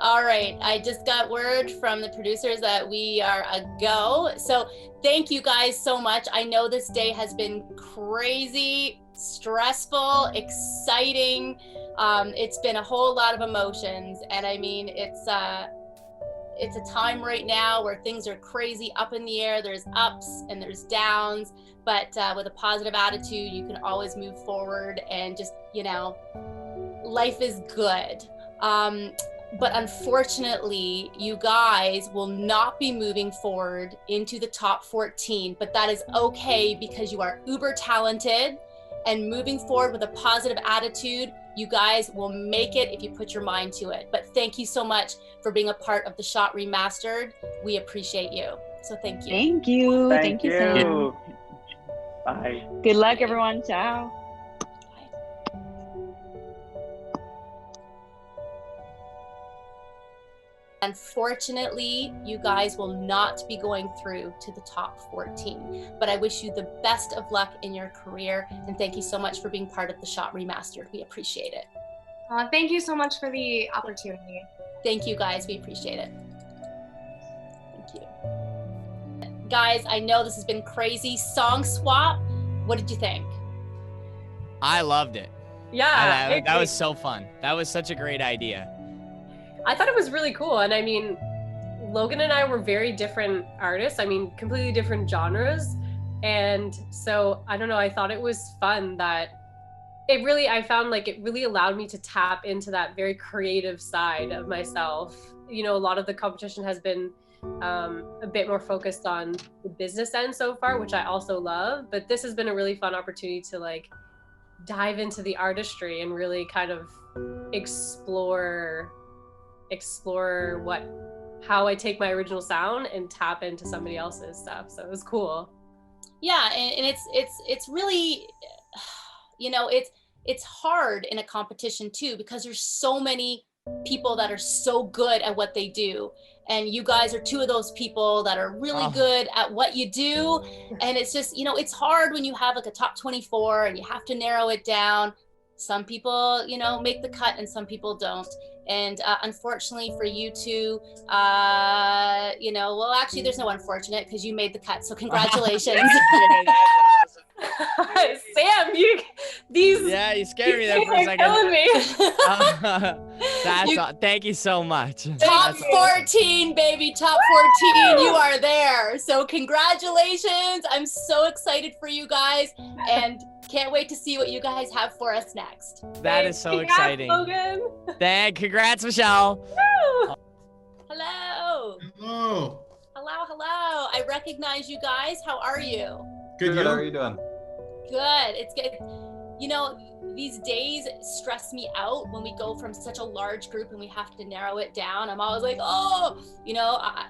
All right. I just got word from the producers that we are a go. So thank you guys so much. I know this day has been crazy, stressful, exciting. It's been a whole lot of emotions. And I mean, it's a time right now where things are crazy, up in the air. There's ups and there's downs, but with a positive attitude, you can always move forward and just, life is good. But unfortunately, you guys will not be moving forward into the top 14, but that is okay because you are uber talented and moving forward with a positive attitude. You guys will make it if you put your mind to it. But thank you so much for being a part of the Shot Remastered. We appreciate you. So thank you. Thank you. Thank you, Sam. Bye. Good luck, everyone. Ciao. Unfortunately, you guys will not be going through to the top 14, but I wish you the best of luck in your career, and thank you so much for being part of the Shot Remastered. We appreciate it. Thank you so much for the opportunity. Thank you, guys. We appreciate it. Thank you. Guys, I know this has been crazy. Song swap, what did you think? I loved it. Yeah, that was so fun. That was such a great idea. I thought it was really cool. And I mean, Logan and I were very different artists. I mean, completely different genres. And so, I don't know, I thought it was fun that I found like it really allowed me to tap into that very creative side of myself. A lot of the competition has been a bit more focused on the business end so far, which I also love. But this has been a really fun opportunity to like dive into the artistry and really kind of explore how I take my original sound and tap into somebody else's stuff. So it was cool. Yeah, and it's really, it's hard in a competition too, because there's so many people that are so good at what they do. And you guys are two of those people that are really good at what you do. And it's just, it's hard when you have like a top 24 and you have to narrow it down. Some people, make the cut and some people don't. And unfortunately for you two, well, actually there's no unfortunate because you made the cut. So congratulations. Sam, yeah, you scared me there for a second. Killing me. Thank you so much. Top 14, baby, top 14. You are there. So congratulations. I'm so excited for you guys and can't wait to see what you guys have for us next. That is so exciting. Logan. Congrats, Michelle. Hello. Hello. Hello. I recognize you guys. How are you? Good. How are you doing? Good. It's good. These days stress me out when we go from such a large group and we have to narrow it down. I'm always like, I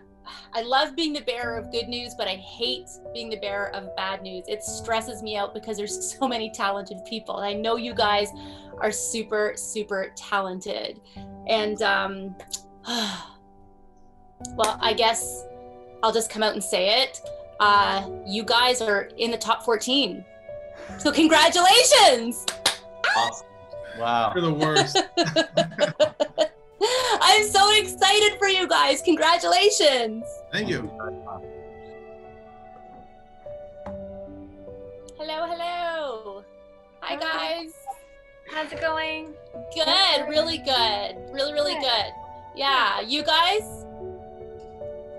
I love being the bearer of good news, but I hate being the bearer of bad news. It stresses me out because there's so many talented people. And I know you guys are super, super talented. And well, I guess I'll just come out and say it. You guys are in the top 14. So congratulations. Awesome. Wow. You're the worst. I'm so excited for you guys. Congratulations. Thank you. Hello, hello. Hi, guys. How's it going? Good, really good. Really, really good. Yeah, you guys?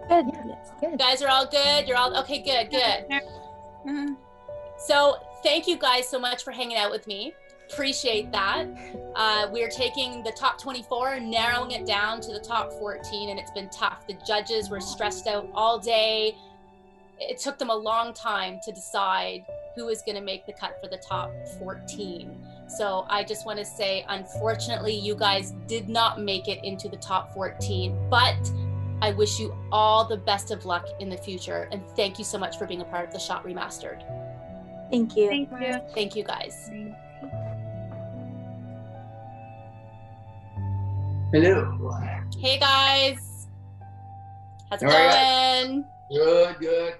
Good. Yes, good. You guys are all good? You're all, okay, good, good. So thank you guys so much for hanging out with me. Appreciate that. We're taking the top 24 and narrowing it down to the top 14, and it's been tough. The judges were stressed out all day. It took them a long time to decide who was going to make the cut for the top 14. So I just want to say, unfortunately, you guys did not make it into the top 14, but I wish you all the best of luck in the future. And thank you so much for being a part of the Shot Remastered. Thank you. Thank you. Thank you, guys. Hello. Hey, guys. How's it How are going? Good, good.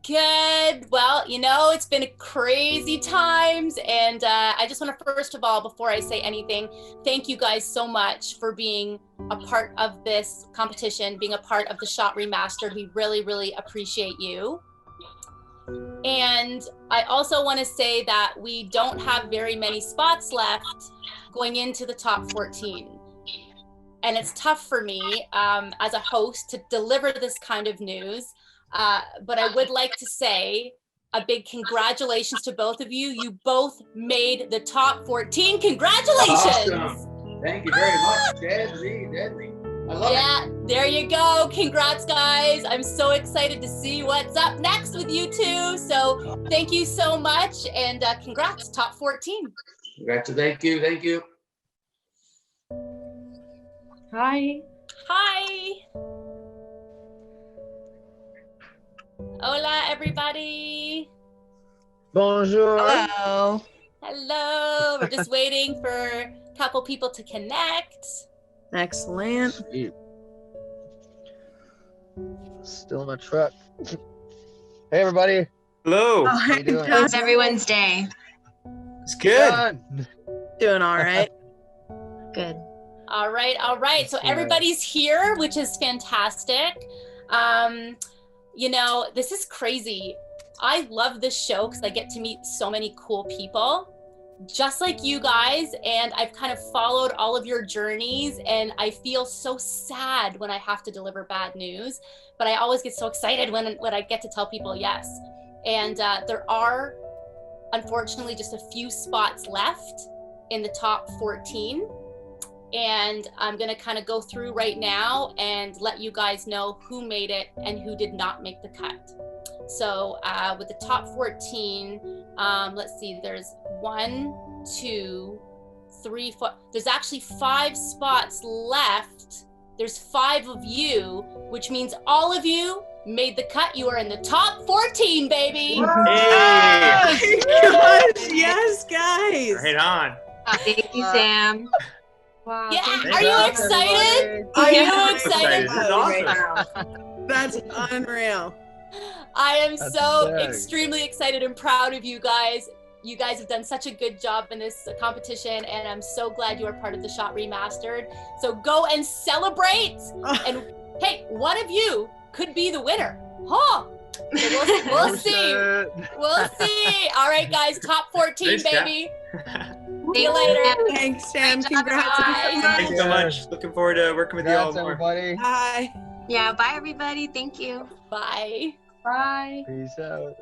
Good. Well, you know, it's been crazy times. And I just want to, first of all, before I say anything, thank you guys so much for being a part of this competition, being a part of the Shot Remastered. We really, really appreciate you. And I also want to say that we don't have very many spots left going into the top 14. And it's tough for me as a host to deliver this kind of news. But I would like to say a big congratulations to both of you. You both made the top 14. Congratulations. Awesome. Thank you very much. Deadly, deadly. I love it. There you go. Congrats, guys. I'm so excited to see what's up next with you two. So thank you so much. And congrats, top 14. Congrats. Thank you. Thank you. Hi. Hi. Hola, everybody. Bonjour. Hello. Hello. We're just waiting for a couple people to connect. Excellent. Sweet. Still in my truck. Hey, everybody. Hello. How you doing? How's everyone's day? It's good. Doing all right. Good. All right, all right. So everybody's here, which is fantastic. You know, this is crazy. I love this show because I get to meet so many cool people, just like you guys. And I've kind of followed all of your journeys, and I feel so sad when I have to deliver bad news, but I always get so excited when I get to tell people yes. And there are, unfortunately, just a few spots left in the top 14. And I'm gonna kind of go through right now and let you guys know who made it and who did not make the cut. So with the top 14, let's see, there's 1, 2, 3, 4, there's actually 5 spots left. There's 5 of you, which means all of you made the cut. You are in the top 14, baby. Hey. Yes, guys. Right on. Thank you, Sam. Wow. Yeah, are you excited? Are you excited? This is awesome. That's unreal. I am That's so sick. extremely excited and proud of you guys. You guys have done such a good job in this competition, and I'm so glad you are part of the Shot Remastered. So go and celebrate. And hey, one of you could be the winner. Huh? So we'll see. We'll see. All right, guys, top 14, Nice baby. See you later. Thanks, Sam. Congrats. Thanks so much. Looking forward to working with you all more. Everybody. Bye. Yeah, bye everybody. Thank you. Bye. Bye. Peace out.